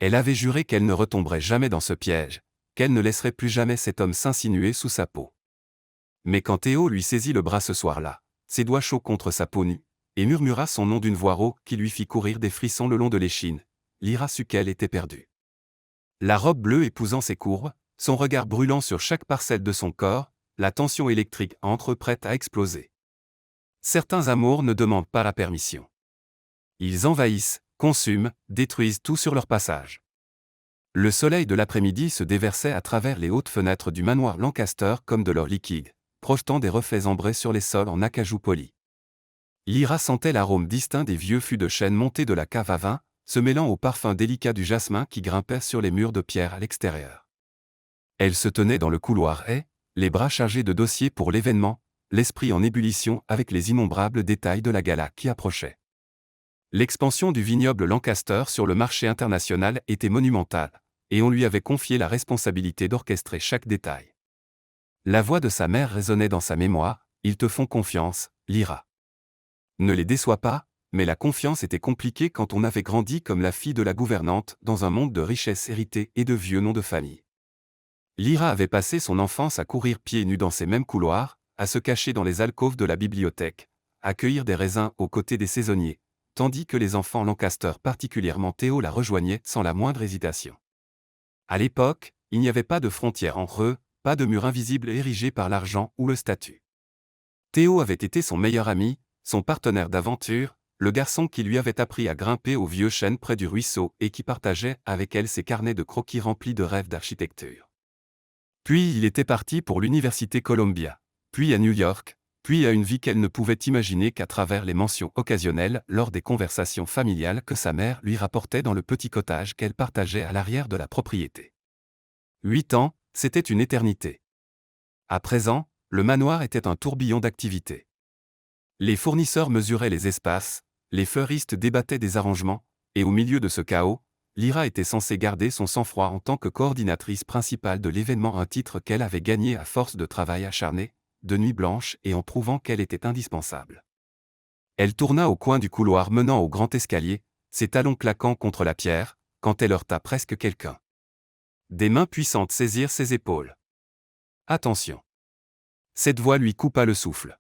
Elle avait juré qu'elle ne retomberait jamais dans ce piège, qu'elle ne laisserait plus jamais cet homme s'insinuer sous sa peau. Mais quand Théo lui saisit le bras ce soir-là, ses doigts chauds contre sa peau nue, et murmura son nom d'une voix rauque qui lui fit courir des frissons le long de l'échine, Lyra sut qu'elle était perdue. La robe bleue épousant ses courbes, son regard brûlant sur chaque parcelle de son corps, la tension électrique entre eux prête à exploser. Certains amours ne demandent pas la permission. Ils envahissent, consument, détruisent tout sur leur passage. Le soleil de l'après-midi se déversait à travers les hautes fenêtres du manoir Lancaster comme de l'or liquide, projetant des reflets ambrés sur les sols en acajou poli. Lyra sentait l'arôme distinct des vieux fûts de chêne montés de la cave à vin, se mêlant au parfum délicat du jasmin qui grimpait sur les murs de pierre à l'extérieur. Elle se tenait dans le couloir et, les bras chargés de dossiers pour l'événement, l'esprit en ébullition avec les innombrables détails de la gala qui approchait. L'expansion du vignoble Lancaster sur le marché international était monumentale, et on lui avait confié la responsabilité d'orchestrer chaque détail. La voix de sa mère résonnait dans sa mémoire, « Ils te font confiance, Lyra. Ne les déçois pas, mais la confiance était compliquée quand on avait grandi comme la fille de la gouvernante dans un monde de richesses héritées et de vieux noms de famille. » Lyra avait passé son enfance à courir pieds nus dans ces mêmes couloirs, à se cacher dans les alcôves de la bibliothèque, à cueillir des raisins aux côtés des saisonniers, tandis que les enfants Lancaster, particulièrement Théo, la rejoignaient sans la moindre hésitation. À l'époque, il n'y avait pas de frontière entre eux, pas de mur invisible érigé par l'argent ou le statut. Théo avait été son meilleur ami, son partenaire d'aventure, le garçon qui lui avait appris à grimper au vieux chêne près du ruisseau et qui partageait avec elle ses carnets de croquis remplis de rêves d'architecture. Puis il était parti pour l'université Columbia, puis à New York, puis à une vie qu'elle ne pouvait imaginer qu'à travers les mentions occasionnelles lors des conversations familiales que sa mère lui rapportait dans le petit cottage qu'elle partageait à l'arrière de la propriété. 8 ans, c'était une éternité. À présent, le manoir était un tourbillon d'activités. Les fournisseurs mesuraient les espaces, les fleuristes débattaient des arrangements, et au milieu de ce chaos, Lyra était censée garder son sang-froid en tant que coordinatrice principale de l'événement, un titre qu'elle avait gagné à force de travail acharné, de nuits blanches et en prouvant qu'elle était indispensable. Elle tourna au coin du couloir menant au grand escalier, ses talons claquant contre la pierre, quand elle heurta presque quelqu'un. Des mains puissantes saisirent ses épaules. Attention! Cette voix lui coupa le souffle.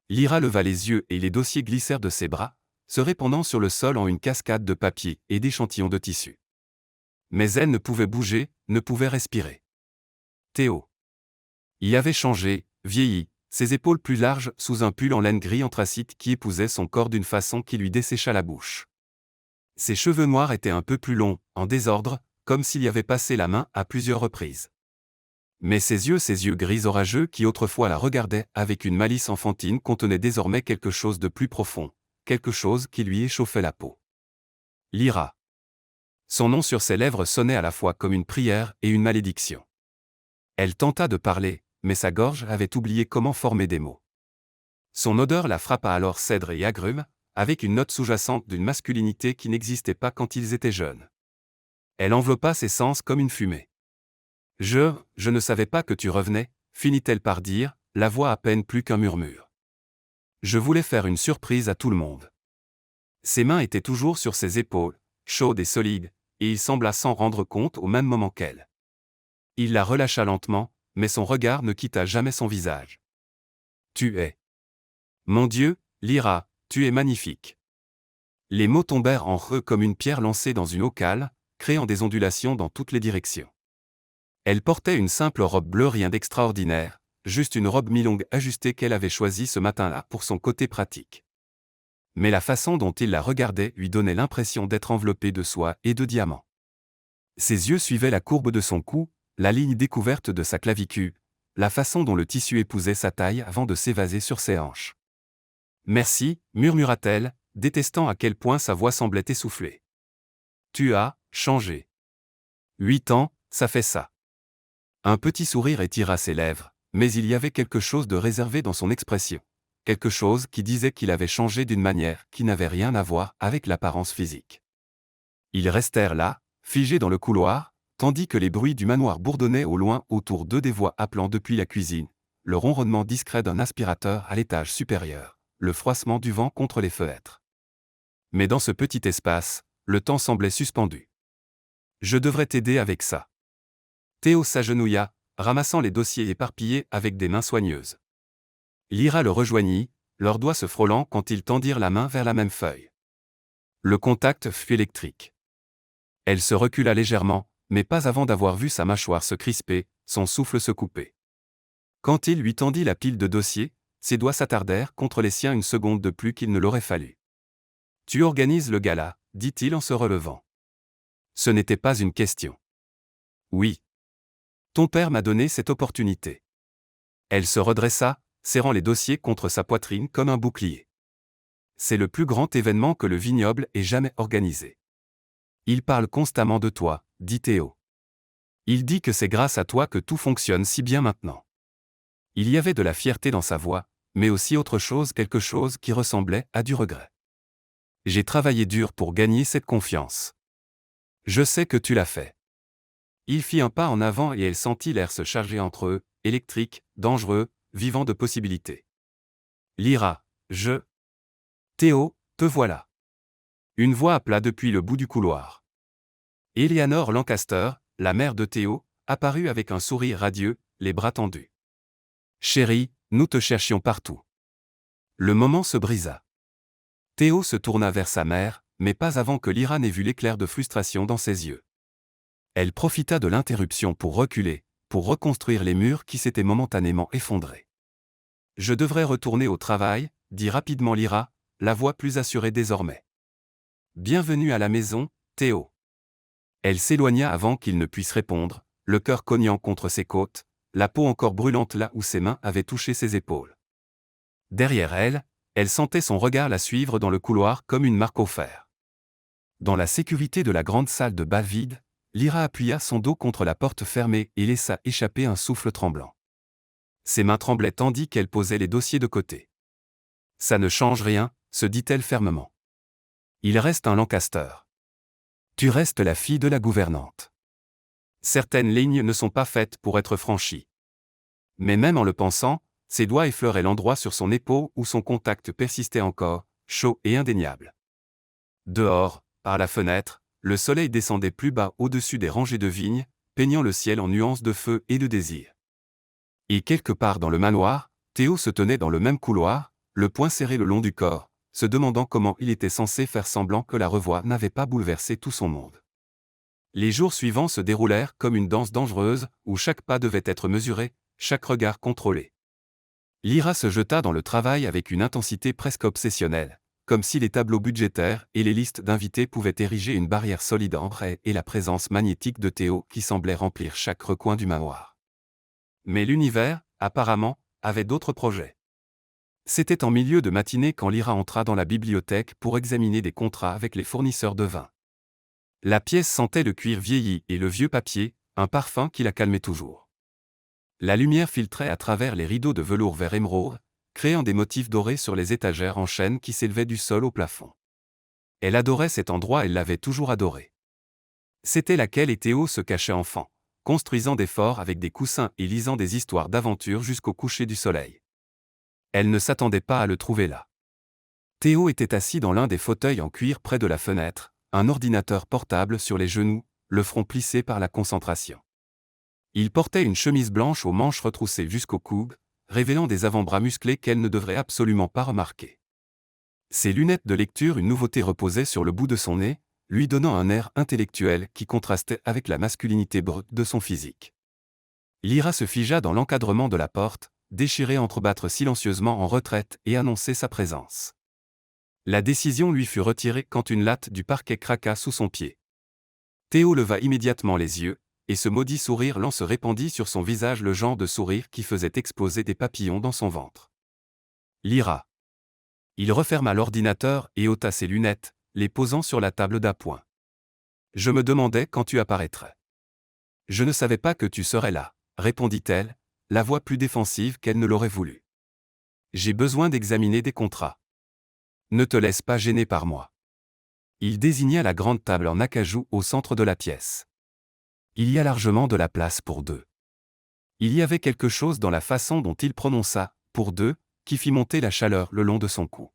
Lyra leva les yeux et les dossiers glissèrent de ses bras, se répandant sur le sol en une cascade de papier et d'échantillons de tissu. Mais elle ne pouvait bouger, ne pouvait respirer. Théo y avait changé, vieilli, ses épaules plus larges sous un pull en laine gris anthracite qui épousait son corps d'une façon qui lui dessécha la bouche. Ses cheveux noirs étaient un peu plus longs, en désordre, comme s'il y avait passé la main à plusieurs reprises. Mais ses yeux gris orageux qui autrefois la regardaient avec une malice enfantine contenaient désormais quelque chose de plus profond, quelque chose qui lui échauffait la peau. Lyra. Son nom sur ses lèvres sonnait à la fois comme une prière et une malédiction. Elle tenta de parler, mais sa gorge avait oublié comment former des mots. Son odeur la frappa alors cèdre et agrumes, avec une note sous-jacente d'une masculinité qui n'existait pas quand ils étaient jeunes. Elle enveloppa ses sens comme une fumée. Je ne savais pas que tu revenais, finit-elle par dire, la voix à peine plus qu'un murmure. Je voulais faire une surprise à tout le monde. Ses mains étaient toujours sur ses épaules, chaudes et solides, et il sembla s'en rendre compte au même moment qu'elle. Il la relâcha lentement, mais son regard ne quitta jamais son visage. Tu es. Mon Dieu, Lyra, tu es magnifique. Les mots tombèrent en creux comme une pierre lancée dans une eau cale, créant des ondulations dans toutes les directions. Elle portait une simple robe bleue, rien d'extraordinaire, juste une robe mi-longue ajustée qu'elle avait choisie ce matin-là pour son côté pratique. Mais la façon dont il la regardait lui donnait l'impression d'être enveloppée de soie et de diamants. Ses yeux suivaient la courbe de son cou, la ligne découverte de sa clavicule, la façon dont le tissu épousait sa taille avant de s'évaser sur ses hanches. Merci, murmura-t-elle, détestant à quel point sa voix semblait essoufflée. Tu as changé. 8 ans, ça fait ça. Un petit sourire étira ses lèvres, mais il y avait quelque chose de réservé dans son expression, quelque chose qui disait qu'il avait changé d'une manière qui n'avait rien à voir avec l'apparence physique. Ils restèrent là, figés dans le couloir, tandis que les bruits du manoir bourdonnaient au loin autour d'eux, des voix appelant depuis la cuisine, le ronronnement discret d'un aspirateur à l'étage supérieur, le froissement du vent contre les fenêtres. Mais dans ce petit espace, le temps semblait suspendu. Je devrais t'aider avec ça. Théo s'agenouilla, ramassant les dossiers éparpillés avec des mains soigneuses. Lyra le rejoignit, leurs doigts se frôlant quand ils tendirent la main vers la même feuille. Le contact fut électrique. Elle se recula légèrement, mais pas avant d'avoir vu sa mâchoire se crisper, son souffle se couper. Quand il lui tendit la pile de dossiers, ses doigts s'attardèrent contre les siens une seconde de plus qu'il ne l'aurait fallu. « Tu organises le gala », dit-il en se relevant. Ce n'était pas une question. Oui. Ton père m'a donné cette opportunité. Elle se redressa, serrant les dossiers contre sa poitrine comme un bouclier. C'est le plus grand événement que le vignoble ait jamais organisé. Il parle constamment de toi, dit Théo. Il dit que c'est grâce à toi que tout fonctionne si bien maintenant. Il y avait de la fierté dans sa voix, mais aussi autre chose, quelque chose qui ressemblait à du regret. J'ai travaillé dur pour gagner cette confiance. Je sais que tu l'as fait. Il fit un pas en avant et elle sentit l'air se charger entre eux, électrique, dangereux, vivant de possibilités. Lyra, Théo, te voilà. Une voix appela depuis le bout du couloir. Eleanor Lancaster, la mère de Théo, apparut avec un sourire radieux, les bras tendus. Chérie, nous te cherchions partout. Le moment se brisa. Théo se tourna vers sa mère, mais pas avant que Lyra n'ait vu l'éclair de frustration dans ses yeux. Elle profita de l'interruption pour reculer, pour reconstruire les murs qui s'étaient momentanément effondrés. Je devrais retourner au travail, dit rapidement Lyra, la voix plus assurée désormais. Bienvenue à la maison, Théo. Elle s'éloigna avant qu'il ne puisse répondre, le cœur cognant contre ses côtes, la peau encore brûlante là où ses mains avaient touché ses épaules. Derrière elle, elle sentait son regard la suivre dans le couloir comme une marque au fer. Dans la sécurité de la grande salle de bal vide, Lyra appuya son dos contre la porte fermée et laissa échapper un souffle tremblant. Ses mains tremblaient tandis qu'elle posait les dossiers de côté. Ça ne change rien, se dit-elle fermement. Il reste un Lancaster. Tu restes la fille de la gouvernante. Certaines lignes ne sont pas faites pour être franchies. Mais même en le pensant, ses doigts effleuraient l'endroit sur son épaule où son contact persistait encore, chaud et indéniable. Dehors, par la fenêtre, le soleil descendait plus bas au-dessus des rangées de vignes, peignant le ciel en nuances de feu et de désir. Et quelque part dans le manoir, Théo se tenait dans le même couloir, le poing serré le long du corps, se demandant comment il était censé faire semblant que la revoir n'avait pas bouleversé tout son monde. Les jours suivants se déroulèrent comme une danse dangereuse, où chaque pas devait être mesuré, chaque regard contrôlé. Lyra se jeta dans le travail avec une intensité presque obsessionnelle, comme si les tableaux budgétaires et les listes d'invités pouvaient ériger une barrière solide entre elle et la présence magnétique de Théo qui semblait remplir chaque recoin du manoir. Mais l'univers, apparemment, avait d'autres projets. C'était en milieu de matinée quand Lyra entra dans la bibliothèque pour examiner des contrats avec les fournisseurs de vin. La pièce sentait le cuir vieilli et le vieux papier, un parfum qui la calmait toujours. La lumière filtrait à travers les rideaux de velours vert émeraude, créant des motifs dorés sur les étagères en chêne qui s'élevaient du sol au plafond. Elle adorait cet endroit, elle l'avait toujours adoré. C'était laquelle et Théo se cachait enfant, construisant des forts avec des coussins et lisant des histoires d'aventure jusqu'au coucher du soleil. Elle ne s'attendait pas à le trouver là. Théo était assis dans l'un des fauteuils en cuir près de la fenêtre, un ordinateur portable sur les genoux, le front plissé par la concentration. Il portait une chemise blanche aux manches retroussées jusqu'au coude, révélant des avant-bras musclés qu'elle ne devrait absolument pas remarquer. Ses lunettes de lecture, une nouveauté, reposaient sur le bout de son nez, lui donnant un air intellectuel qui contrastait avec la masculinité brute de son physique. Lyra se figea dans l'encadrement de la porte, déchirée entrebâtre silencieusement en retraite et annoncer sa présence. La décision lui fut retirée quand une latte du parquet craqua sous son pied. Théo leva immédiatement les yeux, et ce maudit sourire lent se répandit sur son visage, le genre de sourire qui faisait exploser des papillons dans son ventre. Lyra. Il referma l'ordinateur et ôta ses lunettes, les posant sur la table d'appoint. Je me demandais quand tu apparaîtrais. Je ne savais pas que tu serais là, répondit-elle, la voix plus défensive qu'elle ne l'aurait voulu. J'ai besoin d'examiner des contrats. Ne te laisse pas gêner par moi. Il désigna la grande table en acajou au centre de la pièce. Il y a largement de la place pour deux. Il y avait quelque chose dans la façon dont il prononça « pour deux » qui fit monter la chaleur le long de son cou.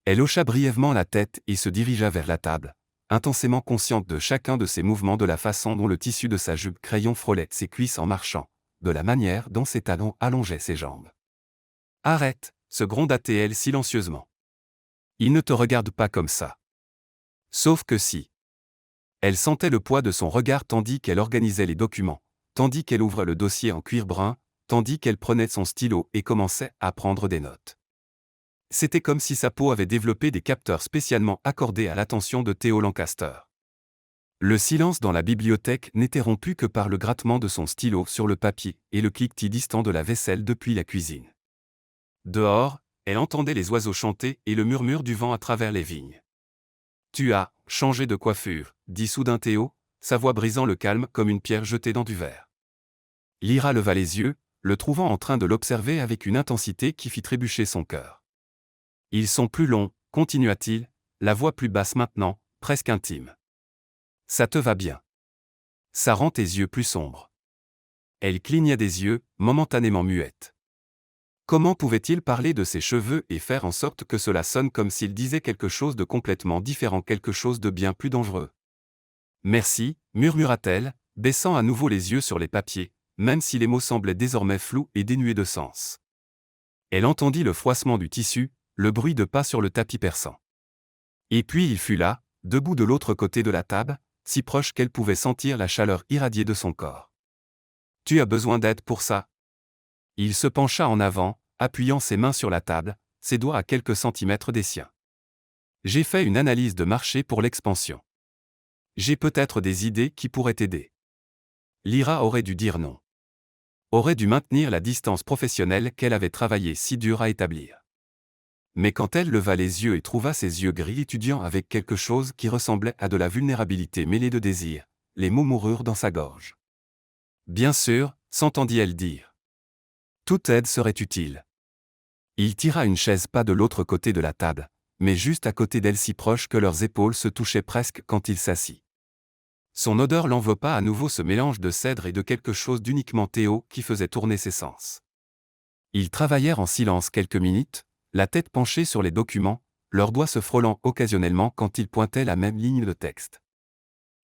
Elle hocha brièvement la tête et se dirigea vers la table, intensément consciente de chacun de ses mouvements, de la façon dont le tissu de sa jupe crayon frôlait ses cuisses en marchant, de la manière dont ses talons allongeaient ses jambes. « Arrête !» se gronda-t-elle silencieusement. « Il ne te regarde pas comme ça. » Sauf que si. Elle sentait le poids de son regard tandis qu'elle organisait les documents, tandis qu'elle ouvrait le dossier en cuir brun, tandis qu'elle prenait son stylo et commençait à prendre des notes. C'était comme si sa peau avait développé des capteurs spécialement accordés à l'attention de Theo Lancaster. Le silence dans la bibliothèque n'était rompu que par le grattement de son stylo sur le papier et le cliquetis distant de la vaisselle depuis la cuisine. Dehors, elle entendait les oiseaux chanter et le murmure du vent à travers les vignes. « Tu as changé de coiffure », dit soudain Theo, sa voix brisant le calme comme une pierre jetée dans du verre. Lyra leva les yeux, le trouvant en train de l'observer avec une intensité qui fit trébucher son cœur. « Ils sont plus longs », continua-t-il, la voix plus basse maintenant, presque intime. « Ça te va bien. Ça rend tes yeux plus sombres. » Elle cligna des yeux, momentanément muette. Comment pouvait-il parler de ses cheveux et faire en sorte que cela sonne comme s'il disait quelque chose de complètement différent, quelque chose de bien plus dangereux? « Merci », murmura-t-elle, baissant à nouveau les yeux sur les papiers, même si les mots semblaient désormais flous et dénués de sens. Elle entendit le froissement du tissu, le bruit de pas sur le tapis perçant. Et puis il fut là, debout de l'autre côté de la table, si proche qu'elle pouvait sentir la chaleur irradier de son corps. « Tu as besoin d'aide pour ça ?» Il se pencha en avant, appuyant ses mains sur la table, ses doigts à quelques centimètres des siens. « J'ai fait une analyse de marché pour l'expansion. J'ai peut-être des idées qui pourraient t'aider. » Lyra aurait dû dire non. Aurait dû maintenir la distance professionnelle qu'elle avait travaillé si dur à établir. Mais quand elle leva les yeux et trouva ses yeux gris étudiants avec quelque chose qui ressemblait à de la vulnérabilité mêlée de désir, les mots moururent dans sa gorge. « Bien sûr », s'entendit-elle dire. « Toute aide serait utile. » Il tira une chaise pas de l'autre côté de la table, mais juste à côté d'elle, si proche que leurs épaules se touchaient presque quand il s'assit. Son odeur l'enveloppa à nouveau, ce mélange de cèdre et de quelque chose d'uniquement Theo qui faisait tourner ses sens. Ils travaillèrent en silence quelques minutes, la tête penchée sur les documents, leurs doigts se frôlant occasionnellement quand ils pointaient la même ligne de texte.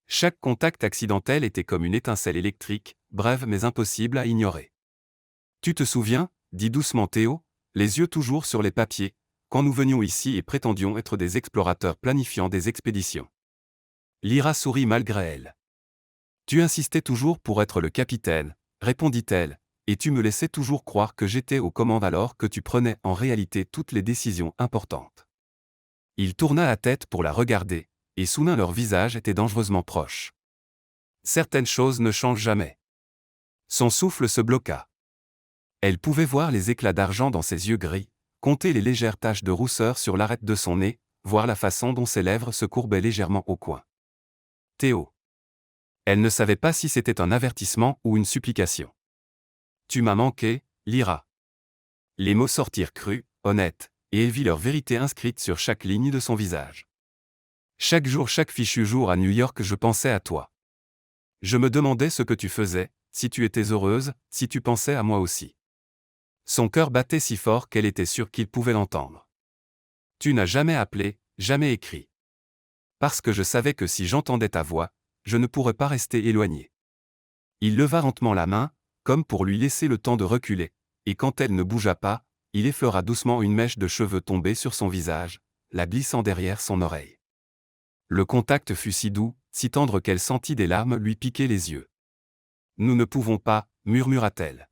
Chaque contact accidentel était comme une étincelle électrique, brève mais impossible à ignorer. « Tu te souviens ?» dit doucement Theo, les yeux toujours sur les papiers, « quand nous venions ici et prétendions être des explorateurs planifiant des expéditions. » Lyra sourit malgré elle. « Tu insistais toujours pour être le capitaine, » répondit-elle, « et tu me laissais toujours croire que j'étais aux commandes alors que tu prenais en réalité toutes les décisions importantes. » Il tourna la tête pour la regarder, et soudain leur visage était dangereusement proche. Certaines choses ne changent jamais. Son souffle se bloqua. Elle pouvait voir les éclats d'argent dans ses yeux gris, compter les légères taches de rousseur sur l'arête de son nez, voir la façon dont ses lèvres se courbaient légèrement au coin. « Theo. » Elle ne savait pas si c'était un avertissement ou une supplication. « Tu m'as manqué, Lyra. » Les mots sortirent crus, honnêtes, et elle vit leur vérité inscrite sur chaque ligne de son visage. « Chaque jour, chaque fichu jour à New York, je pensais à toi. Je me demandais ce que tu faisais, si tu étais heureuse, si tu pensais à moi aussi. » Son cœur battait si fort qu'elle était sûre qu'il pouvait l'entendre. « Tu n'as jamais appelé, jamais écrit. Parce que je savais que si j'entendais ta voix, je ne pourrais pas rester éloigné. » Il leva lentement la main, comme pour lui laisser le temps de reculer, et quand elle ne bougea pas, il effleura doucement une mèche de cheveux tombée sur son visage, la glissant derrière son oreille. Le contact fut si doux, si tendre qu'elle sentit des larmes lui piquer les yeux. « Nous ne pouvons pas, » murmura-t-elle.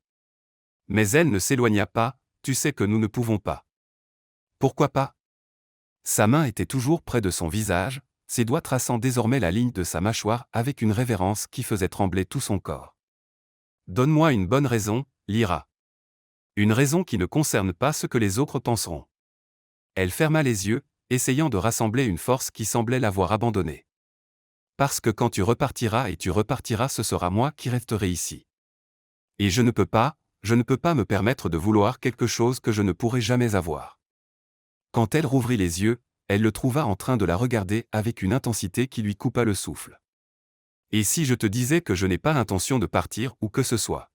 Mais elle ne s'éloigna pas, « Tu sais que nous ne pouvons pas. » « Pourquoi pas ?» Sa main était toujours près de son visage, ses doigts traçant désormais la ligne de sa mâchoire avec une révérence qui faisait trembler tout son corps. « Donne-moi une bonne raison, Lyra. Une raison qui ne concerne pas ce que les autres penseront. » Elle ferma les yeux, essayant de rassembler une force qui semblait l'avoir abandonnée. « Parce que quand tu repartiras et tu repartiras, ce sera moi qui resterai ici. Et je ne peux pas me permettre de vouloir quelque chose que je ne pourrai jamais avoir. » Quand elle rouvrit les yeux, elle le trouva en train de la regarder avec une intensité qui lui coupa le souffle. « Et si je te disais que je n'ai pas l'intention de partir ou que ce soit ?»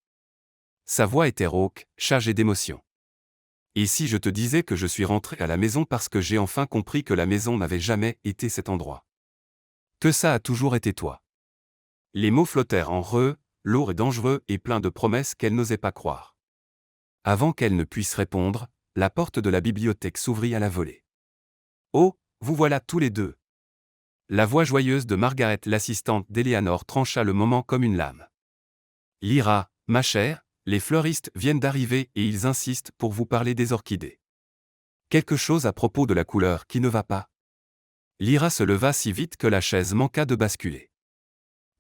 Sa voix était rauque, chargée d'émotion. « Et si je te disais que je suis rentré à la maison parce que j'ai enfin compris que la maison n'avait jamais été cet endroit? Que ça a toujours été toi. Les mots flottèrent en re, lourds et dangereux et pleins de promesses qu'elle n'osait pas croire. Avant qu'elle ne puisse répondre, la porte de la bibliothèque s'ouvrit à la volée. Oh, vous voilà tous les deux. La voix joyeuse de Margaret, l'assistante d'Eleanor, trancha le moment comme une lame. Lyra, ma chère, les fleuristes viennent d'arriver et ils insistent pour vous parler des orchidées. Quelque chose à propos de la couleur qui ne va pas. Lyra se leva si vite que la chaise manqua de basculer.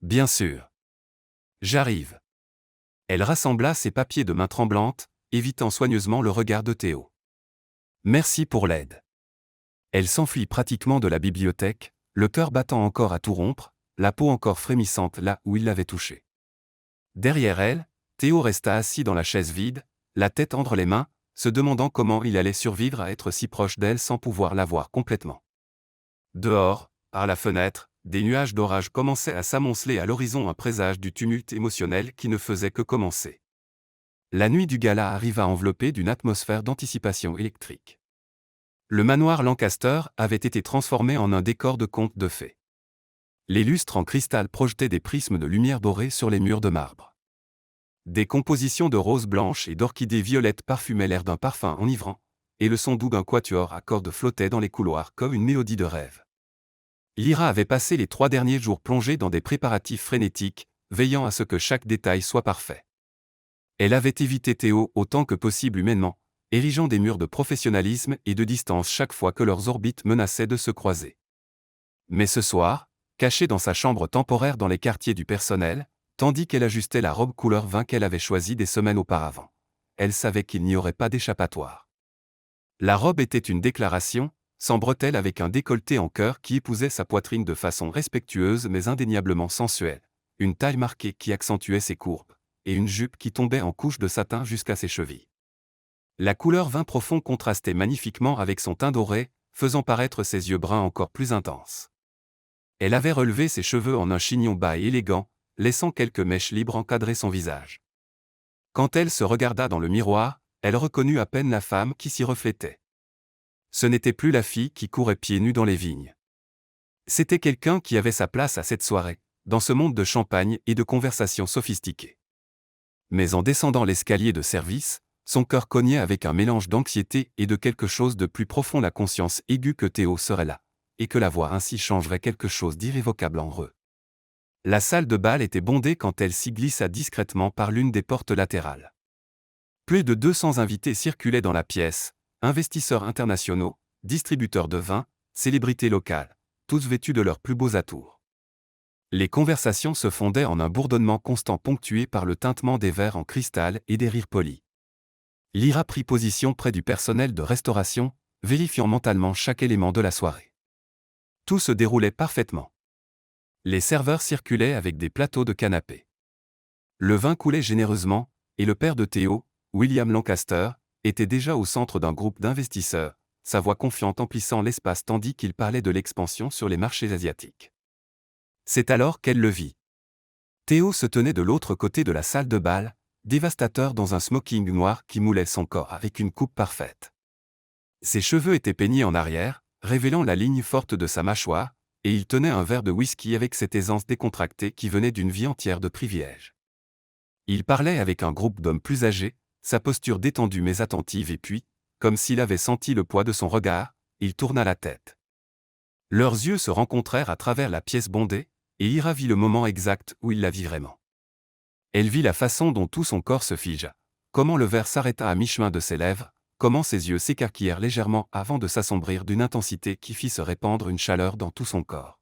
Bien sûr. J'arrive. Elle rassembla ses papiers de main tremblante, évitant soigneusement le regard de Théo. Merci pour l'aide. Elle s'enfuit pratiquement de la bibliothèque, le cœur battant encore à tout rompre, la peau encore frémissante là où il l'avait touchée. Derrière elle, Théo resta assis dans la chaise vide, la tête entre les mains, se demandant comment il allait survivre à être si proche d'elle sans pouvoir la voir complètement. Dehors, par la fenêtre, des nuages d'orage commençaient à s'amonceler à l'horizon, un présage du tumulte émotionnel qui ne faisait que commencer. La nuit du gala arriva enveloppée d'une atmosphère d'anticipation électrique. Le manoir Lancaster avait été transformé en un décor de conte de fées. Les lustres en cristal projetaient des prismes de lumière dorée sur les murs de marbre. Des compositions de roses blanches et d'orchidées violettes parfumaient l'air d'un parfum enivrant, et le son doux d'un quatuor à cordes flottait dans les couloirs comme une mélodie de rêve. Lyra avait passé les 3 derniers jours plongés dans des préparatifs frénétiques, veillant à ce que chaque détail soit parfait. Elle avait évité Théo autant que possible humainement, érigeant des murs de professionnalisme et de distance chaque fois que leurs orbites menaçaient de se croiser. Mais ce soir, cachée dans sa chambre temporaire dans les quartiers du personnel, tandis qu'elle ajustait la robe couleur vin qu'elle avait choisie des semaines auparavant, elle savait qu'il n'y aurait pas d'échappatoire. La robe était une déclaration, sans bretelles, avec un décolleté en cœur qui épousait sa poitrine de façon respectueuse mais indéniablement sensuelle, une taille marquée qui accentuait ses courbes, et une jupe qui tombait en couche de satin jusqu'à ses chevilles. La couleur vin profond contrastait magnifiquement avec son teint doré, faisant paraître ses yeux bruns encore plus intenses. Elle avait relevé ses cheveux en un chignon bas et élégant, laissant quelques mèches libres encadrer son visage. Quand elle se regarda dans le miroir, elle reconnut à peine la femme qui s'y reflétait. Ce n'était plus la fille qui courait pieds nus dans les vignes. C'était quelqu'un qui avait sa place à cette soirée, dans ce monde de champagne et de conversations sophistiquées. Mais en descendant l'escalier de service, son cœur cognait avec un mélange d'anxiété et de quelque chose de plus profond, la conscience aiguë que Théo serait là, et que la voir ainsi changerait quelque chose d'irrévocable en eux. La salle de bal était bondée quand elle s'y glissa discrètement par l'une des portes latérales. Plus de 200 invités circulaient dans la pièce, investisseurs internationaux, distributeurs de vin, célébrités locales, tous vêtus de leurs plus beaux atours. Les conversations se fondaient en un bourdonnement constant ponctué par le tintement des verres en cristal et des rires polis. Lyra prit position près du personnel de restauration, vérifiant mentalement chaque élément de la soirée. Tout se déroulait parfaitement. Les serveurs circulaient avec des plateaux de canapés. Le vin coulait généreusement, et le père de Théo, William Lancaster, était déjà au centre d'un groupe d'investisseurs, sa voix confiante emplissant l'espace tandis qu'il parlait de l'expansion sur les marchés asiatiques. C'est alors qu'elle le vit. Théo se tenait de l'autre côté de la salle de bal, dévastateur dans un smoking noir qui moulait son corps avec une coupe parfaite. Ses cheveux étaient peignés en arrière, révélant la ligne forte de sa mâchoire, et il tenait un verre de whisky avec cette aisance décontractée qui venait d'une vie entière de privilèges. Il parlait avec un groupe d'hommes plus âgés, sa posture détendue mais attentive, et puis, comme s'il avait senti le poids de son regard, il tourna la tête. Leurs yeux se rencontrèrent à travers la pièce bondée, et Lyra vit le moment exact où il la vit vraiment. Elle vit la façon dont tout son corps se figea, comment le verre s'arrêta à mi-chemin de ses lèvres, comment ses yeux s'écarquillèrent légèrement avant de s'assombrir d'une intensité qui fit se répandre une chaleur dans tout son corps.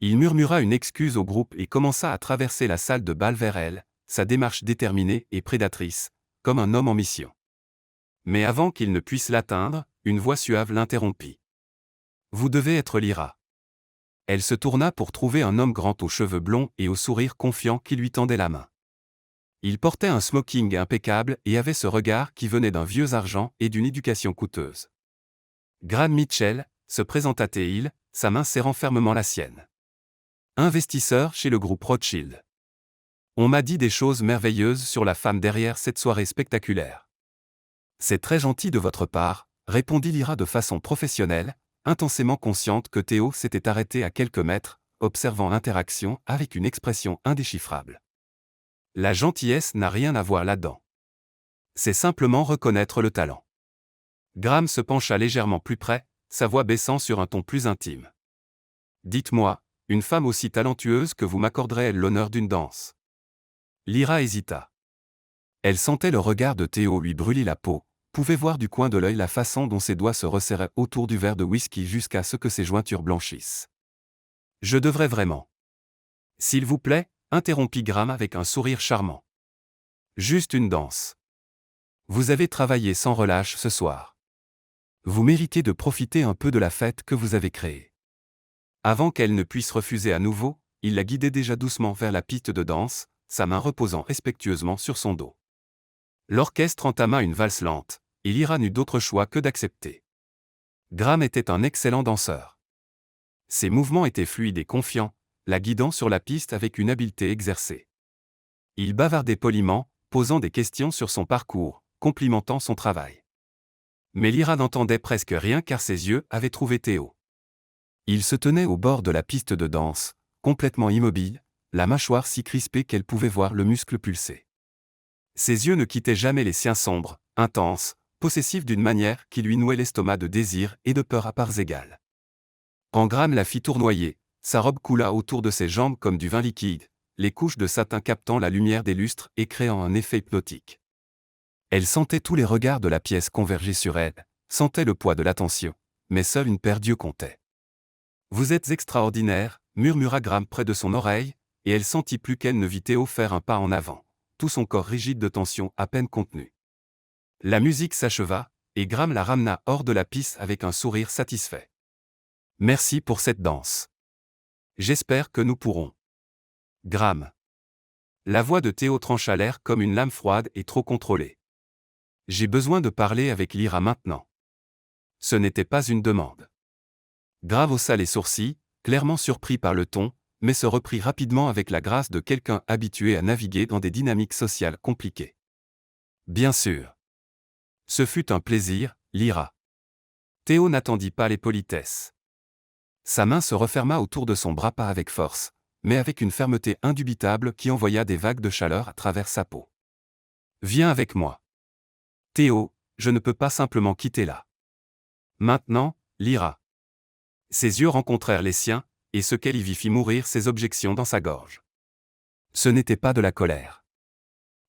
Il murmura une excuse au groupe et commença à traverser la salle de bal vers elle, sa démarche déterminée et prédatrice, comme un homme en mission. Mais avant qu'il ne puisse l'atteindre, une voix suave l'interrompit. « Vous devez être Lyra. » Elle se tourna pour trouver un homme grand aux cheveux blonds et au sourire confiant qui lui tendait la main. Il portait un smoking impeccable et avait ce regard qui venait d'un vieux argent et d'une éducation coûteuse. Graham Mitchell, se présenta-t-il, sa main serrant fermement la sienne. Investisseur chez le groupe Rothschild. On m'a dit des choses merveilleuses sur la femme derrière cette soirée spectaculaire. C'est très gentil de votre part, répondit Lyra de façon professionnelle, intensément consciente que Théo s'était arrêté à quelques mètres, observant l'interaction avec une expression indéchiffrable. La gentillesse n'a rien à voir là-dedans. C'est simplement reconnaître le talent. Graham se pencha légèrement plus près, sa voix baissant sur un ton plus intime. Dites-moi, une femme aussi talentueuse que vous m'accorderait-elle l'honneur d'une danse? Lyra hésita. Elle sentait le regard de Théo lui brûler la peau, pouvait voir du coin de l'œil la façon dont ses doigts se resserraient autour du verre de whisky jusqu'à ce que ses jointures blanchissent. Je devrais vraiment. S'il vous plaît, interrompit Graham avec un sourire charmant. Juste une danse. Vous avez travaillé sans relâche ce soir. Vous méritez de profiter un peu de la fête que vous avez créée. Avant qu'elle ne puisse refuser à nouveau, il la guidait déjà doucement vers la piste de danse, sa main reposant respectueusement sur son dos. L'orchestre entama une valse lente, et Lyra n'eut d'autre choix que d'accepter. Graham était un excellent danseur. Ses mouvements étaient fluides et confiants, la guidant sur la piste avec une habileté exercée. Il bavardait poliment, posant des questions sur son parcours, complimentant son travail. Mais Lyra n'entendait presque rien car ses yeux avaient trouvé Théo. Il se tenait au bord de la piste de danse, complètement immobile, la mâchoire si crispée qu'elle pouvait voir le muscle pulser. Ses yeux ne quittaient jamais les siens sombres, intenses, possessifs d'une manière qui lui nouait l'estomac de désir et de peur à parts égales. Quand Graham la fit tournoyer, sa robe coula autour de ses jambes comme du vin liquide, les couches de satin captant la lumière des lustres et créant un effet hypnotique. Elle sentait tous les regards de la pièce converger sur elle, sentait le poids de l'attention, mais seule une paire d'yeux comptait. « Vous êtes extraordinaire », murmura Graham près de son oreille, et elle sentit plus qu'elle ne vit Théo faire un pas en avant, tout son corps rigide de tension à peine contenue. La musique s'acheva, et Graham la ramena hors de la piste avec un sourire satisfait. « Merci pour cette danse. J'espère que nous pourrons. » Graham. La voix de Théo trancha l'air comme une lame froide et trop contrôlée. « J'ai besoin de parler avec Lyra maintenant. » Ce n'était pas une demande. Graham haussa les sourcils, clairement surpris par le ton, mais se reprit rapidement avec la grâce de quelqu'un habitué à naviguer dans des dynamiques sociales compliquées. Bien sûr. Ce fut un plaisir, Lyra. Théo n'attendit pas les politesses. Sa main se referma autour de son bras pas avec force, mais avec une fermeté indubitable qui envoya des vagues de chaleur à travers sa peau. Viens avec moi. Théo, je ne peux pas simplement quitter là. Maintenant, Lyra. Ses yeux rencontrèrent les siens, et ce qu'elle y vit fit mourir ses objections dans sa gorge. Ce n'était pas de la colère.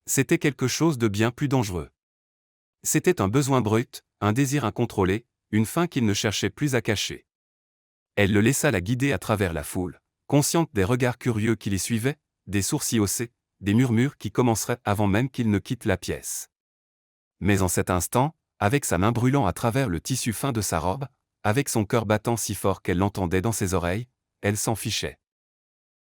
C'était quelque chose de bien plus dangereux. C'était un besoin brut, un désir incontrôlé, une faim qu'il ne cherchait plus à cacher. Elle le laissa la guider à travers la foule, consciente des regards curieux qui les suivaient, des sourcils haussés, des murmures qui commenceraient avant même qu'il ne quitte la pièce. Mais en cet instant, avec sa main brûlant à travers le tissu fin de sa robe, avec son cœur battant si fort qu'elle l'entendait dans ses oreilles, elle s'en fichait.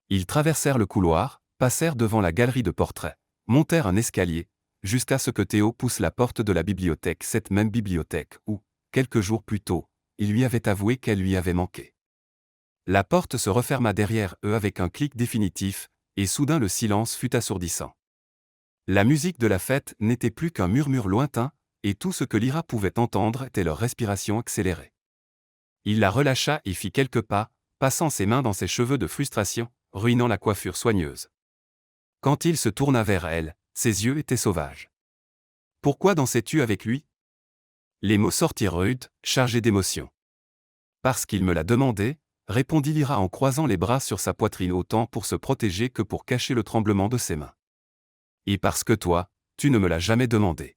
Ils traversèrent le couloir, passèrent devant la galerie de portraits, montèrent un escalier, jusqu'à ce que Théo pousse la porte de la bibliothèque, cette même bibliothèque où, quelques jours plus tôt, il lui avait avoué qu'elle lui avait manqué. La porte se referma derrière eux avec un clic définitif, et soudain le silence fut assourdissant. La musique de la fête n'était plus qu'un murmure lointain, et tout ce que Lyra pouvait entendre était leur respiration accélérée. Il la relâcha et fit quelques pas, passant ses mains dans ses cheveux de frustration, ruinant la coiffure soigneuse. Quand il se tourna vers elle, ses yeux étaient sauvages. « Pourquoi dansais-tu avec lui ?» Les mots sortirent rudes, chargés d'émotion. « Parce qu'il me l'a demandé », répondit Lyra en croisant les bras sur sa poitrine autant pour se protéger que pour cacher le tremblement de ses mains. « Et parce que toi, tu ne me l'as jamais demandé. »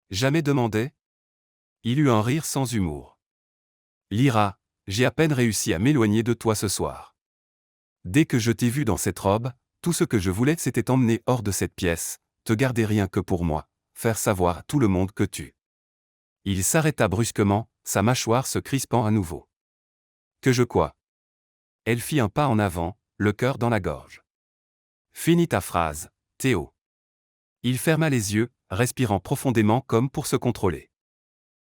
« Jamais demandé ?» Il eut un rire sans humour. « Lyra, j'ai à peine réussi à m'éloigner de toi ce soir. Dès que je t'ai vue dans cette robe, tout ce que je voulais c'était t'emmener hors de cette pièce, te garder rien que pour moi, faire savoir à tout le monde que tu... » Il s'arrêta brusquement, sa mâchoire se crispant à nouveau. « Que je quoi ?» Elle fit un pas en avant, le cœur dans la gorge. « Finis ta phrase, Théo. » Il ferma les yeux, respirant profondément comme pour se contrôler.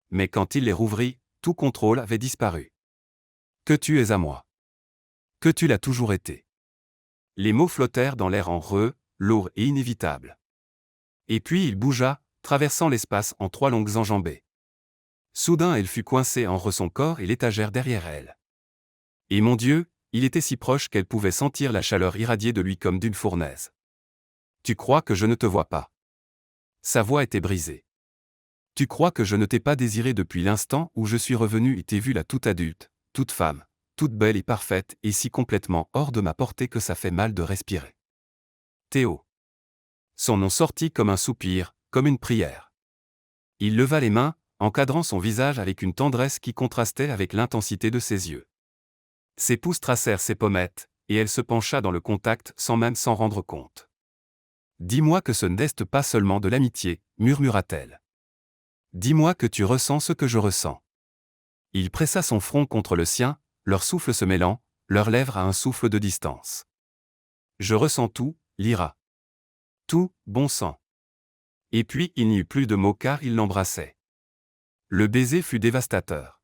Mais quand il les rouvrit, tout contrôle avait disparu. « Que tu es à moi. Que tu l'as toujours été. » Les mots flottèrent dans l'air en reux, lourds et inévitables. Et puis il bougea, traversant l'espace en 3 longues enjambées. Soudain elle fut coincée entre son corps et l'étagère derrière elle. « Et mon Dieu !» il était si proche qu'elle pouvait sentir la chaleur irradier de lui comme d'une fournaise. Tu crois que je ne te vois pas? Sa voix était brisée. Tu crois que je ne t'ai pas désiré depuis l'instant où je suis revenu et t'ai vu là toute adulte, toute femme, toute belle et parfaite et si complètement hors de ma portée que ça fait mal de respirer. Théo. Son nom sortit comme un soupir, comme une prière. Il leva les mains, encadrant son visage avec une tendresse qui contrastait avec l'intensité de ses yeux. Ses pouces tracèrent ses pommettes, et elle se pencha dans le contact sans même s'en rendre compte. « Dis-moi que ce n'est pas seulement de l'amitié, murmura-t-elle. Dis-moi que tu ressens ce que je ressens. » Il pressa son front contre le sien, leur souffle se mêlant, leurs lèvres à un souffle de distance. « Je ressens tout, Lyra. Tout, bon sang. » Et puis il n'y eut plus de mots car il l'embrassait. Le baiser fut dévastateur.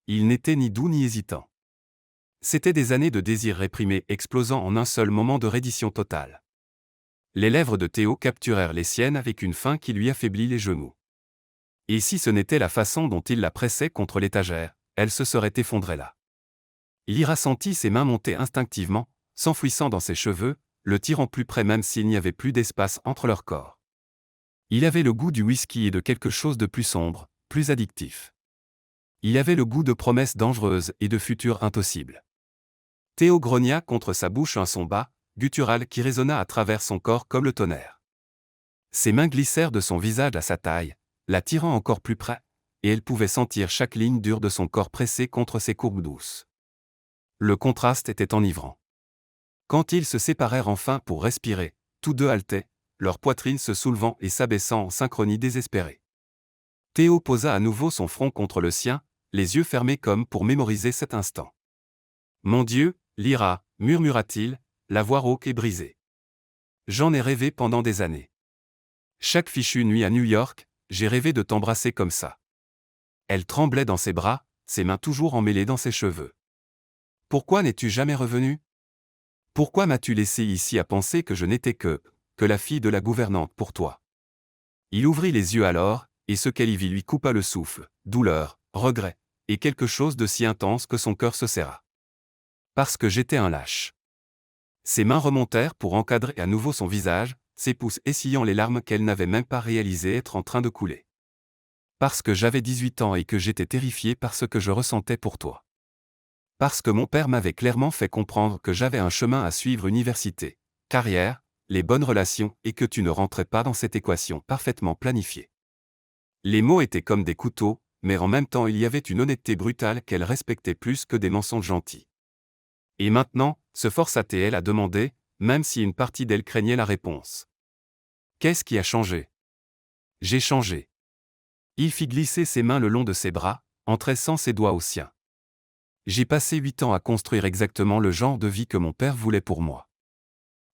Il n'était ni doux ni hésitant. C'étaient des années de désir réprimé explosant en un seul moment de reddition totale. Les lèvres de Théo capturèrent les siennes avec une faim qui lui affaiblit les genoux. Et si ce n'était la façon dont il la pressait contre l'étagère, elle se serait effondrée là. Lyra sentit ses mains monter instinctivement, s'enfouissant dans ses cheveux, le tirant plus près même s'il n'y avait plus d'espace entre leurs corps. Il avait le goût du whisky et de quelque chose de plus sombre, plus addictif. Il avait le goût de promesses dangereuses et de futurs impossibles. Théo grogna contre sa bouche un son bas, guttural qui résonna à travers son corps comme le tonnerre. Ses mains glissèrent de son visage à sa taille, la tirant encore plus près, et elle pouvait sentir chaque ligne dure de son corps pressée contre ses courbes douces. Le contraste était enivrant. Quand ils se séparèrent enfin pour respirer, tous deux haletaient, leur poitrine se soulevant et s'abaissant en synchronie désespérée. Théo posa à nouveau son front contre le sien, les yeux fermés comme pour mémoriser cet instant. « Mon Dieu, Lyra, murmura-t-il, la voix rauque et brisée. J'en ai rêvé pendant des années. Chaque fichue nuit à New York, j'ai rêvé de t'embrasser comme ça. » Elle tremblait dans ses bras, ses mains toujours emmêlées dans ses cheveux. « Pourquoi n'es-tu jamais revenu? Pourquoi m'as-tu laissé ici à penser que je n'étais que la fille de la gouvernante pour toi? » Il ouvrit les yeux alors, et ce qu'elle y vit lui coupa le souffle, douleur, regret, et quelque chose de si intense que son cœur se serra. Parce que j'étais un lâche. Ses mains remontèrent pour encadrer à nouveau son visage, ses pouces essuyant les larmes qu'elle n'avait même pas réalisé être en train de couler. Parce que j'avais 18 ans et que j'étais terrifié par ce que je ressentais pour toi. Parce que mon père m'avait clairement fait comprendre que j'avais un chemin à suivre: université, carrière, les bonnes relations et que tu ne rentrais pas dans cette équation parfaitement planifiée. Les mots étaient comme des couteaux, mais en même temps il y avait une honnêteté brutale qu'elle respectait plus que des mensonges gentils. Et maintenant, se força-t-elle à demander, même si une partie d'elle craignait la réponse. Qu'est-ce qui a changé? J'ai changé. Il fit glisser ses mains le long de ses bras, en tressant ses doigts aux siens. J'ai passé 8 ans à construire exactement le genre de vie que mon père voulait pour moi.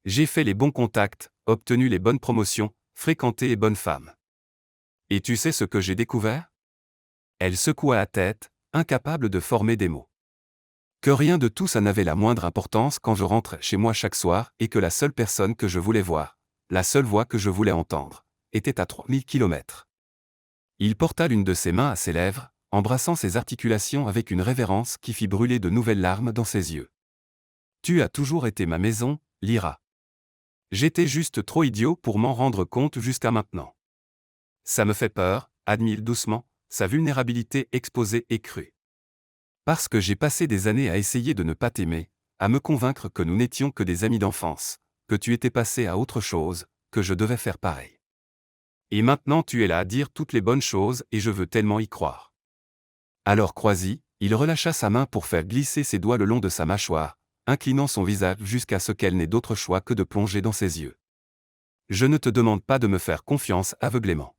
J'ai fait les bons contacts, obtenu les bonnes promotions, fréquenté les bonnes femmes. Et tu sais ce que j'ai découvert? Elle secoua la tête, incapable de former des mots. Que rien de tout ça n'avait la moindre importance quand je rentrais chez moi chaque soir et que la seule personne que je voulais voir, la seule voix que je voulais entendre, était à 3000 kilomètres. Il porta l'une de ses mains à ses lèvres, embrassant ses articulations avec une révérence qui fit brûler de nouvelles larmes dans ses yeux. Tu as toujours été ma maison, Lyra. J'étais juste trop idiot pour m'en rendre compte jusqu'à maintenant. Ça me fait peur, admit-il doucement, sa vulnérabilité exposée et crue. Parce que j'ai passé des années à essayer de ne pas t'aimer, à me convaincre que nous n'étions que des amis d'enfance, que tu étais passé à autre chose, que je devais faire pareil. Et maintenant tu es là à dire toutes les bonnes choses et je veux tellement y croire. Alors Croisy, il relâcha sa main pour faire glisser ses doigts le long de sa mâchoire, inclinant son visage jusqu'à ce qu'elle n'ait d'autre choix que de plonger dans ses yeux. Je ne te demande pas de me faire confiance aveuglément.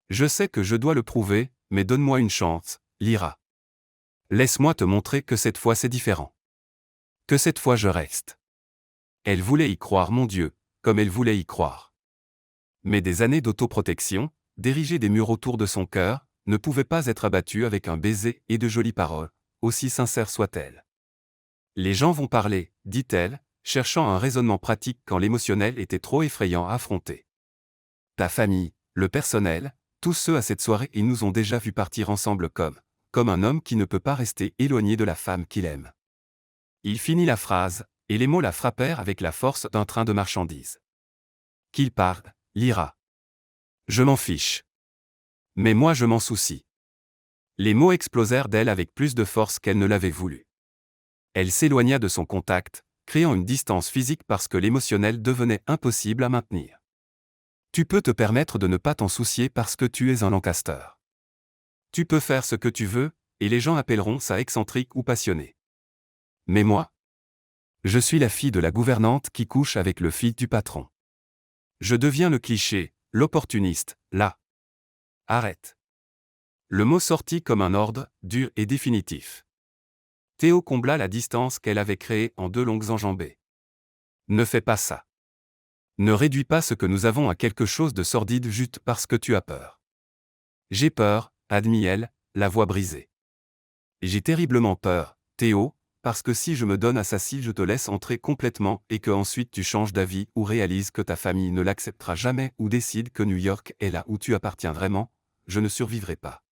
Je sais que je dois le prouver, mais donne-moi une chance, Lyra. Laisse-moi te montrer que cette fois c'est différent. Que cette fois je reste. Elle voulait y croire, mon Dieu, comme elle voulait y croire. Mais des années d'autoprotection, d'ériger des murs autour de son cœur, ne pouvaient pas être abattues avec un baiser et de jolies paroles, aussi sincères soient-elles. Les gens vont parler, dit-elle, cherchant un raisonnement pratique quand l'émotionnel était trop effrayant à affronter. Ta famille, le personnel, tous ceux à cette soirée, ils nous ont déjà vus partir ensemble comme un homme qui ne peut pas rester éloigné de la femme qu'il aime. Il finit la phrase, et les mots la frappèrent avec la force d'un train de marchandises. Qu'il parle, Lyra. Je m'en fiche. Mais moi je m'en soucie. Les mots explosèrent d'elle avec plus de force qu'elle ne l'avait voulu. Elle s'éloigna de son contact, créant une distance physique parce que l'émotionnel devenait impossible à maintenir. Tu peux te permettre de ne pas t'en soucier parce que tu es un Lancaster. Tu peux faire ce que tu veux, et les gens appelleront ça excentrique ou passionné. Mais moi, je suis la fille de la gouvernante qui couche avec le fils du patron. Je deviens le cliché, l'opportuniste, là. Arrête. Le mot sortit comme un ordre, dur et définitif. Théo combla la distance qu'elle avait créée en 2 longues enjambées. Ne fais pas ça. Ne réduis pas ce que nous avons à quelque chose de sordide juste parce que tu as peur. J'ai peur, admit-elle, la voix brisée. J'ai terriblement peur, Théo, parce que si je me donne à ça, si je te laisse entrer complètement et que ensuite tu changes d'avis ou réalises que ta famille ne l'acceptera jamais ou décide que New York est là où tu appartiens vraiment, je ne survivrai pas.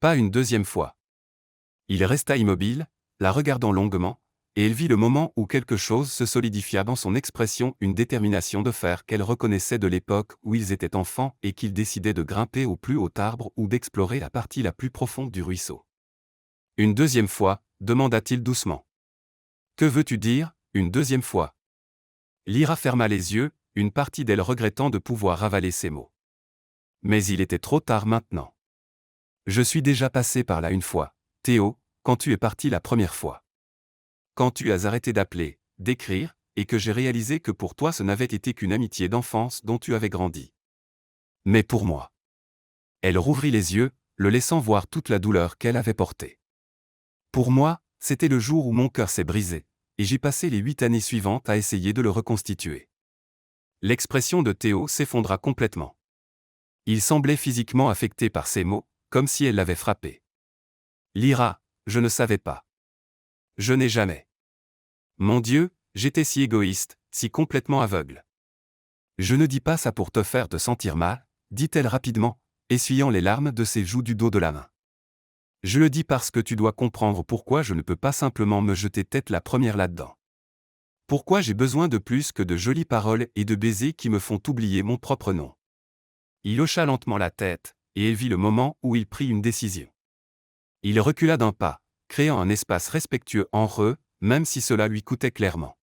Pas une deuxième fois. Il resta immobile, la regardant longuement, et elle vit le moment où quelque chose se solidifia dans son expression, une détermination de fer qu'elle reconnaissait de l'époque où ils étaient enfants et qu'ils décidaient de grimper au plus haut arbre ou d'explorer la partie la plus profonde du ruisseau. Une deuxième fois, demanda-t-il doucement. Que veux-tu dire, une deuxième fois? Lyra ferma les yeux, une partie d'elle regrettant de pouvoir avaler ces mots. Mais il était trop tard maintenant. Je suis déjà passé par là une fois, Théo, quand tu es parti la première fois. Quand tu as arrêté d'appeler, d'écrire, et que j'ai réalisé que pour toi ce n'avait été qu'une amitié d'enfance dont tu avais grandi. Mais pour moi. Elle rouvrit les yeux, le laissant voir toute la douleur qu'elle avait portée. Pour moi, c'était le jour où mon cœur s'est brisé, et j'ai passé les 8 années suivantes à essayer de le reconstituer. L'expression de Théo s'effondra complètement. Il semblait physiquement affecté par ces mots, comme si elle l'avait frappé. Lyra, je ne savais pas. Je n'ai jamais. Mon Dieu, j'étais si égoïste, si complètement aveugle. Je ne dis pas ça pour te faire te sentir mal, dit-elle rapidement, essuyant les larmes de ses joues du dos de la main. Je le dis parce que tu dois comprendre pourquoi je ne peux pas simplement me jeter tête la première là-dedans. Pourquoi j'ai besoin de plus que de jolies paroles et de baisers qui me font oublier mon propre nom. Il hocha lentement la tête, et elle vit le moment où il prit une décision. Il recula d'un pas, créant un espace respectueux entre eux, même si cela lui coûtait clairement.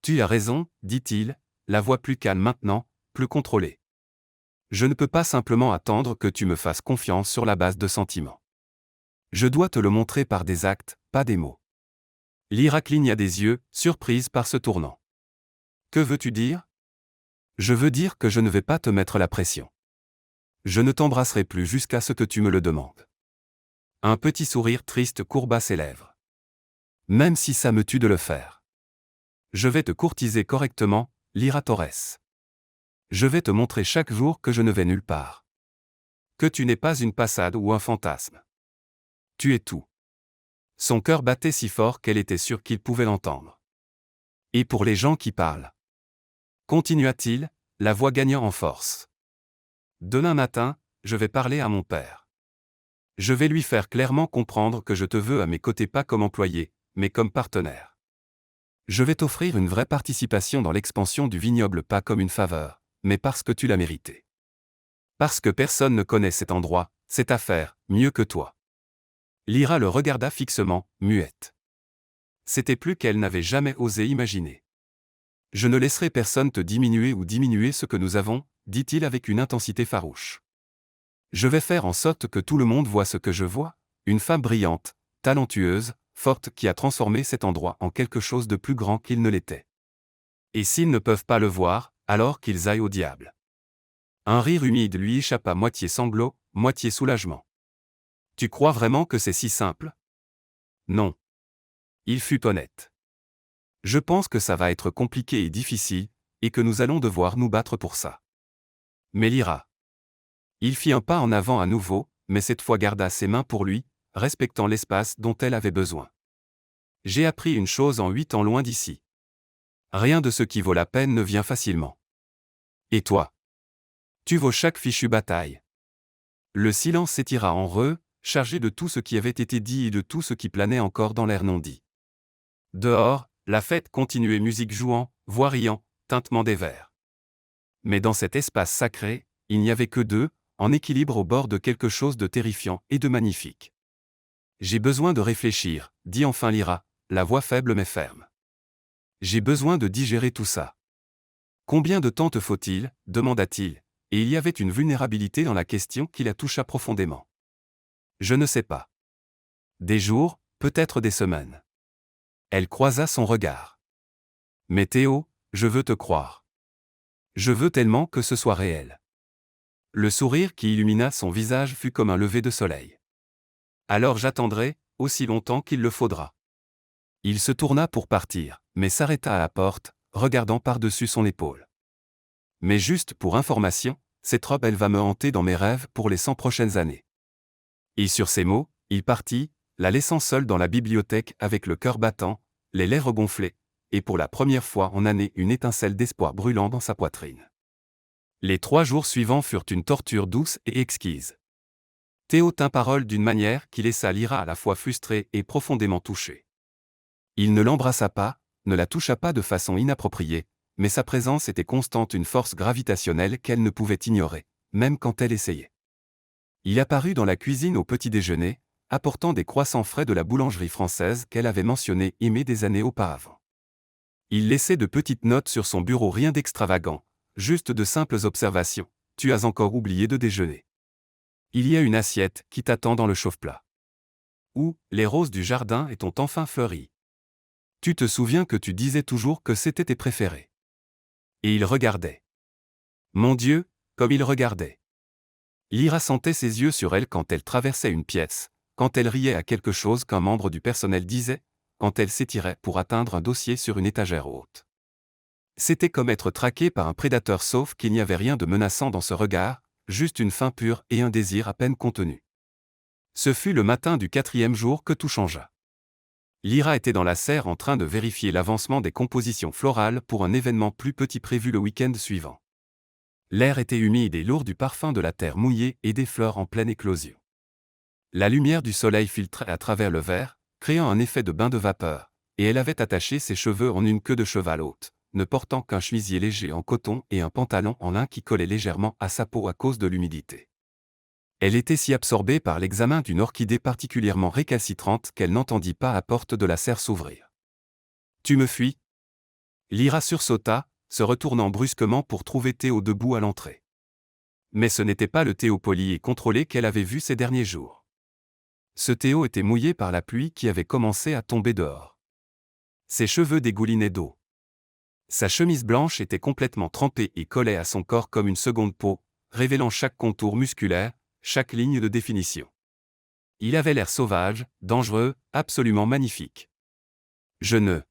Tu as raison, dit-il, la voix plus calme maintenant, plus contrôlée. Je ne peux pas simplement attendre que tu me fasses confiance sur la base de sentiments. Je dois te le montrer par des actes, pas des mots. Lyra cligna des yeux, surprise par ce tournant. Que veux-tu dire? Je veux dire que je ne vais pas te mettre la pression. Je ne t'embrasserai plus jusqu'à ce que tu me le demandes. Un petit sourire triste courba ses lèvres. Même si ça me tue de le faire. Je vais te courtiser correctement, Lyra Torres. Je vais te montrer chaque jour que je ne vais nulle part. Que tu n'es pas une passade ou un fantasme. Tu es tout. Son cœur battait si fort qu'elle était sûre qu'il pouvait l'entendre. Et pour les gens qui parlent. Continua-t-il, la voix gagnant en force. Demain matin, je vais parler à mon père. Je vais lui faire clairement comprendre que je te veux à mes côtés pas comme employé, mais comme partenaire. Je vais t'offrir une vraie participation dans l'expansion du vignoble pas comme une faveur, mais parce que tu l'as mérité. Parce que personne ne connaît cet endroit, cette affaire, mieux que toi. Lyra le regarda fixement, muette. C'était plus qu'elle n'avait jamais osé imaginer. Je ne laisserai personne te diminuer ou diminuer ce que nous avons, dit-il avec une intensité farouche. Je vais faire en sorte que tout le monde voit ce que je vois, une femme brillante, talentueuse, forte qui a transformé cet endroit en quelque chose de plus grand qu'il ne l'était. Et s'ils ne peuvent pas le voir, alors qu'ils aillent au diable. Un rire humide lui échappa, moitié sanglot, moitié soulagement. Tu crois vraiment que c'est si simple? Non. Il fut honnête. Je pense que ça va être compliqué et difficile, et que nous allons devoir nous battre pour ça. Mais Lyra. Il fit un pas en avant à nouveau, mais cette fois garda ses mains pour lui, respectant l'espace dont elle avait besoin. J'ai appris une chose en 8 ans loin d'ici. Rien de ce qui vaut la peine ne vient facilement. Et toi? Tu vaux chaque fichue bataille. Le silence s'étira en eux, chargé de tout ce qui avait été dit et de tout ce qui planait encore dans l'air non dit. Dehors, la fête continuait, musique jouant, voix riant, tintement des verres. Mais dans cet espace sacré, il n'y avait que deux, en équilibre au bord de quelque chose de terrifiant et de magnifique. J'ai besoin de réfléchir, dit enfin Lyra, la voix faible mais ferme. J'ai besoin de digérer tout ça. Combien de temps te faut-il demanda-t-il, et il y avait une vulnérabilité dans la question qui la toucha profondément. Je ne sais pas. Des jours, peut-être des semaines. Elle croisa son regard. Mais Théo, je veux te croire. Je veux tellement que ce soit réel. Le sourire qui illumina son visage fut comme un lever de soleil. Alors j'attendrai, aussi longtemps qu'il le faudra. Il se tourna pour partir, mais s'arrêta à la porte, regardant par-dessus son épaule. Mais juste pour information, cette robe elle va me hanter dans mes rêves pour les 100 prochaines années. Et sur ces mots, il partit, la laissant seule dans la bibliothèque avec le cœur battant, les lèvres gonflées, et pour la première fois en année une étincelle d'espoir brûlant dans sa poitrine. Les 3 jours suivants furent une torture douce et exquise. Théo tint parole d'une manière qui laissa Lyra à la fois frustrée et profondément touchée. Il ne l'embrassa pas, ne la toucha pas de façon inappropriée, mais sa présence était constante, une force gravitationnelle qu'elle ne pouvait ignorer, même quand elle essayait. Il apparut dans la cuisine au petit déjeuner, apportant des croissants frais de la boulangerie française qu'elle avait mentionné aimer des années auparavant. Il laissait de petites notes sur son bureau, rien d'extravagant, juste de simples observations. Tu as encore oublié de déjeuner. Il y a une assiette qui t'attend dans le chauffe-plat. Ou, les roses du jardin ont enfin fleuri. Tu te souviens que tu disais toujours que c'était tes préférés. Et il regardait. Mon Dieu, comme il regardait. Lyra sentait ses yeux sur elle quand elle traversait une pièce, quand elle riait à quelque chose qu'un membre du personnel disait, quand elle s'étirait pour atteindre un dossier sur une étagère haute. C'était comme être traqué par un prédateur, sauf qu'il n'y avait rien de menaçant dans ce regard, juste une faim pure et un désir à peine contenu. Ce fut le matin du 4e jour que tout changea. Lyra était dans la serre en train de vérifier l'avancement des compositions florales pour un événement plus petit prévu le week-end suivant. L'air était humide et lourd du parfum de la terre mouillée et des fleurs en pleine éclosion. La lumière du soleil filtrait à travers le verre, créant un effet de bain de vapeur, et elle avait attaché ses cheveux en une queue de cheval haute, ne portant qu'un chemisier léger en coton et un pantalon en lin qui collait légèrement à sa peau à cause de l'humidité. Elle était si absorbée par l'examen d'une orchidée particulièrement récalcitrante qu'elle n'entendit pas la porte de la serre s'ouvrir. « Tu me fuis ?» Lyra sursauta, se retournant brusquement pour trouver Théo debout à l'entrée. Mais ce n'était pas le Théo poli et contrôlé qu'elle avait vu ces derniers jours. Ce Théo était mouillé par la pluie qui avait commencé à tomber dehors. Ses cheveux dégoulinaient d'eau. Sa chemise blanche était complètement trempée et collait à son corps comme une seconde peau, révélant chaque contour musculaire, chaque ligne de définition. Il avait l'air sauvage, dangereux, absolument magnifique. Je ne.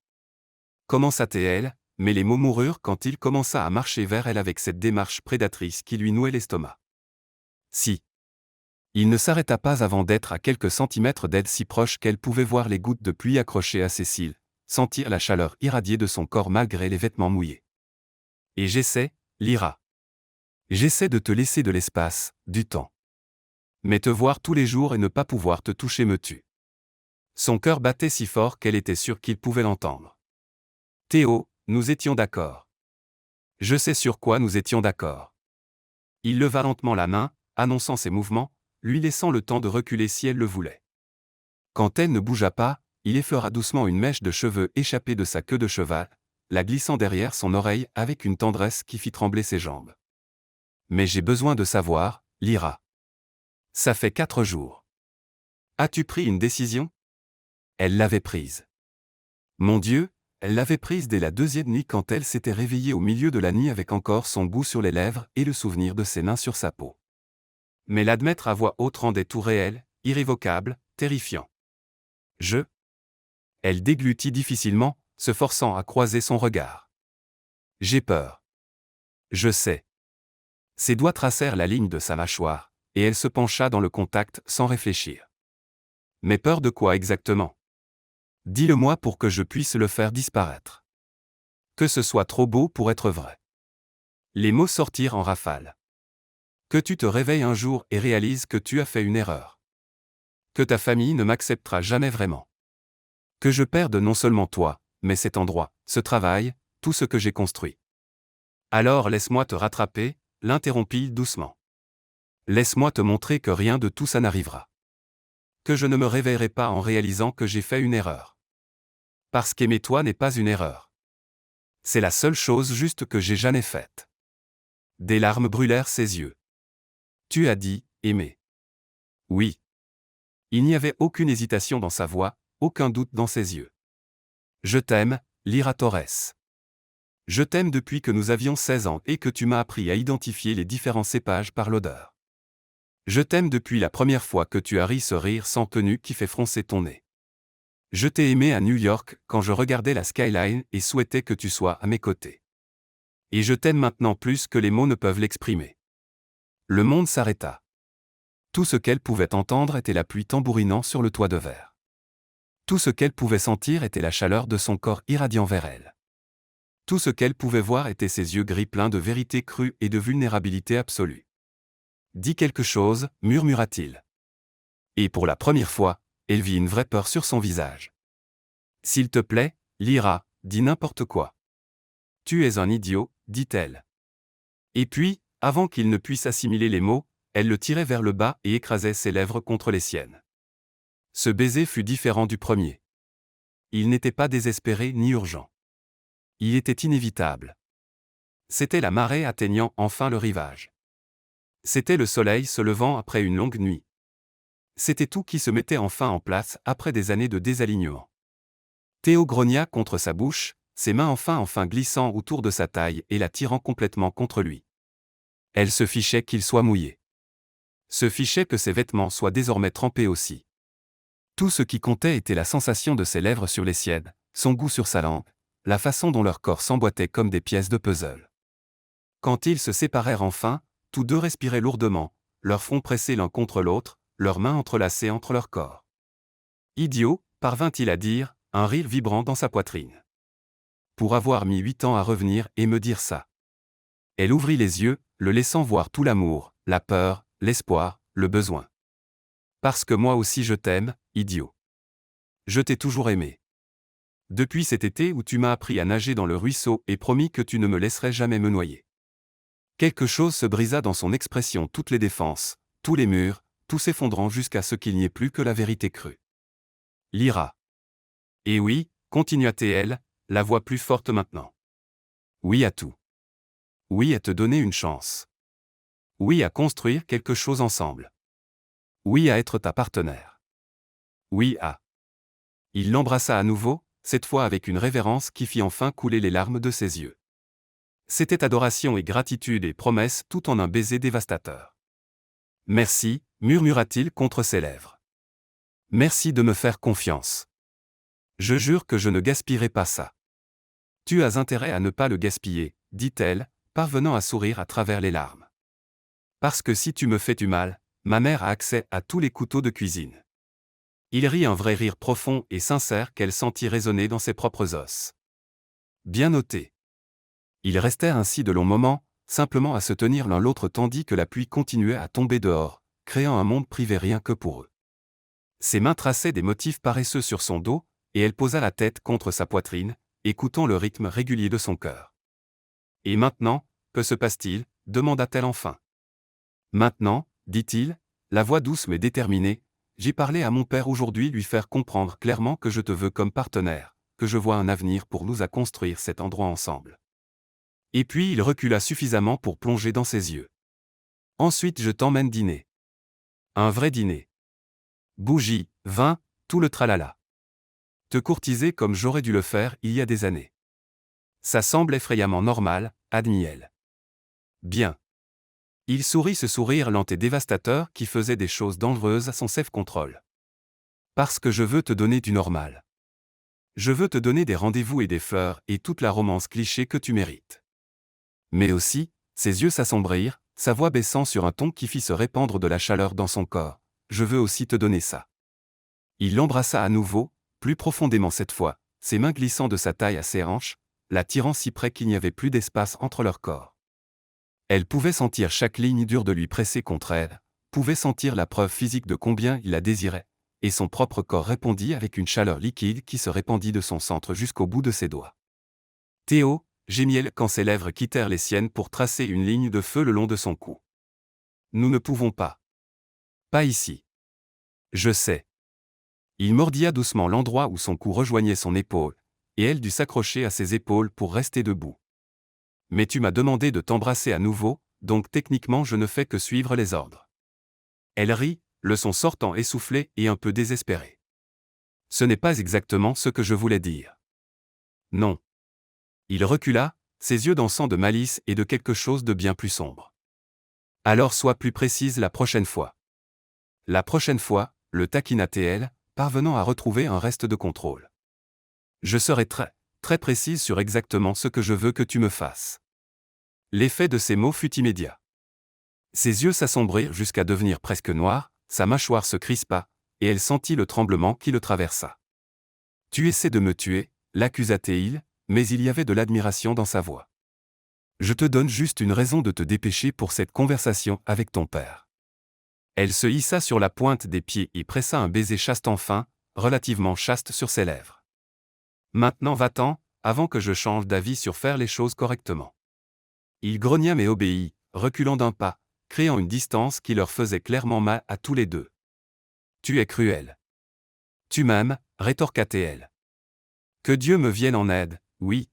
Commença-t-elle, mais les mots moururent quand il commença à marcher vers elle avec cette démarche prédatrice qui lui nouait l'estomac. Si. Il ne s'arrêta pas avant d'être à quelques centimètres d'elle, si proche qu'elle pouvait voir les gouttes de pluie accrochées à ses cils, sentir la chaleur irradier de son corps malgré les vêtements mouillés. Et j'essaie, Lyra. J'essaie de te laisser de l'espace, du temps. Mais te voir tous les jours et ne pas pouvoir te toucher me tue. Son cœur battait si fort qu'elle était sûre qu'il pouvait l'entendre. Théo, nous étions d'accord. Je sais sur quoi nous étions d'accord. Il leva lentement la main, annonçant ses mouvements, lui laissant le temps de reculer si elle le voulait. Quand elle ne bougea pas, il effleura doucement une mèche de cheveux échappée de sa queue de cheval, la glissant derrière son oreille avec une tendresse qui fit trembler ses jambes. Mais j'ai besoin de savoir, Lyra. Ça fait 4 jours. As-tu pris une décision ? Elle l'avait prise. Mon Dieu, elle l'avait prise dès la 2e nuit quand elle s'était réveillée au milieu de la nuit avec encore son goût sur les lèvres et le souvenir de ses mains sur sa peau. Mais l'admettre à voix haute rendait tout réel, irrévocable, terrifiant. Elle déglutit difficilement, se forçant à croiser son regard. J'ai peur. Je sais. Ses doigts tracèrent la ligne de sa mâchoire, et elle se pencha dans le contact sans réfléchir. Mais peur de quoi exactement ? Dis-le-moi pour que je puisse le faire disparaître. Que ce soit trop beau pour être vrai. Les mots sortirent en rafale. Que tu te réveilles un jour et réalises que tu as fait une erreur. Que ta famille ne m'acceptera jamais vraiment. Que je perde non seulement toi, mais cet endroit, ce travail, tout ce que j'ai construit. Alors laisse-moi te rattraper, l'interrompit doucement. Laisse-moi te montrer que rien de tout ça n'arrivera. Que je ne me réveillerai pas en réalisant que j'ai fait une erreur. Parce qu'aimer toi n'est pas une erreur. C'est la seule chose juste que j'ai jamais faite. Des larmes brûlèrent ses yeux. Tu as dit, aimer. Oui. Il n'y avait aucune hésitation dans sa voix, aucun doute dans ses yeux. Je t'aime, Lyra Torres. Je t'aime depuis que nous avions 16 ans et que tu m'as appris à identifier les différents cépages par l'odeur. Je t'aime depuis la première fois que tu as ri ce rire sans tenue qui fait froncer ton nez. Je t'ai aimé à New York quand je regardais la skyline et souhaitais que tu sois à mes côtés. Et je t'aime maintenant plus que les mots ne peuvent l'exprimer. Le monde s'arrêta. Tout ce qu'elle pouvait entendre était la pluie tambourinant sur le toit de verre. Tout ce qu'elle pouvait sentir était la chaleur de son corps irradiant vers elle. Tout ce qu'elle pouvait voir était ses yeux gris pleins de vérité crue et de vulnérabilité absolue. Dis quelque chose, murmura-t-il. Et pour la première fois, elle vit une vraie peur sur son visage. S'il te plaît, Lyra, dis n'importe quoi. Tu es un idiot, dit-elle. Et puis, avant qu'il ne puisse assimiler les mots, elle le tirait vers le bas et écrasait ses lèvres contre les siennes. Ce baiser fut différent du premier. Il n'était pas désespéré ni urgent. Il était inévitable. C'était la marée atteignant enfin le rivage. C'était le soleil se levant après une longue nuit. C'était tout qui se mettait enfin en place après des années de désalignement. Théo grogna contre sa bouche, ses mains enfin glissant autour de sa taille et la tirant complètement contre lui. Elle se fichait qu'il soit mouillé. Se fichait que ses vêtements soient désormais trempés aussi. Tout ce qui comptait était la sensation de ses lèvres sur les siennes, son goût sur sa langue, la façon dont leur corps s'emboîtait comme des pièces de puzzle. Quand ils se séparèrent enfin, tous deux respiraient lourdement, leurs fronts pressés l'un contre l'autre, leurs mains entrelacées entre leurs corps. Idiot, parvint-il à dire, un rire vibrant dans sa poitrine. Pour avoir mis 8 ans à revenir et me dire ça. Elle ouvrit les yeux, le laissant voir tout l'amour, la peur, l'espoir, le besoin. Parce que moi aussi je t'aime, idiot. Je t'ai toujours aimé. Depuis cet été où tu m'as appris à nager dans le ruisseau et promis que tu ne me laisserais jamais me noyer. Quelque chose se brisa dans son expression, toutes les défenses, tous les murs, tout s'effondrant jusqu'à ce qu'il n'y ait plus que la vérité crue. Lyra. Et oui, continua-t-elle, la voix plus forte maintenant. Oui à tout. Oui à te donner une chance. Oui à construire quelque chose ensemble. Oui à être ta partenaire. Oui à... Il l'embrassa à nouveau, cette fois avec une révérence qui fit enfin couler les larmes de ses yeux. C'était adoration et gratitude et promesse tout en un baiser dévastateur. Merci, murmura-t-il contre ses lèvres. Merci de me faire confiance. Je jure que je ne gaspillerai pas ça. Tu as intérêt à ne pas le gaspiller, dit-elle, parvenant à sourire à travers les larmes. Parce que si tu me fais du mal, ma mère a accès à tous les couteaux de cuisine. Il rit un vrai rire profond et sincère qu'elle sentit résonner dans ses propres os. Bien noté. Ils restèrent ainsi de longs moments, simplement à se tenir l'un l'autre tandis que la pluie continuait à tomber dehors, créant un monde privé rien que pour eux. Ses mains traçaient des motifs paresseux sur son dos, et elle posa la tête contre sa poitrine, écoutant le rythme régulier de son cœur. Et maintenant, que se passe-t-il demanda-t-elle enfin. Maintenant, dit-il, la voix douce mais déterminée, j'ai parlé à mon père aujourd'hui lui faire comprendre clairement que je te veux comme partenaire, que je vois un avenir pour nous à construire cet endroit ensemble. Et puis il recula suffisamment pour plonger dans ses yeux. Ensuite je t'emmène dîner. Un vrai dîner. Bougies, vin, tout le tralala. Te courtiser comme j'aurais dû le faire il y a des années. Ça semble effrayamment normal, admit-elle. Bien. Il sourit ce sourire lent et dévastateur qui faisait des choses dangereuses à son self-control. Parce que je veux te donner du normal. Je veux te donner des rendez-vous et des fleurs et toute la romance cliché que tu mérites. Mais aussi, ses yeux s'assombrirent, sa voix baissant sur un ton qui fit se répandre de la chaleur dans son corps. Je veux aussi te donner ça. Il l'embrassa à nouveau, plus profondément cette fois, ses mains glissant de sa taille à ses hanches, la tirant si près qu'il n'y avait plus d'espace entre leurs corps. Elle pouvait sentir chaque ligne dure de lui presser contre elle, pouvait sentir la preuve physique de combien il la désirait, et son propre corps répondit avec une chaleur liquide qui se répandit de son centre jusqu'au bout de ses doigts. Théo, gémit-elle quand ses lèvres quittèrent les siennes pour tracer une ligne de feu le long de son cou. Nous ne pouvons pas. Pas ici. Je sais. Il mordilla doucement l'endroit où son cou rejoignait son épaule, et elle dut s'accrocher à ses épaules pour rester debout. Mais tu m'as demandé de t'embrasser à nouveau, donc techniquement je ne fais que suivre les ordres. Elle rit, le son sortant essoufflé et un peu désespéré. Ce n'est pas exactement ce que je voulais dire. Non. Il recula, ses yeux dansant de malice et de quelque chose de bien plus sombre. Alors sois plus précise la prochaine fois. La prochaine fois, le taquina-t-elle, parvenant à retrouver un reste de contrôle. Je serai très précise sur exactement ce que je veux que tu me fasses. L'effet de ces mots fut immédiat. Ses yeux s'assombrirent jusqu'à devenir presque noirs, sa mâchoire se crispa, et elle sentit le tremblement qui le traversa. Tu essaies de me tuer, l'accusa-t-il, mais il y avait de l'admiration dans sa voix. Je te donne juste une raison de te dépêcher pour cette conversation avec ton père. Elle se hissa sur la pointe des pieds et pressa un baiser chaste enfin, relativement chaste sur ses lèvres. Maintenant va-t'en, avant que je change d'avis sur faire les choses correctement. Il grogna mais obéit, reculant d'un pas, créant une distance qui leur faisait clairement mal à tous les deux. Tu es cruel. Tu m'aimes, rétorqua-t-elle. Que Dieu me vienne en aide, oui.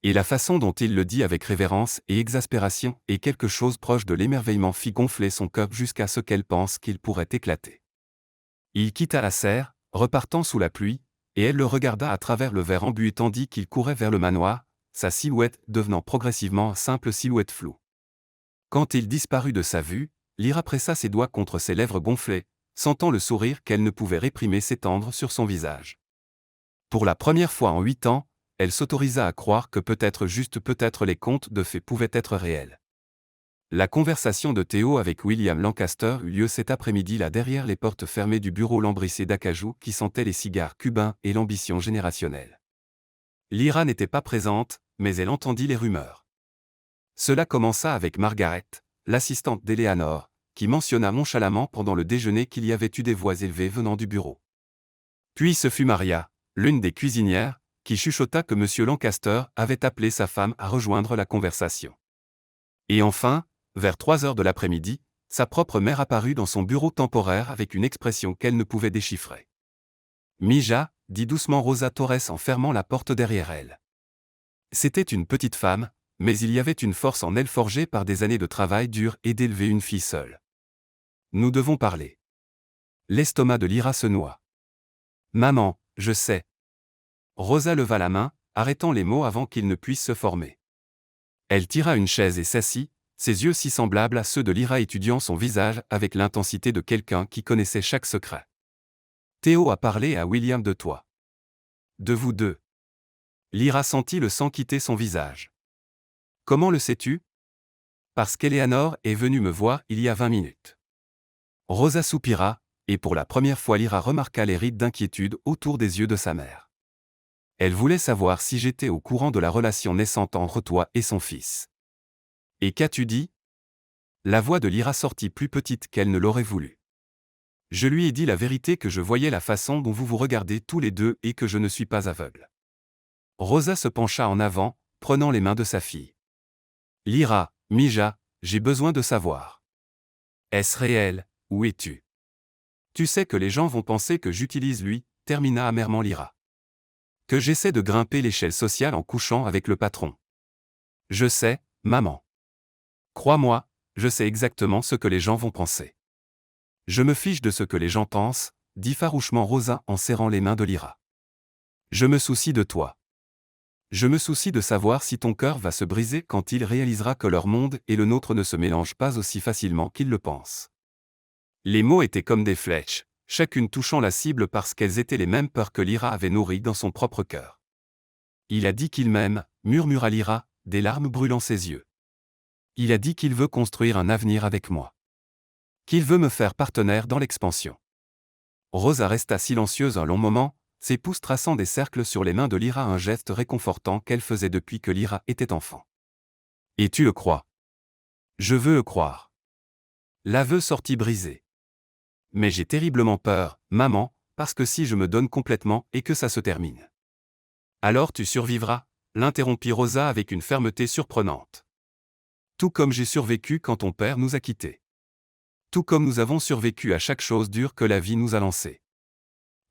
Et la façon dont il le dit avec révérence et exaspération et quelque chose proche de l'émerveillement fit gonfler son cœur jusqu'à ce qu'elle pense qu'il pourrait éclater. Il quitta la serre, repartant sous la pluie, et elle le regarda à travers le verre embué tandis qu'il courait vers le manoir, sa silhouette devenant progressivement simple silhouette floue. Quand il disparut de sa vue, Lyra pressa ses doigts contre ses lèvres gonflées, sentant le sourire qu'elle ne pouvait réprimer s'étendre sur son visage. Pour la première fois en 8 ans, elle s'autorisa à croire que peut-être les contes de fées pouvaient être réels. La conversation de Théo avec William Lancaster eut lieu cet après-midi là derrière les portes fermées du bureau lambrissé d'acajou qui sentait les cigares cubains et l'ambition générationnelle. Lyra n'était pas présente, mais elle entendit les rumeurs. Cela commença avec Margaret, l'assistante d'Eleanor, qui mentionna nonchalamment pendant le déjeuner qu'il y avait eu des voix élevées venant du bureau. Puis ce fut Maria, l'une des cuisinières, qui chuchota que M. Lancaster avait appelé sa femme à rejoindre la conversation. Et enfin, vers 3 heures de l'après-midi, sa propre mère apparut dans son bureau temporaire avec une expression qu'elle ne pouvait déchiffrer. Mija, dit doucement Rosa Torres en fermant la porte derrière elle. C'était une petite femme, mais il y avait une force en elle forgée par des années de travail dur et d'élever une fille seule. Nous devons parler. L'estomac de Lyra se noua. Maman, je sais. Rosa leva la main, arrêtant les mots avant qu'ils ne puissent se former. Elle tira une chaise et s'assit, ses yeux si semblables à ceux de Lyra étudiant son visage avec l'intensité de quelqu'un qui connaissait chaque secret. Théo a parlé à William de toi. De vous deux. Lyra sentit le sang quitter son visage. Comment le sais-tu? Parce qu'Eleanor est venue me voir il y a 20 minutes. Rosa soupira, et pour la première fois Lyra remarqua les rides d'inquiétude autour des yeux de sa mère. Elle voulait savoir si j'étais au courant de la relation naissante entre toi et son fils. Et qu'as-tu dit? La voix de Lyra sortit plus petite qu'elle ne l'aurait voulu. Je lui ai dit la vérité que je voyais la façon dont vous vous regardez tous les deux et que je ne suis pas aveugle. Rosa se pencha en avant, prenant les mains de sa fille. Lyra, Mija, j'ai besoin de savoir. Est-ce réel, où es-tu? Tu sais que les gens vont penser que j'utilise lui, termina amèrement Lyra. Que j'essaie de grimper l'échelle sociale en couchant avec le patron. Je sais, maman. Crois-moi, je sais exactement ce que les gens vont penser. Je me fiche de ce que les gens pensent, dit farouchement Rosa en serrant les mains de Lyra. Je me soucie de toi. Je me soucie de savoir si ton cœur va se briser quand il réalisera que leur monde et le nôtre ne se mélangent pas aussi facilement qu'il le pense. Les mots étaient comme des flèches, chacune touchant la cible parce qu'elles étaient les mêmes peurs que Lyra avait nourries dans son propre cœur. Il a dit qu'il m'aime, murmura Lyra, des larmes brûlant ses yeux. Il a dit qu'il veut construire un avenir avec moi. Qu'il veut me faire partenaire dans l'expansion. Rosa resta silencieuse un long moment, ses pouces traçant des cercles sur les mains de Lyra, un geste réconfortant qu'elle faisait depuis que Lyra était enfant. Et tu le crois? Je veux le croire. L'aveu sortit brisé. Mais j'ai terriblement peur, maman, parce que si je me donne complètement et que ça se termine. Alors tu survivras, l'interrompit Rosa avec une fermeté surprenante. Tout comme j'ai survécu quand ton père nous a quittés. Tout comme nous avons survécu à chaque chose dure que la vie nous a lancée.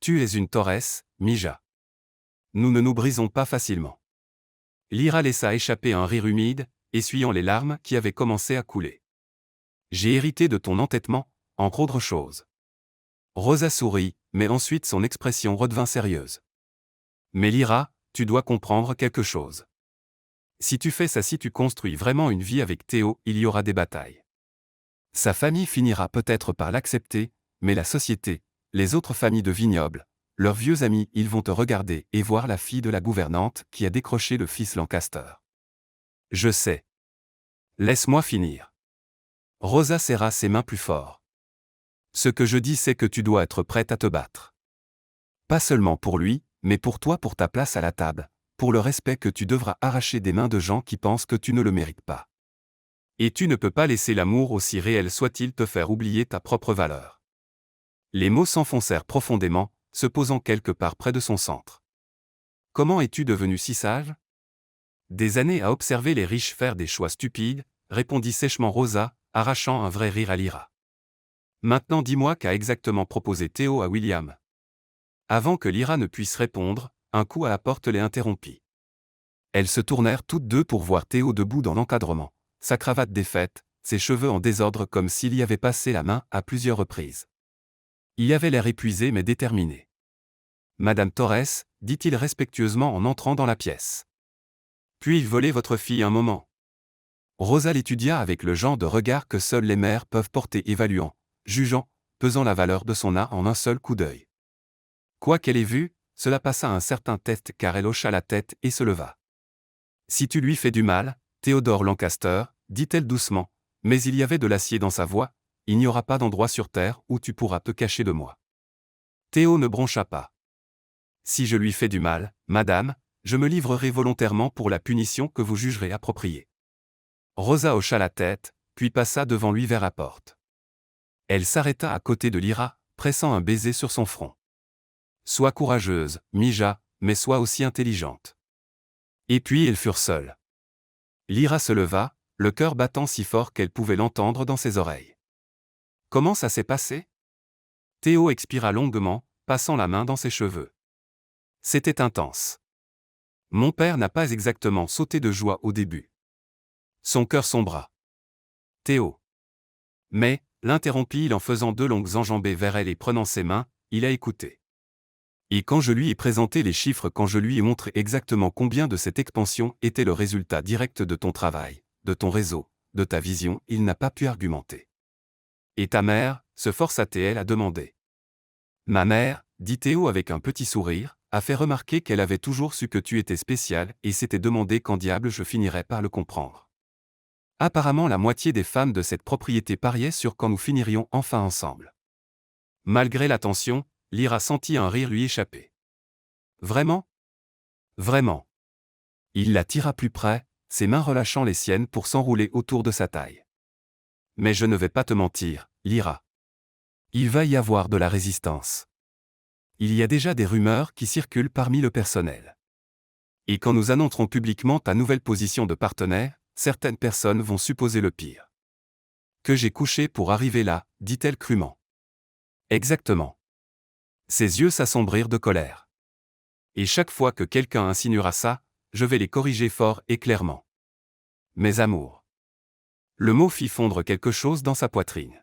Tu es une Torres, Mija. Nous ne nous brisons pas facilement. Lyra laissa échapper un rire humide, essuyant les larmes qui avaient commencé à couler. J'ai hérité de ton entêtement, entre autres choses. Rosa sourit, mais ensuite son expression redevint sérieuse. Mais Lyra, tu dois comprendre quelque chose. Si tu fais ça, si tu construis vraiment une vie avec Théo, il y aura des batailles. Sa famille finira peut-être par l'accepter, mais la société, les autres familles de vignobles, leurs vieux amis, ils vont te regarder et voir la fille de la gouvernante qui a décroché le fils Lancaster. Je sais. Laisse-moi finir. Rosa serra ses mains plus fort. Ce que je dis, c'est que tu dois être prête à te battre. Pas seulement pour lui, mais pour toi, pour ta place à la table, pour le respect que tu devras arracher des mains de gens qui pensent que tu ne le mérites pas. Et tu ne peux pas laisser l'amour, aussi réel soit-il, te faire oublier ta propre valeur. Les mots s'enfoncèrent profondément, se posant quelque part près de son centre. Comment es-tu devenu si sage? Des années à observer les riches faire des choix stupides, répondit sèchement Rosa, arrachant un vrai rire à Lyra. Maintenant dis-moi qu'a exactement proposé Théo à William. Avant que Lyra ne puisse répondre, un coup à la porte les interrompit. Elles se tournèrent toutes deux pour voir Théo debout dans l'encadrement, sa cravate défaite, ses cheveux en désordre comme s'il y avait passé la main à plusieurs reprises. Il avait l'air épuisé mais déterminé. « Madame Torres, dit-il respectueusement en entrant dans la pièce. Puis-je voler votre fille un moment ?» Rosa l'étudia avec le genre de regard que seules les mères peuvent porter, évaluant, jugeant, pesant la valeur de son art en un seul coup d'œil. Quoi qu'elle ait vu, cela passa un certain test car elle hocha la tête et se leva. « Si tu lui fais du mal, Théodore Lancaster, dit-elle doucement, mais il y avait de l'acier dans sa voix, il n'y aura pas d'endroit sur terre où tu pourras te cacher de moi. » Théo ne broncha pas. « Si je lui fais du mal, madame, je me livrerai volontairement pour la punition que vous jugerez appropriée. » Rosa hocha la tête, puis passa devant lui vers la porte. Elle s'arrêta à côté de Lyra, pressant un baiser sur son front. « Sois courageuse, Mija, mais sois aussi intelligente. » Et puis ils furent seuls. Lyra se leva, le cœur battant si fort qu'elle pouvait l'entendre dans ses oreilles. « Comment ça s'est passé ?» Théo expira longuement, passant la main dans ses cheveux. C'était intense. Mon père n'a pas exactement sauté de joie au début. Son cœur sombra. Théo. Mais, l'interrompit-il en faisant deux longues enjambées vers elle et prenant ses mains, il a écouté. Et quand je lui ai présenté les chiffres, quand je lui ai montré exactement combien de cette expansion était le résultat direct de ton travail, de ton réseau, de ta vision, il n'a pas pu argumenter. Et ta mère, se força-t-elle à demander. Ma mère, dit Théo avec un petit sourire, a fait remarquer qu'elle avait toujours su que tu étais spécial et s'était demandé quand diable je finirais par le comprendre. Apparemment la moitié des femmes de cette propriété pariaient sur quand nous finirions enfin ensemble. Malgré la tension, Lyra sentit un rire lui échapper. Vraiment? Vraiment. Il la tira plus près, ses mains relâchant les siennes pour s'enrouler autour de sa taille. Mais je ne vais pas te mentir, Lyra. Il va y avoir de la résistance. Il y a déjà des rumeurs qui circulent parmi le personnel. Et quand nous annoncerons publiquement ta nouvelle position de partenaire, certaines personnes vont supposer le pire. Que j'ai couché pour arriver là, dit-elle crûment. Exactement. Ses yeux s'assombrirent de colère. Et chaque fois que quelqu'un insinuera ça, je vais les corriger fort et clairement. Mes amours. Le mot fit fondre quelque chose dans sa poitrine.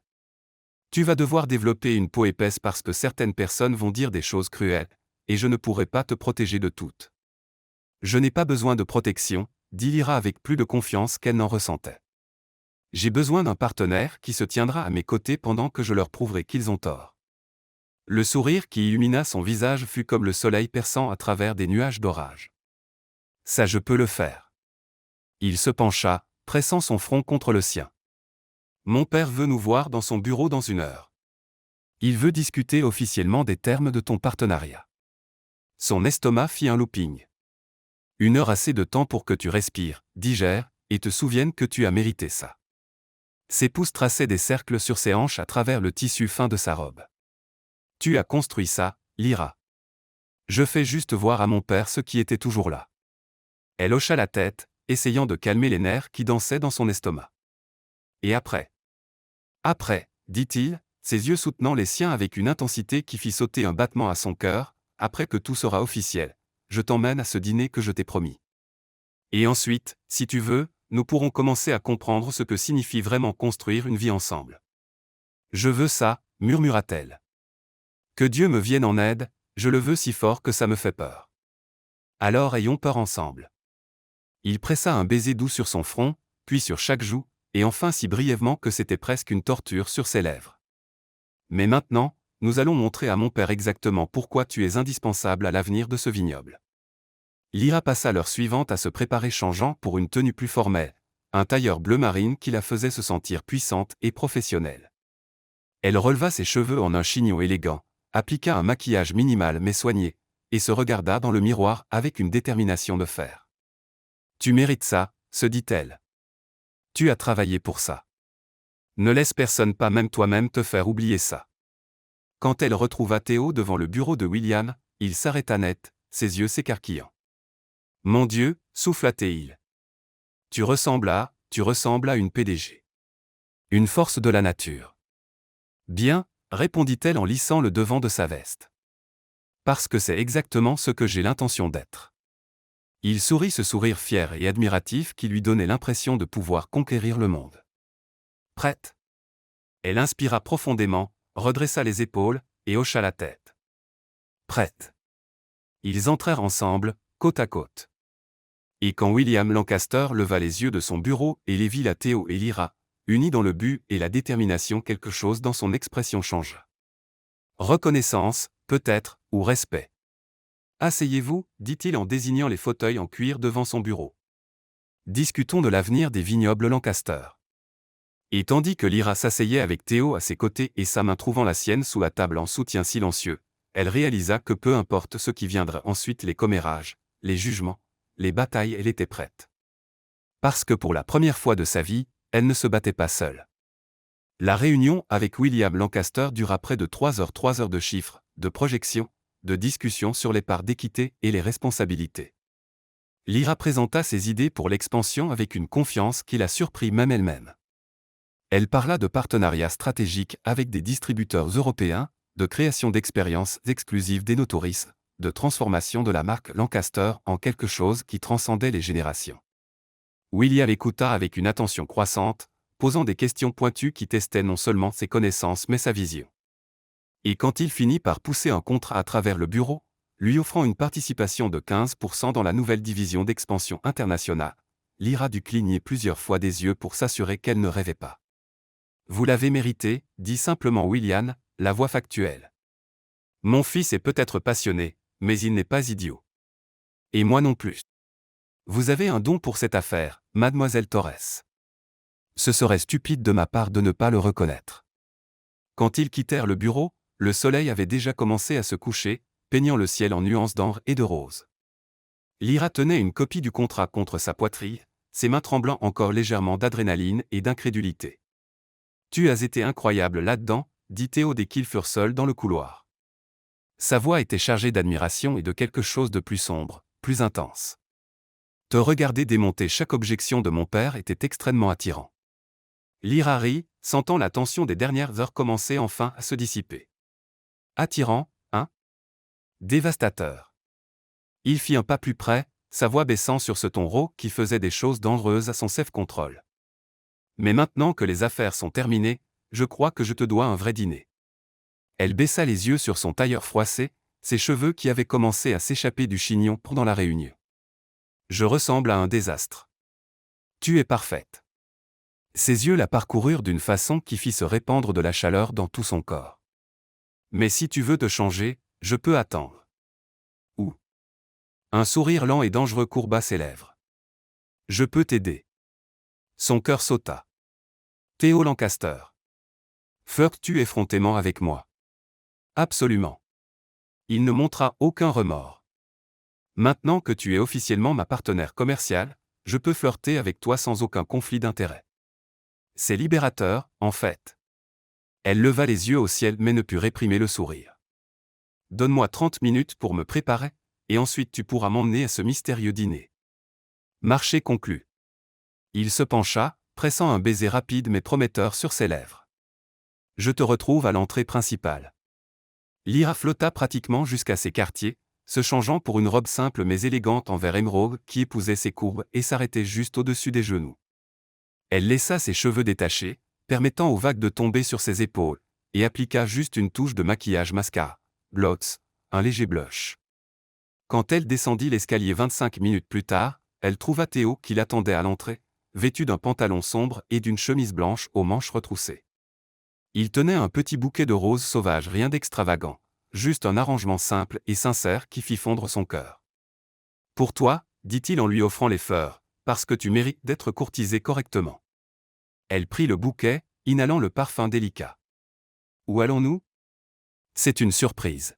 Tu vas devoir développer une peau épaisse parce que certaines personnes vont dire des choses cruelles, et je ne pourrai pas te protéger de toutes. Je n'ai pas besoin de protection, dit Lyra avec plus de confiance qu'elle n'en ressentait. J'ai besoin d'un partenaire qui se tiendra à mes côtés pendant que je leur prouverai qu'ils ont tort. Le sourire qui illumina son visage fut comme le soleil perçant à travers des nuages d'orage. Ça je peux le faire. Il se pencha, pressant son front contre le sien. Mon père veut nous voir dans son bureau dans 1 heure. Il veut discuter officiellement des termes de ton partenariat. Son estomac fit un looping. 1 heure, assez de temps pour que tu respires, digères, et te souviennes que tu as mérité ça. Ses pouces traçaient des cercles sur ses hanches à travers le tissu fin de sa robe. Tu as construit ça, Lyra. Je fais juste voir à mon père ce qui était toujours là. Elle hocha la tête, essayant de calmer les nerfs qui dansaient dans son estomac. Et après? Après, dit-il, ses yeux soutenant les siens avec une intensité qui fit sauter un battement à son cœur, après que tout sera officiel, je t'emmène à ce dîner que je t'ai promis. Et ensuite, si tu veux, nous pourrons commencer à comprendre ce que signifie vraiment construire une vie ensemble. Je veux ça, murmura-t-elle. Que Dieu me vienne en aide, je le veux si fort que ça me fait peur. Alors ayons peur ensemble. Il pressa un baiser doux sur son front, puis sur chaque joue, et enfin si brièvement que c'était presque une torture sur ses lèvres. Mais maintenant, nous allons montrer à mon père exactement pourquoi tu es indispensable à l'avenir de ce vignoble. Lyra passa l'heure suivante à se préparer changeant pour une tenue plus formelle, un tailleur bleu marine qui la faisait se sentir puissante et professionnelle. Elle releva ses cheveux en un chignon élégant, appliqua un maquillage minimal mais soigné, et se regarda dans le miroir avec une détermination de fer. Tu mérites ça, se dit-elle. Tu as travaillé pour ça. Ne laisse personne, pas même toi-même, te faire oublier ça. Quand elle retrouva Théo devant le bureau de William, il s'arrêta net, ses yeux s'écarquillant. Mon Dieu, souffla-t-il. Tu ressembles à une PDG. Une force de la nature. Bien, répondit-elle en lissant le devant de sa veste. Parce que c'est exactement ce que j'ai l'intention d'être. Il sourit, ce sourire fier et admiratif qui lui donnait l'impression de pouvoir conquérir le monde. Prête? Elle inspira profondément, redressa les épaules, et hocha la tête. Prête. Ils entrèrent ensemble, côte à côte. Et quand William Lancaster leva les yeux de son bureau et les vit là, Théo et Lyra, unis dans le but et la détermination, quelque chose dans son expression changea. Reconnaissance, peut-être, ou respect. Asseyez-vous, dit-il en désignant les fauteuils en cuir devant son bureau. Discutons de l'avenir des vignobles Lancaster. Et tandis que Lyra s'asseyait avec Théo à ses côtés et sa main trouvant la sienne sous la table en soutien silencieux, elle réalisa que peu importe ce qui viendrait ensuite, les commérages, les jugements, les batailles, elle était prête. Parce que pour la première fois de sa vie, elle ne se battait pas seule. La réunion avec William Lancaster dura près de 3 heures de chiffres, de projections, de discussions sur les parts d'équité et les responsabilités. Lyra présenta ses idées pour l'expansion avec une confiance qui la surprit même elle-même. Elle parla de partenariats stratégiques avec des distributeurs européens, de création d'expériences exclusives d'Énotourisme, de transformation de la marque Lancaster en quelque chose qui transcendait les générations. William écouta avec une attention croissante, posant des questions pointues qui testaient non seulement ses connaissances mais sa vision. Et quand il finit par pousser un contrat à travers le bureau, lui offrant une participation de 15% dans la nouvelle division d'expansion internationale, Lyra dut cligner plusieurs fois des yeux pour s'assurer qu'elle ne rêvait pas. Vous l'avez mérité, dit simplement William, la voix factuelle. Mon fils est peut-être passionné, mais il n'est pas idiot. Et moi non plus. Vous avez un don pour cette affaire, mademoiselle Torres. Ce serait stupide de ma part de ne pas le reconnaître. Quand ils quittèrent le bureau, le soleil avait déjà commencé à se coucher, peignant le ciel en nuances d'ambre et de rose. Lyra tenait une copie du contrat contre sa poitrine, ses mains tremblant encore légèrement d'adrénaline et d'incrédulité. Tu as été incroyable là-dedans, dit Théo dès qu'ils furent seuls dans le couloir. Sa voix était chargée d'admiration et de quelque chose de plus sombre, plus intense. Te regarder démonter chaque objection de mon père était extrêmement attirant. Lyra rit, sentant la tension des dernières heures commencer enfin à se dissiper. Attirant, hein? Dévastateur. Il fit un pas plus près, sa voix baissant sur ce ton rauque qui faisait des choses dangereuses à son self-control. Mais maintenant que les affaires sont terminées, je crois que je te dois un vrai dîner. Elle baissa les yeux sur son tailleur froissé, ses cheveux qui avaient commencé à s'échapper du chignon pendant la réunion. Je ressemble à un désastre. Tu es parfaite. Ses yeux la parcoururent d'une façon qui fit se répandre de la chaleur dans tout son corps. Mais si tu veux te changer, je peux attendre. Ou. Un sourire lent et dangereux courba ses lèvres. Je peux t'aider. Son cœur sauta. Théo Lancaster. Feures-tu effrontément avec moi? Absolument. Il ne montra aucun remords. Maintenant que tu es officiellement ma partenaire commerciale, je peux flirter avec toi sans aucun conflit d'intérêt. C'est libérateur, en fait. Elle leva les yeux au ciel mais ne put réprimer le sourire. Donne-moi 30 minutes pour me préparer, et ensuite tu pourras m'emmener à ce mystérieux dîner. Marché conclu. Il se pencha, pressant un baiser rapide mais prometteur sur ses lèvres. Je te retrouve à l'entrée principale. Lyra flotta pratiquement jusqu'à ses quartiers, se changeant pour une robe simple mais élégante en vert émeraude qui épousait ses courbes et s'arrêtait juste au-dessus des genoux. Elle laissa ses cheveux détachés, permettant aux vagues de tomber sur ses épaules, et appliqua juste une touche de maquillage mascara, gloss, un léger blush. Quand elle descendit l'escalier 25 minutes plus tard, elle trouva Théo qui l'attendait à l'entrée, vêtu d'un pantalon sombre et d'une chemise blanche aux manches retroussées. Il tenait un petit bouquet de roses sauvages, rien d'extravagant, juste un arrangement simple et sincère qui fit fondre son cœur. Pour toi, dit-il en lui offrant les fleurs, parce que tu mérites d'être courtisée correctement. Elle prit le bouquet, inhalant le parfum délicat. Où allons-nous ? C'est une surprise.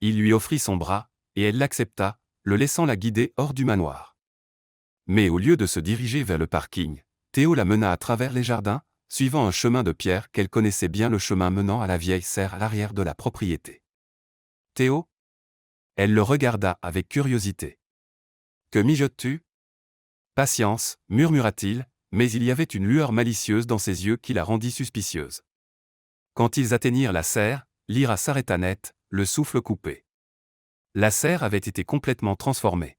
Il lui offrit son bras, et elle l'accepta, le laissant la guider hors du manoir. Mais au lieu de se diriger vers le parking, Théo la mena à travers les jardins, suivant un chemin de pierre qu'elle connaissait bien, le chemin menant à la vieille serre à l'arrière de la propriété. Théo ? Elle le regarda avec curiosité. Que mijotes-tu ? Patience, murmura-t-il, mais il y avait une lueur malicieuse dans ses yeux qui la rendit suspicieuse. Quand ils atteignirent la serre, Lyra s'arrêta net, le souffle coupé. La serre avait été complètement transformée.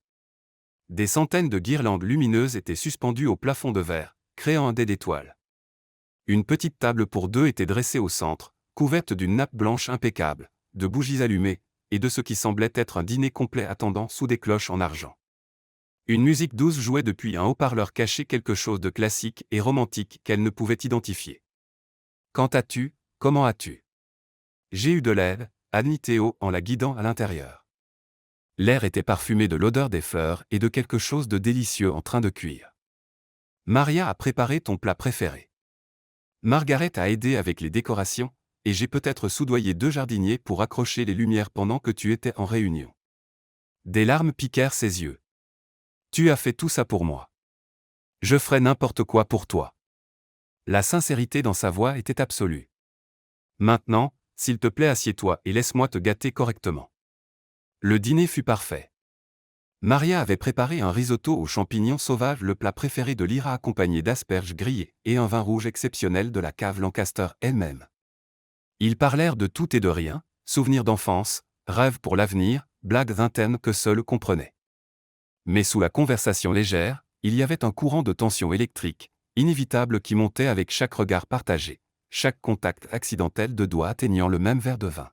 Des centaines de guirlandes lumineuses étaient suspendues au plafond de verre, créant un dais d'étoiles. Une petite table pour deux était dressée au centre, couverte d'une nappe blanche impeccable, de bougies allumées, et de ce qui semblait être un dîner complet attendant sous des cloches en argent. Une musique douce jouait depuis un haut-parleur caché, quelque chose de classique et romantique qu'elle ne pouvait identifier. « Quand as-tu ? Comment as-tu ? » J'ai eu de l'aide, admit Théo en la guidant à l'intérieur. L'air était parfumé de l'odeur des fleurs et de quelque chose de délicieux en train de cuire. Maria a préparé ton plat préféré. Margaret a aidé avec les décorations, et j'ai peut-être soudoyé 2 jardiniers pour accrocher les lumières pendant que tu étais en réunion. Des larmes piquèrent ses yeux. Tu as fait tout ça pour moi. Je ferais n'importe quoi pour toi. La sincérité dans sa voix était absolue. Maintenant, s'il te plaît, assieds-toi et laisse-moi te gâter correctement. Le dîner fut parfait. Maria avait préparé un risotto aux champignons sauvages, le plat préféré de Lyra, accompagné d'asperges grillées et un vin rouge exceptionnel de la cave Lancaster elle-même. Ils parlèrent de tout et de rien, souvenirs d'enfance, rêves pour l'avenir, blagues internes que seuls comprenaient. Mais sous la conversation légère, il y avait un courant de tension électrique, inévitable, qui montait avec chaque regard partagé, chaque contact accidentel de doigts atteignant le même verre de vin.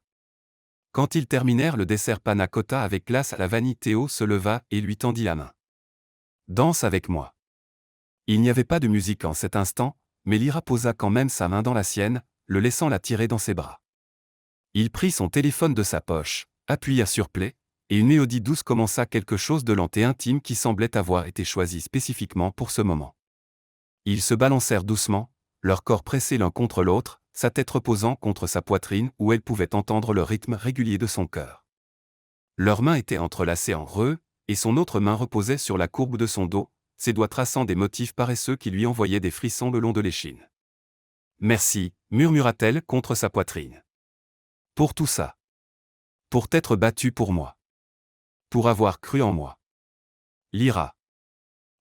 Quand ils terminèrent le dessert panna cotta avec glace à la vanille, Théo se leva et lui tendit la main. « Danse avec moi. » Il n'y avait pas de musique en cet instant, mais Lyra posa quand même sa main dans la sienne, le laissant la tirer dans ses bras. Il prit son téléphone de sa poche, appuya sur play, et une mélodie douce commença, quelque chose de lent et intime qui semblait avoir été choisi spécifiquement pour ce moment. Ils se balancèrent doucement, leurs corps pressés l'un contre l'autre, sa tête reposant contre sa poitrine où elle pouvait entendre le rythme régulier de son cœur. Leurs mains étaient entrelacées en reux, et son autre main reposait sur la courbe de son dos, ses doigts traçant des motifs paresseux qui lui envoyaient des frissons le long de l'échine. « Merci, murmura-t-elle contre sa poitrine. Pour tout ça. Pour t'être battue pour moi. Pour avoir cru en moi. Lyra. »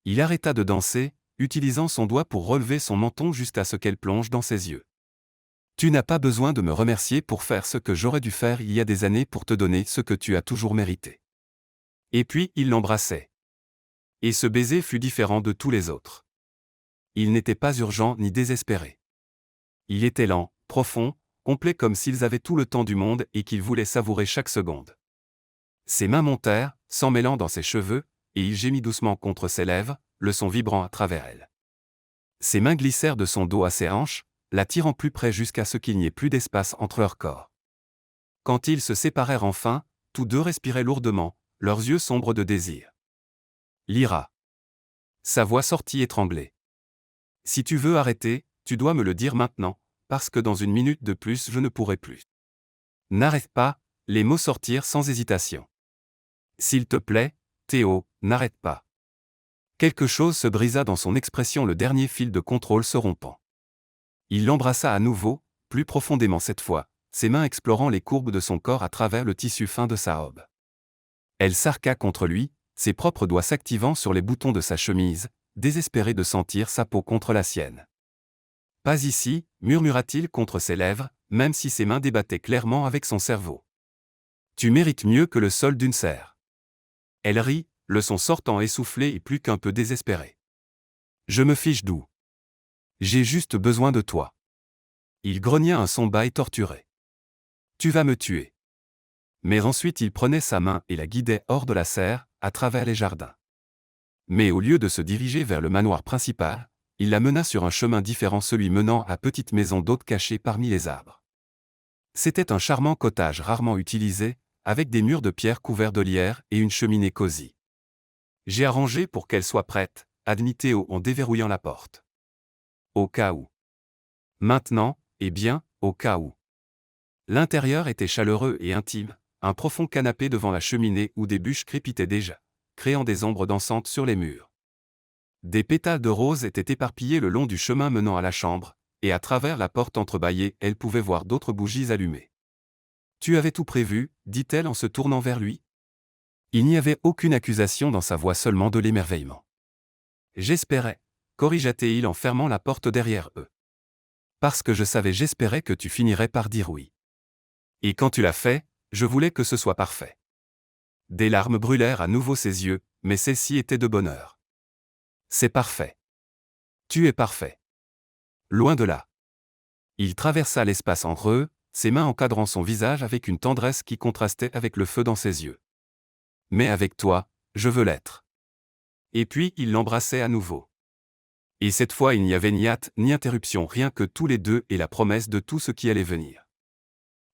Il arrêta de danser, utilisant son doigt pour relever son menton jusqu'à ce qu'elle plonge dans ses yeux. « Tu n'as pas besoin de me remercier pour faire ce que j'aurais dû faire il y a des années pour te donner ce que tu as toujours mérité. » Et puis il l'embrassait. Et ce baiser fut différent de tous les autres. Il n'était pas urgent ni désespéré. Il était lent, profond, complet, comme s'ils avaient tout le temps du monde et qu'ils voulaient savourer chaque seconde. Ses mains montèrent, s'emmêlant dans ses cheveux, et il gémit doucement contre ses lèvres, le son vibrant à travers elles. Ses mains glissèrent de son dos à ses hanches, l'attirant plus près jusqu'à ce qu'il n'y ait plus d'espace entre leurs corps. Quand ils se séparèrent enfin, tous deux respiraient lourdement, leurs yeux sombres de désir. Lyra. Sa voix sortit étranglée. Si tu veux arrêter, tu dois me le dire maintenant, parce que dans une minute de plus je ne pourrai plus. N'arrête pas, les mots sortirent sans hésitation. S'il te plaît, Théo, n'arrête pas. Quelque chose se brisa dans son expression, le dernier fil de contrôle se rompant. Il l'embrassa à nouveau, plus profondément cette fois, ses mains explorant les courbes de son corps à travers le tissu fin de sa robe. Elle s'arqua contre lui, ses propres doigts s'activant sur les boutons de sa chemise, désespéré de sentir sa peau contre la sienne. « Pas ici », murmura-t-il contre ses lèvres, même si ses mains débattaient clairement avec son cerveau. « Tu mérites mieux que le sol d'une serre. » Elle rit, le son sortant essoufflé et plus qu'un peu désespéré. « Je me fiche d'où. J'ai juste besoin de toi. » Il grogna un son bas et torturé. « Tu vas me tuer. » Mais ensuite il prenait sa main et la guidait hors de la serre, à travers les jardins. Mais au lieu de se diriger vers le manoir principal, il la mena sur un chemin différent, celui menant à petite maison d'hôte cachée parmi les arbres. C'était un charmant cottage rarement utilisé, avec des murs de pierre couverts de lierre et une cheminée cosy. « J'ai arrangé pour qu'elle soit prête », admit Théo en déverrouillant la porte. Au cas où. Maintenant, eh bien, au cas où. L'intérieur était chaleureux et intime, un profond canapé devant la cheminée où des bûches crépitaient déjà, créant des ombres dansantes sur les murs. Des pétales de rose étaient éparpillés le long du chemin menant à la chambre, et à travers la porte entrebâillée, elle pouvait voir d'autres bougies allumées. « Tu avais tout prévu », dit-elle en se tournant vers lui. Il n'y avait aucune accusation dans sa voix, seulement de l'émerveillement. « J'espérais, » corrigea-t-il en fermant la porte derrière eux. « Parce que je savais, j'espérais que tu finirais par dire oui. Et quand tu l'as fait, je voulais que ce soit parfait. » Des larmes brûlèrent à nouveau ses yeux, mais celle-ci était de bonheur. « C'est parfait. Tu es parfait. » Loin de là. Il traversa l'espace entre eux, ses mains encadrant son visage avec une tendresse qui contrastait avec le feu dans ses yeux. « Mais avec toi, je veux l'être. » Et puis il l'embrassait à nouveau. Et cette fois il n'y avait ni hâte ni interruption, rien que tous les deux et la promesse de tout ce qui allait venir.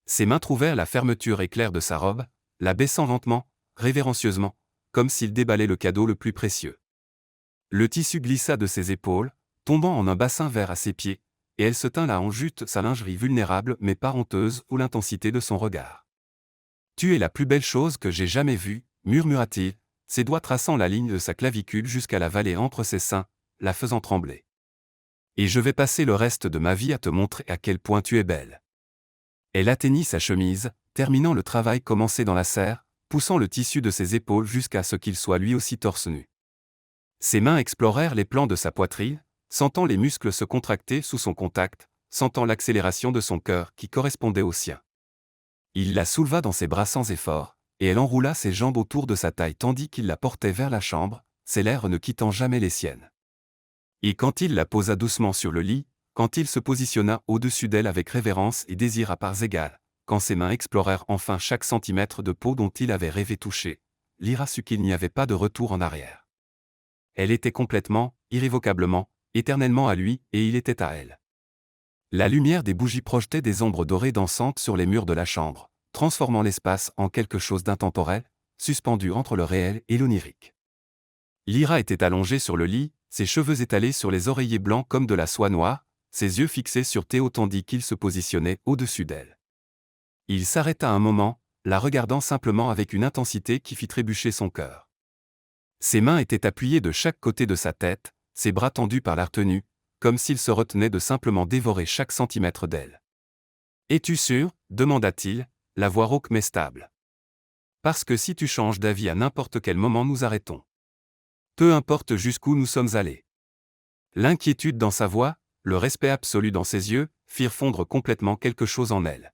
Ses mains trouvèrent la fermeture éclair de sa robe, la baissant lentement, révérencieusement, comme s'il déballait le cadeau le plus précieux. Le tissu glissa de ses épaules, tombant en un bassin vert à ses pieds, et elle se tint là en jute, sa lingerie vulnérable mais pas honteuse, ou l'intensité de son regard. « Tu es la plus belle chose que j'ai jamais vue », murmura-t-il, ses doigts traçant la ligne de sa clavicule jusqu'à la vallée entre ses seins, la faisant trembler. « Et je vais passer le reste de ma vie à te montrer à quel point tu es belle. » Elle atteignit sa chemise, terminant le travail commencé dans la serre, poussant le tissu de ses épaules jusqu'à ce qu'il soit lui aussi torse nu. Ses mains explorèrent les plans de sa poitrine, sentant les muscles se contracter sous son contact, sentant l'accélération de son cœur qui correspondait au sien. Il la souleva dans ses bras sans effort, et elle enroula ses jambes autour de sa taille tandis qu'il la portait vers la chambre, ses lèvres ne quittant jamais les siennes. Et quand il la posa doucement sur le lit, quand il se positionna au-dessus d'elle avec révérence et désir à parts égales, quand ses mains explorèrent enfin chaque centimètre de peau dont il avait rêvé toucher, Lyra sut qu'il n'y avait pas de retour en arrière. Elle était complètement, irrévocablement, éternellement à lui, et il était à elle. La lumière des bougies projetait des ombres dorées dansantes sur les murs de la chambre, transformant l'espace en quelque chose d'intemporel, suspendu entre le réel et l'onirique. Lyra était allongée sur le lit, ses cheveux étalés sur les oreillers blancs comme de la soie noire, ses yeux fixés sur Théo tandis qu'il se positionnait au-dessus d'elle. Il s'arrêta un moment, la regardant simplement avec une intensité qui fit trébucher son cœur. Ses mains étaient appuyées de chaque côté de sa tête, ses bras tendus par la retenue, comme s'il se retenait de simplement dévorer chaque centimètre d'elle. « Es-tu sûr ?» demanda-t-il, la voix rauque mais stable. « Parce que si tu changes d'avis à n'importe quel moment nous arrêtons. Peu importe jusqu'où nous sommes allés. » L'inquiétude dans sa voix, le respect absolu dans ses yeux, firent fondre complètement quelque chose en elle.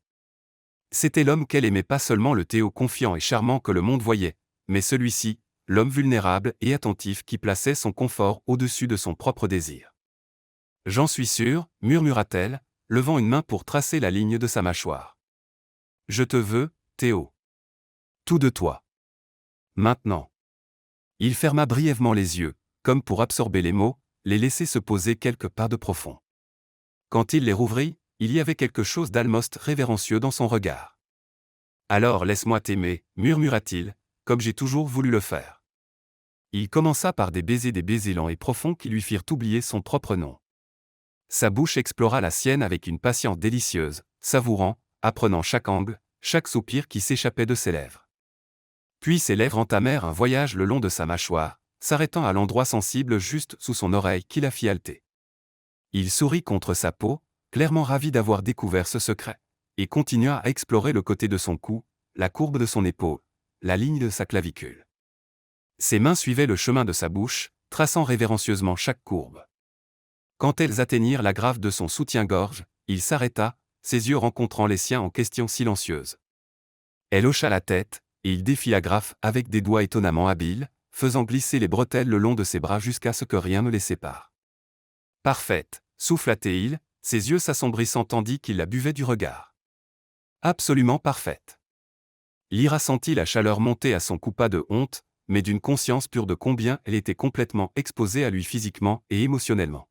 C'était l'homme qu'elle aimait, pas seulement le Théo confiant et charmant que le monde voyait, mais celui-ci, l'homme vulnérable et attentif qui plaçait son confort au-dessus de son propre désir. « J'en suis sûre, » murmura-t-elle, levant une main pour tracer la ligne de sa mâchoire. « Je te veux, Théo. Tout de toi. Maintenant. » Il ferma brièvement les yeux, comme pour absorber les mots, les laisser se poser quelque part de profond. Quand il les rouvrit, il y avait quelque chose d'almost révérencieux dans son regard. « Alors laisse-moi t'aimer, » murmura-t-il, « comme j'ai toujours voulu le faire. » Il commença par des baisers lents et profonds qui lui firent oublier son propre nom. Sa bouche explora la sienne avec une patience délicieuse, savourant, apprenant chaque angle, chaque soupir qui s'échappait de ses lèvres. Puis ses lèvres entamèrent un voyage le long de sa mâchoire, s'arrêtant à l'endroit sensible juste sous son oreille qui la fit halter. Il sourit contre sa peau, clairement ravi d'avoir découvert ce secret, et continua à explorer le côté de son cou, la courbe de son épaule, la ligne de sa clavicule. Ses mains suivaient le chemin de sa bouche, traçant révérencieusement chaque courbe. Quand elles atteignirent la grave de son soutien-gorge, il s'arrêta, ses yeux rencontrant les siens en questions silencieuses. Elle hocha la tête, et il défit la graffe avec des doigts étonnamment habiles, faisant glisser les bretelles le long de ses bras jusqu'à ce que rien ne les sépare. Parfaite, souffla-t-il, ses yeux s'assombrissant tandis qu'il la buvait du regard. Absolument parfaite. Lyra sentit la chaleur monter à son cou, pas de honte, mais d'une conscience pure de combien elle était complètement exposée à lui physiquement et émotionnellement.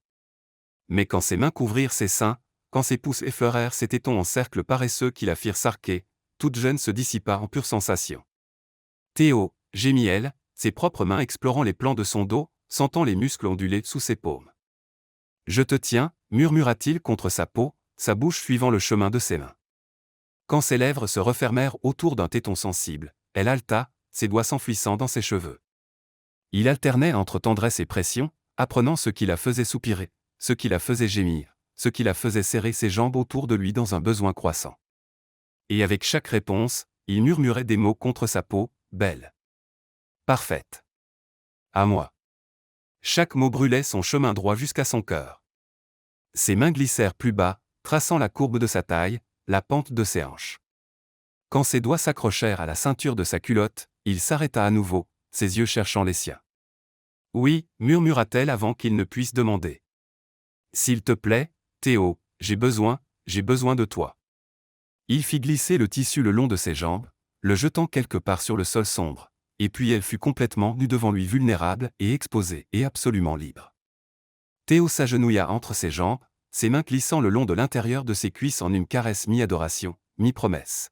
Mais quand ses mains couvrirent ses seins, quand ses pouces effleurèrent ses tétons en cercle paresseux qui la firent s'arquer, toute gêne se dissipa en pure sensation. Théo, gémit-elle, ses propres mains explorant les plans de son dos, sentant les muscles onduler sous ses paumes. Je te tiens, murmura-t-il contre sa peau, sa bouche suivant le chemin de ses mains. Quand ses lèvres se refermèrent autour d'un téton sensible, elle haleta, ses doigts s'enfouissant dans ses cheveux. Il alternait entre tendresse et pression, apprenant ce qui la faisait soupirer, ce qui la faisait gémir, ce qui la faisait serrer ses jambes autour de lui dans un besoin croissant. Et avec chaque réponse, il murmurait des mots contre sa peau, belle. Parfaite. À moi. Chaque mot brûlait son chemin droit jusqu'à son cœur. Ses mains glissèrent plus bas, traçant la courbe de sa taille, la pente de ses hanches. Quand ses doigts s'accrochèrent à la ceinture de sa culotte, il s'arrêta à nouveau, ses yeux cherchant les siens. Oui, murmura-t-elle avant qu'il ne puisse demander. S'il te plaît, Théo, j'ai besoin de toi. Il fit glisser le tissu le long de ses jambes, le jetant quelque part sur le sol sombre, et puis elle fut complètement nue devant lui, vulnérable et exposée et absolument libre. Théo s'agenouilla entre ses jambes, ses mains glissant le long de l'intérieur de ses cuisses en une caresse mi-adoration, mi-promesse.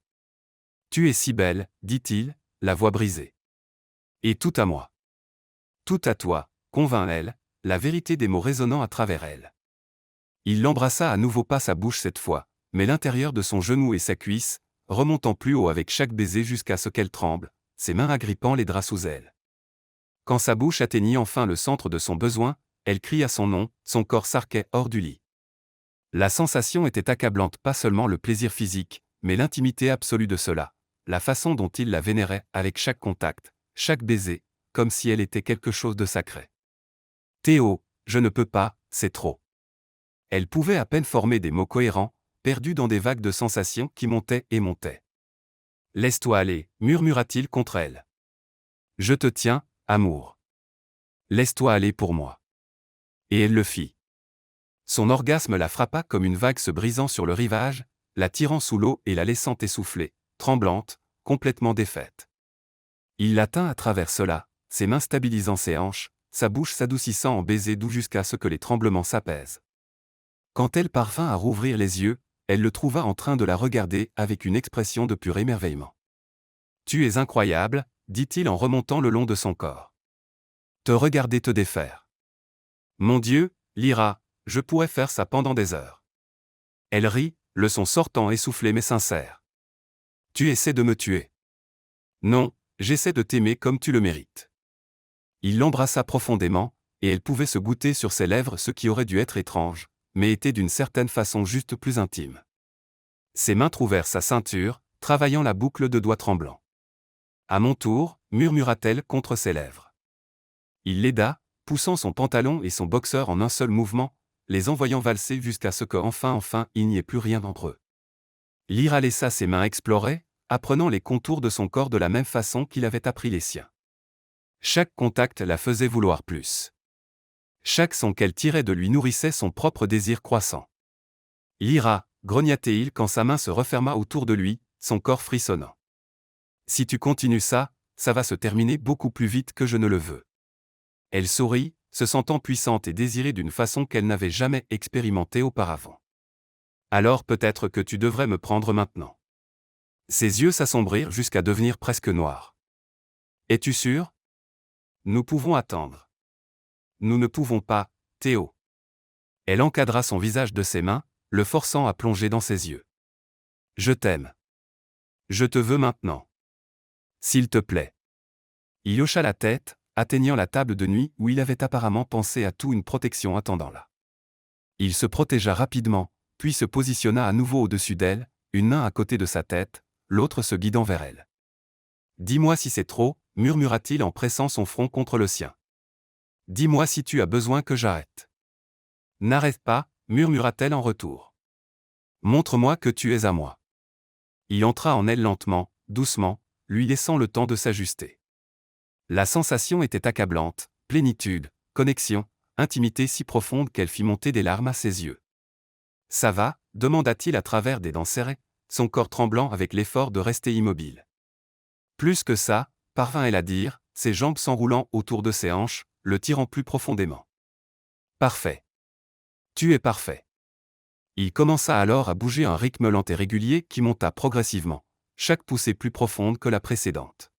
Tu es si belle, dit-il, la voix brisée. Et tout à moi. Tout à toi, convint-elle, la vérité des mots résonnant à travers elle. Il l'embrassa à nouveau, pas sa bouche cette fois, mais l'intérieur de son genou et sa cuisse, remontant plus haut avec chaque baiser jusqu'à ce qu'elle tremble, ses mains agrippant les draps sous elle. Quand sa bouche atteignit enfin le centre de son besoin, elle cria son nom, son corps s'arquait hors du lit. La sensation était accablante, pas seulement le plaisir physique, mais l'intimité absolue de cela, la façon dont il la vénérait avec chaque contact, chaque baiser, comme si elle était quelque chose de sacré. Théo, je ne peux pas, c'est trop. Elle pouvait à peine former des mots cohérents, perdus dans des vagues de sensations qui montaient et montaient. Laisse-toi aller, murmura-t-il contre elle. Je te tiens, amour. Laisse-toi aller pour moi. Et elle le fit. Son orgasme la frappa comme une vague se brisant sur le rivage, la tirant sous l'eau et la laissant essoufflée, tremblante, complètement défaite. Il l'atteint à travers cela, ses mains stabilisant ses hanches, sa bouche s'adoucissant en baisers doux jusqu'à ce que les tremblements s'apaisent. Quand elle parvint à rouvrir les yeux, elle le trouva en train de la regarder avec une expression de pur émerveillement. Tu es incroyable, dit-il en remontant le long de son corps. Te regarder te défaire. Mon Dieu, Lyra, je pourrais faire ça pendant des heures. Elle rit, le son sortant essoufflé mais sincère. Tu essaies de me tuer. Non, j'essaie de t'aimer comme tu le mérites. Il l'embrassa profondément, et elle pouvait se goûter sur ses lèvres ce qui aurait dû être étrange, mais était d'une certaine façon juste plus intime. Ses mains trouvèrent sa ceinture, travaillant la boucle de doigts tremblants. À mon tour, murmura-t-elle contre ses lèvres. Il l'aida, poussant son pantalon et son boxeur en un seul mouvement, les envoyant valser jusqu'à ce que enfin il n'y ait plus rien entre eux. Lyra laissa ses mains explorer, apprenant les contours de son corps de la même façon qu'il avait appris les siens. Chaque contact la faisait vouloir plus. Chaque son qu'elle tirait de lui nourrissait son propre désir croissant. Lyra, grogna-t-il quand sa main se referma autour de lui, son corps frissonnant. Si tu continues ça, ça va se terminer beaucoup plus vite que je ne le veux. Elle sourit, se sentant puissante et désirée d'une façon qu'elle n'avait jamais expérimentée auparavant. Alors peut-être que tu devrais me prendre maintenant. Ses yeux s'assombrirent jusqu'à devenir presque noirs. Es-tu sûr? Nous pouvons attendre. Nous ne pouvons pas, Théo. Elle encadra son visage de ses mains, le forçant à plonger dans ses yeux. Je t'aime. Je te veux maintenant. S'il te plaît. Il hocha la tête, atteignant la table de nuit où il avait apparemment pensé à tout, une protection attendant là. Il se protégea rapidement, puis se positionna à nouveau au-dessus d'elle, une main à côté de sa tête, l'autre se guidant vers elle. « Dis-moi si c'est trop, murmura-t-il en pressant son front contre le sien. Dis-moi si tu as besoin que j'arrête. N'arrête pas, murmura-t-elle en retour. Montre-moi que tu es à moi. Il entra en elle lentement, doucement, lui laissant le temps de s'ajuster. La sensation était accablante, plénitude, connexion, intimité si profonde qu'elle fit monter des larmes à ses yeux. « Ça va » demanda-t-il à travers des dents serrées, son corps tremblant avec l'effort de rester immobile. Plus que ça, parvint-elle à dire, ses jambes s'enroulant autour de ses hanches, le tirant plus profondément. Parfait. Tu es parfait. Il commença alors à bouger un rythme lent et régulier qui monta progressivement, chaque poussée plus profonde que la précédente.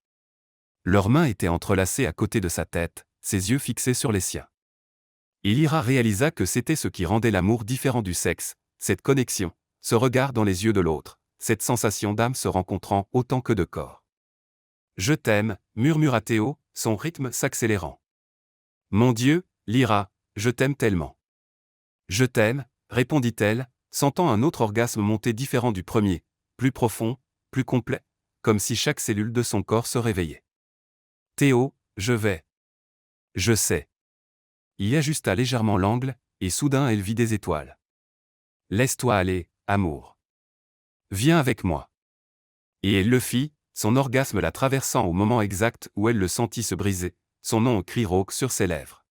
Leurs mains étaient entrelacées à côté de sa tête, ses yeux fixés sur les siens. Ira réalisa que c'était ce qui rendait l'amour différent du sexe, cette connexion, ce regard dans les yeux de l'autre, cette sensation d'âme se rencontrant autant que de corps. « Je t'aime » murmura Théo, son rythme s'accélérant. « Mon Dieu, Lyra, je t'aime tellement. »« Je t'aime » répondit-elle, sentant un autre orgasme monter différent du premier, plus profond, plus complet, comme si chaque cellule de son corps se réveillait. « Théo, je vais. »« Je sais. » Il ajusta légèrement l'angle, et soudain elle vit des étoiles. « Laisse-toi aller, amour. Viens avec moi. » Et elle le fit, son orgasme la traversant au moment exact où elle le sentit se briser, son nom au cri rauque sur ses lèvres.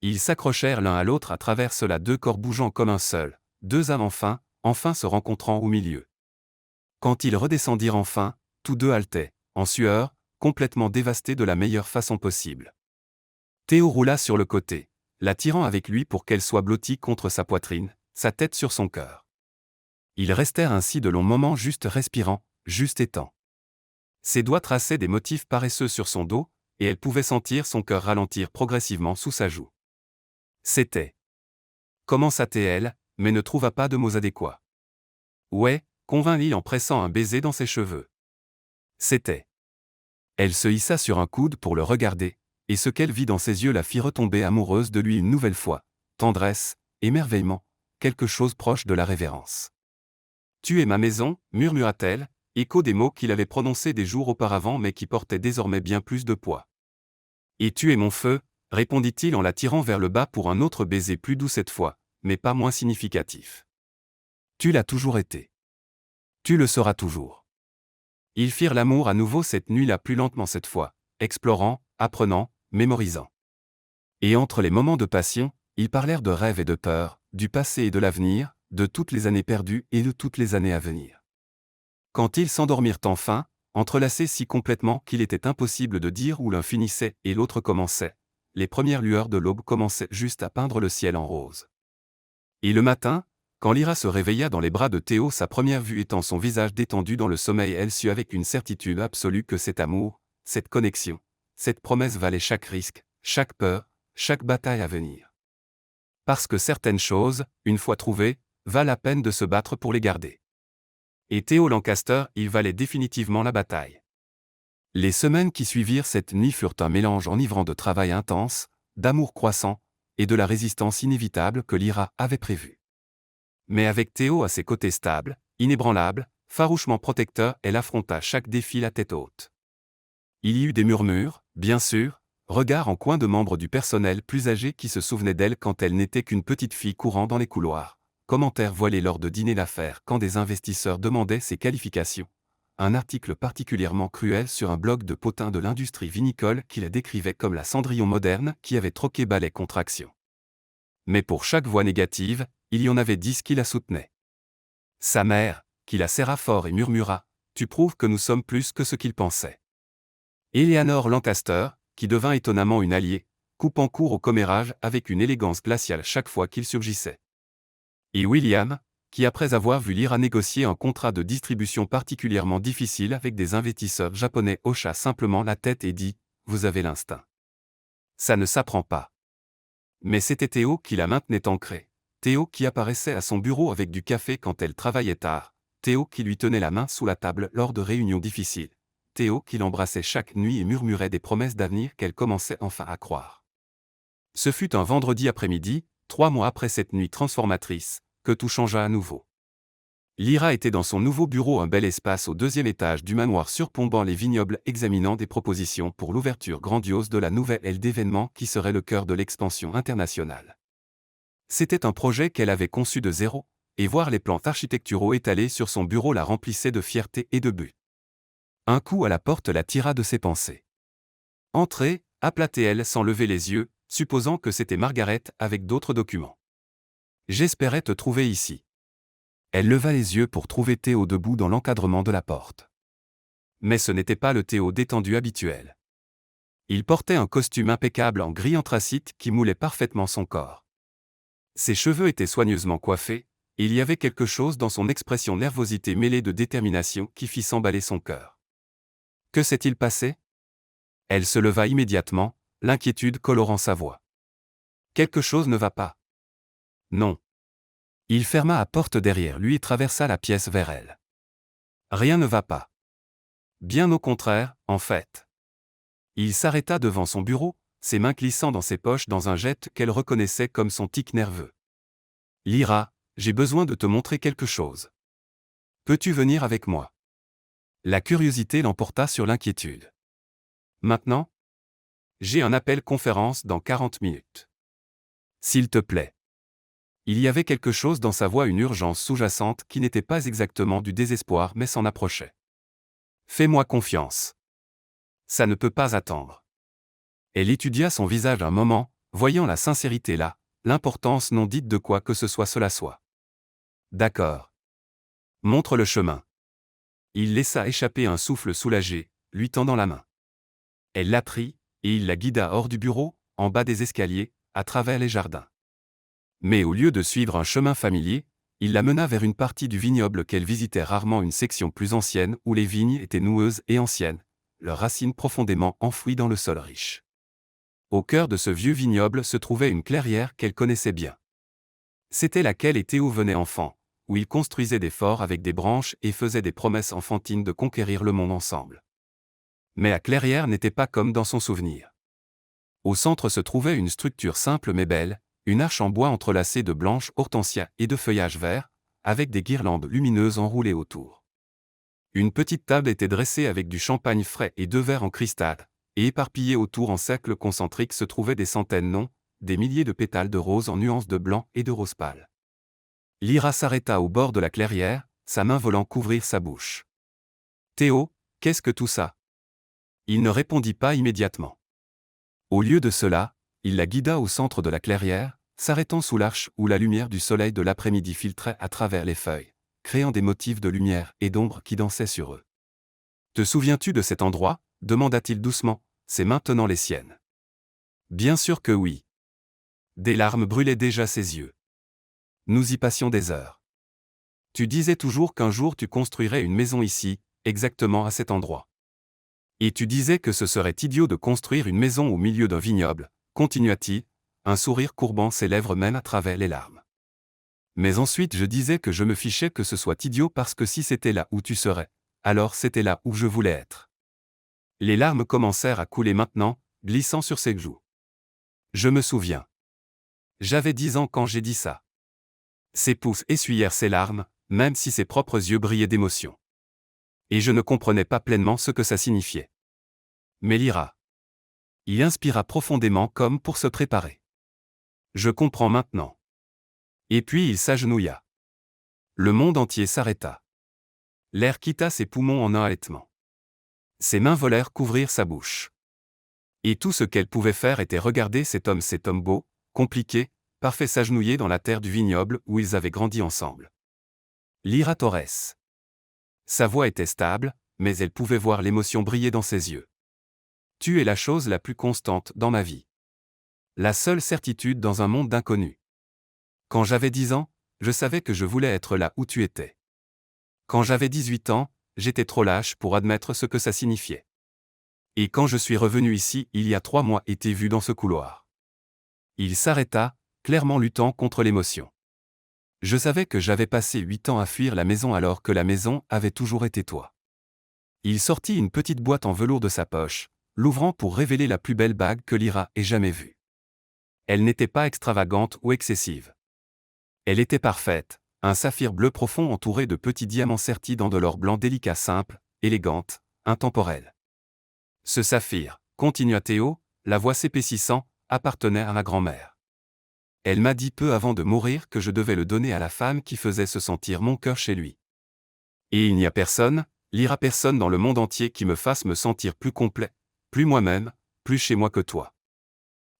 Ils s'accrochèrent l'un à l'autre à travers cela, deux corps bougeant comme un seul, deux âmes enfin se rencontrant au milieu. Quand ils redescendirent enfin, tous deux haletaient, en sueur, complètement dévastés de la meilleure façon possible. Théo roula sur le côté, l'attirant avec lui pour qu'elle soit blottie contre sa poitrine, sa tête sur son cœur. Ils restèrent ainsi de longs moments juste respirant, juste étant. Ses doigts traçaient des motifs paresseux sur son dos, et elle pouvait sentir son cœur ralentir progressivement sous sa joue. C'était. Commença-t-elle, mais ne trouva pas de mots adéquats. Ouais, convint-il en pressant un baiser dans ses cheveux. C'était. Elle se hissa sur un coude pour le regarder, et ce qu'elle vit dans ses yeux la fit retomber amoureuse de lui une nouvelle fois, tendresse, émerveillement, quelque chose proche de la révérence. « Tu es ma maison » murmura-t-elle, écho des mots qu'il avait prononcés des jours auparavant mais qui portaient désormais bien plus de poids. « Et tu es mon feu » répondit-il en la tirant vers le bas pour un autre baiser plus doux cette fois, mais pas moins significatif. « Tu l'as toujours été. Tu le seras toujours. » Ils firent l'amour à nouveau cette nuit-là plus lentement cette fois, explorant, apprenant, mémorisant. Et entre les moments de passion, ils parlèrent de rêves et de peurs, du passé et de l'avenir, de toutes les années perdues et de toutes les années à venir. Quand ils s'endormirent enfin, entrelacés si complètement qu'il était impossible de dire où l'un finissait et l'autre commençait, les premières lueurs de l'aube commençaient juste à peindre le ciel en rose. Et le matin, quand Lyra se réveilla dans les bras de Théo, sa première vue étant son visage détendu dans le sommeil, elle sut avec une certitude absolue que cet amour, cette connexion, cette promesse valait chaque risque, chaque peur, chaque bataille à venir. Parce que certaines choses, une fois trouvées, valent la peine de se battre pour les garder. Et Théo Lancaster, il valait définitivement la bataille. Les semaines qui suivirent cette nuit furent un mélange enivrant de travail intense, d'amour croissant, et de la résistance inévitable que Lyra avait prévue. Mais avec Théo à ses côtés stables, inébranlable, farouchement protecteur, elle affronta chaque défi la tête haute. Il y eut des murmures, bien sûr, regards en coin de membres du personnel plus âgés qui se souvenaient d'elle quand elle n'était qu'une petite fille courant dans les couloirs, commentaires voilés lors de dîners d'affaires quand des investisseurs demandaient ses qualifications, un article particulièrement cruel sur un blog de potins de l'industrie vinicole qui la décrivait comme la Cendrillon moderne qui avait troqué balai contre action. Mais pour chaque voix négative, il y en avait 10 qui la soutenaient. Sa mère, qui la serra fort et murmura « Tu prouves que nous sommes plus que ce qu'ils pensaient. » Eleanor Lancaster, qui devint étonnamment une alliée, coupant court au commérage avec une élégance glaciale chaque fois qu'il surgissait. Et William, qui après avoir vu Lyra négocier un contrat de distribution particulièrement difficile avec des investisseurs japonais hocha simplement la tête et dit « Vous avez l'instinct. Ça ne s'apprend pas. » Mais c'était Théo qui la maintenait ancrée, Théo qui apparaissait à son bureau avec du café quand elle travaillait tard, Théo qui lui tenait la main sous la table lors de réunions difficiles, Théo qui l'embrassait chaque nuit et murmurait des promesses d'avenir qu'elle commençait enfin à croire. Ce fut un vendredi après-midi, 3 mois après cette nuit transformatrice, que tout changea à nouveau. Lyra était dans son nouveau bureau, un bel espace au 2e étage du manoir surplombant les vignobles, examinant des propositions pour l'ouverture grandiose de la nouvelle aile d'événements qui serait le cœur de l'expansion internationale. C'était un projet qu'elle avait conçu de zéro, et voir les plans architecturaux étalés sur son bureau la remplissait de fierté et de but. Un coup à la porte la tira de ses pensées. « Entrez », appela-t-elle sans lever les yeux, supposant que c'était Margaret avec d'autres documents. « J'espérais te trouver ici. » Elle leva les yeux pour trouver Théo debout dans l'encadrement de la porte. Mais ce n'était pas le Théo détendu habituel. Il portait un costume impeccable en gris anthracite qui moulait parfaitement son corps. Ses cheveux étaient soigneusement coiffés, et il y avait quelque chose dans son expression nervosité mêlée de détermination qui fit s'emballer son cœur. Que s'est-il passé ? Elle se leva immédiatement, l'inquiétude colorant sa voix. Quelque chose ne va pas. Non. Il ferma la porte derrière lui et traversa la pièce vers elle. Rien ne va pas. Bien au contraire, en fait. Il s'arrêta devant son bureau, ses mains glissant dans ses poches dans un geste qu'elle reconnaissait comme son tic nerveux. Lyra, j'ai besoin de te montrer quelque chose. Peux-tu venir avec moi ? La curiosité l'emporta sur l'inquiétude. Maintenant ? J'ai un appel conférence dans 40 minutes. S'il te plaît. Il y avait quelque chose dans sa voix, une urgence sous-jacente qui n'était pas exactement du désespoir mais s'en approchait. Fais-moi confiance. Ça ne peut pas attendre. Elle étudia son visage un moment, voyant la sincérité là, l'importance non dite de quoi que ce soit cela soit. D'accord. Montre le chemin. Il laissa échapper un souffle soulagé, lui tendant la main. Elle la prit, et il la guida hors du bureau, en bas des escaliers, à travers les jardins. Mais au lieu de suivre un chemin familier, il la mena vers une partie du vignoble qu'elle visitait rarement, une section plus ancienne où les vignes étaient noueuses et anciennes, leurs racines profondément enfouies dans le sol riche. Au cœur de ce vieux vignoble se trouvait une clairière qu'elle connaissait bien. C'était laquelle et Théo venait enfant, où ils construisaient des forts avec des branches et faisaient des promesses enfantines de conquérir le monde ensemble. Mais la clairière n'était pas comme dans son souvenir. Au centre se trouvait une structure simple mais belle, une arche en bois entrelacée de blanches hortensias et de feuillage vert, avec des guirlandes lumineuses enroulées autour. Une petite table était dressée avec du champagne frais et 2 verres en cristal, et éparpillés autour en cercles concentriques se trouvaient des centaines, non, des milliers de pétales de rose en nuances de blanc et de rose pâle. Lyra s'arrêta au bord de la clairière, sa main volant couvrir sa bouche. « Théo, qu'est-ce que tout ça ?» Il ne répondit pas immédiatement. Au lieu de cela, il la guida au centre de la clairière, s'arrêtant sous l'arche où la lumière du soleil de l'après-midi filtrait à travers les feuilles, créant des motifs de lumière et d'ombre qui dansaient sur eux. « Te souviens-tu de cet endroit ?» demanda-t-il doucement, ses mains tenant les siennes. Bien sûr que oui. Des larmes brûlaient déjà ses yeux. Nous y passions des heures. Tu disais toujours qu'un jour tu construirais une maison ici, exactement à cet endroit. Et tu disais que ce serait idiot de construire une maison au milieu d'un vignoble, continua-t-il, un sourire courbant ses lèvres même à travers les larmes. Mais ensuite je disais que je me fichais que ce soit idiot parce que si c'était là où tu serais, alors c'était là où je voulais être. Les larmes commencèrent à couler maintenant, glissant sur ses joues. Je me souviens. J'avais 10 ans quand j'ai dit ça. Ses pouces essuyèrent ses larmes, même si ses propres yeux brillaient d'émotion. Et je ne comprenais pas pleinement ce que ça signifiait. Mais Lyra. Il inspira profondément comme pour se préparer. Je comprends maintenant. Et puis il s'agenouilla. Le monde entier s'arrêta. L'air quitta ses poumons en un halètement. Ses mains volèrent couvrir sa bouche. Et tout ce qu'elle pouvait faire était regarder cet homme beau, compliqué, parfait s'agenouiller dans la terre du vignoble où ils avaient grandi ensemble. Lyra Torres. Sa voix était stable, mais elle pouvait voir l'émotion briller dans ses yeux. Tu es la chose la plus constante dans ma vie. La seule certitude dans un monde d'inconnus. Quand j'avais 10 ans, je savais que je voulais être là où tu étais. Quand j'avais 18 ans, j'étais trop lâche pour admettre ce que ça signifiait. Et quand je suis revenu ici il y a 3 mois et t'ai vu dans ce couloir. Il s'arrêta, clairement luttant contre l'émotion. Je savais que j'avais passé 8 ans à fuir la maison alors que la maison avait toujours été toi. Il sortit une petite boîte en velours de sa poche, l'ouvrant pour révéler la plus belle bague que Lyra ait jamais vue. Elle n'était pas extravagante ou excessive. Elle était parfaite, un saphir bleu profond entouré de petits diamants sertis dans de l'or blanc délicat simple, élégante, intemporelle. Ce saphir, continua Théo, la voix s'épaississant, appartenait à ma grand-mère. Elle m'a dit peu avant de mourir que je devais le donner à la femme qui faisait se sentir mon cœur chez lui. Et il n'y a personne, lira personne dans le monde entier qui me fasse me sentir plus complet, plus moi-même, plus chez moi que toi.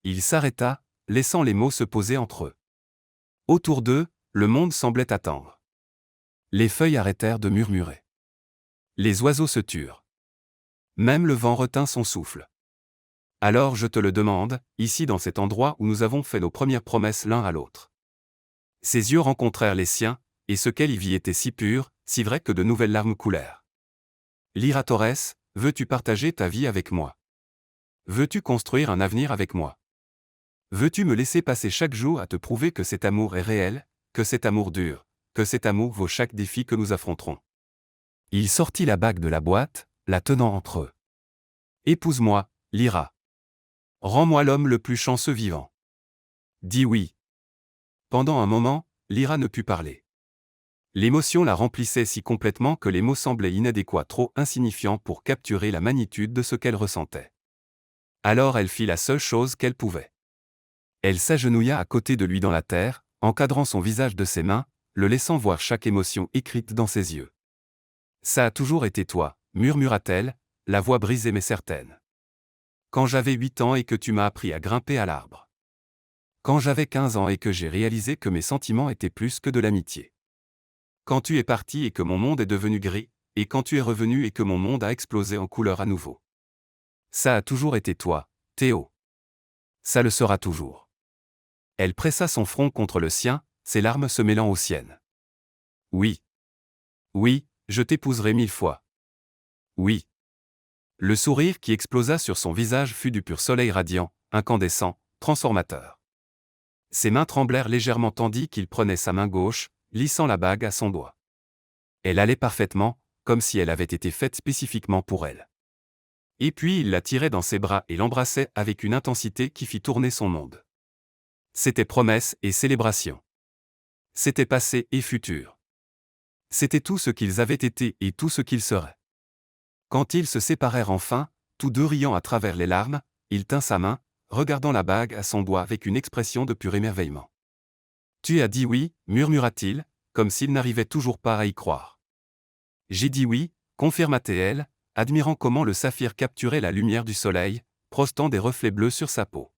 Il s'arrêta, laissant les mots se poser entre eux. Autour d'eux, le monde semblait attendre. Les feuilles arrêtèrent de murmurer. Les oiseaux se turent. Même le vent retint son souffle. Alors je te le demande, ici dans cet endroit où nous avons fait nos premières promesses l'un à l'autre. Ses yeux rencontrèrent les siens, et ce qu'elle y vit était si pur, si vrai que de nouvelles larmes coulèrent. Lyra Torres, veux-tu partager ta vie avec moi? Veux-tu construire un avenir avec moi? Veux-tu me laisser passer chaque jour à te prouver que cet amour est réel, que cet amour dure, que cet amour vaut chaque défi que nous affronterons? Il sortit la bague de la boîte, la tenant entre eux. Épouse-moi, Lyra. Rends-moi l'homme le plus chanceux vivant. Dis oui. Pendant un moment, Lyra ne put parler. L'émotion la remplissait si complètement que les mots semblaient inadéquats, trop insignifiants pour capturer la magnitude de ce qu'elle ressentait. Alors elle fit la seule chose qu'elle pouvait. Elle s'agenouilla à côté de lui dans la terre, encadrant son visage de ses mains, le laissant voir chaque émotion écrite dans ses yeux. Ça a toujours été toi, murmura-t-elle, la voix brisée mais certaine. Quand j'avais 8 ans et que tu m'as appris à grimper à l'arbre. Quand j'avais 15 ans et que j'ai réalisé que mes sentiments étaient plus que de l'amitié. Quand tu es parti et que mon monde est devenu gris, et quand tu es revenu et que mon monde a explosé en couleurs à nouveau. Ça a toujours été toi, Théo. Ça le sera toujours. Elle pressa son front contre le sien, ses larmes se mêlant aux siennes. Oui. Oui, je t'épouserai 1000 fois. Oui. Le sourire qui explosa sur son visage fut du pur soleil radiant, incandescent, transformateur. Ses mains tremblèrent légèrement tandis qu'il prenait sa main gauche, lissant la bague à son doigt. Elle allait parfaitement, comme si elle avait été faite spécifiquement pour elle. Et puis il la tirait dans ses bras et l'embrassait avec une intensité qui fit tourner son monde. C'était promesse et célébration. C'était passé et futur. C'était tout ce qu'ils avaient été et tout ce qu'ils seraient. Quand ils se séparèrent enfin, tous deux riant à travers les larmes, il tint sa main, regardant la bague à son doigt avec une expression de pur émerveillement. Tu as dit oui, murmura-t-il, comme s'il n'arrivait toujours pas à y croire. J'ai dit oui, confirma-t-elle, admirant comment le saphir capturait la lumière du soleil, projetant des reflets bleus sur sa peau.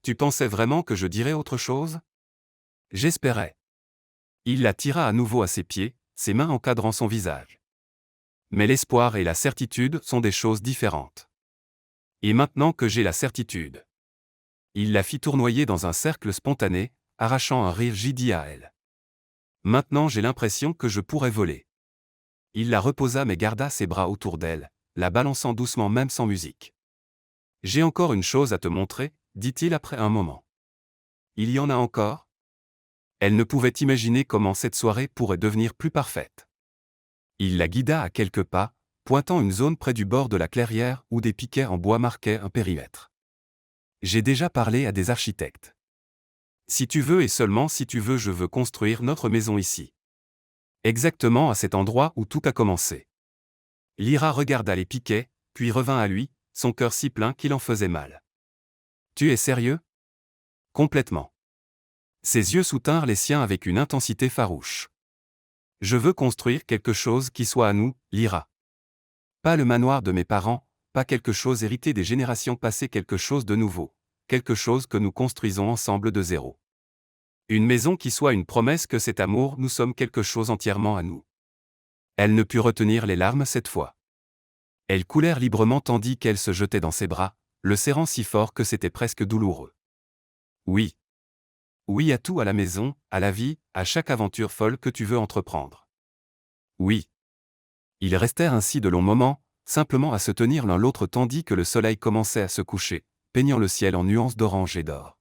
Tu pensais vraiment que je dirais autre chose? J'espérais. Il la tira à nouveau à ses pieds, ses mains encadrant son visage. Mais l'espoir et la certitude sont des choses différentes. Et maintenant que j'ai la certitude. Il la fit tournoyer dans un cercle spontané, arrachant un rire gidi à elle. Maintenant j'ai l'impression que je pourrais voler. Il la reposa mais garda ses bras autour d'elle, la balançant doucement même sans musique. J'ai encore une chose à te montrer, dit-il après un moment. Il y en a encore? Elle ne pouvait imaginer comment cette soirée pourrait devenir plus parfaite. Il la guida à quelques pas, pointant une zone près du bord de la clairière où des piquets en bois marquaient un périmètre. J'ai déjà parlé à des architectes. Si tu veux et seulement si tu veux, je veux construire notre maison ici. Exactement à cet endroit où tout a commencé. Lyra regarda les piquets, puis revint à lui, son cœur si plein qu'il en faisait mal. Tu es sérieux? Complètement. Ses yeux soutinrent les siens avec une intensité farouche. Je veux construire quelque chose qui soit à nous, Lyra. Pas le manoir de mes parents, pas quelque chose hérité des générations passées, quelque chose de nouveau, quelque chose que nous construisons ensemble de zéro. Une maison qui soit une promesse que cet amour, nous sommes quelque chose entièrement à nous. Elle ne put retenir les larmes cette fois. Elles coulèrent librement tandis qu'elle se jetait dans ses bras, le serrant si fort que c'était presque douloureux. Oui. Oui à tout, à la maison, à la vie, à chaque aventure folle que tu veux entreprendre. Oui. Ils restèrent ainsi de longs moments, simplement à se tenir l'un l'autre tandis que le soleil commençait à se coucher, peignant le ciel en nuances d'orange et d'or.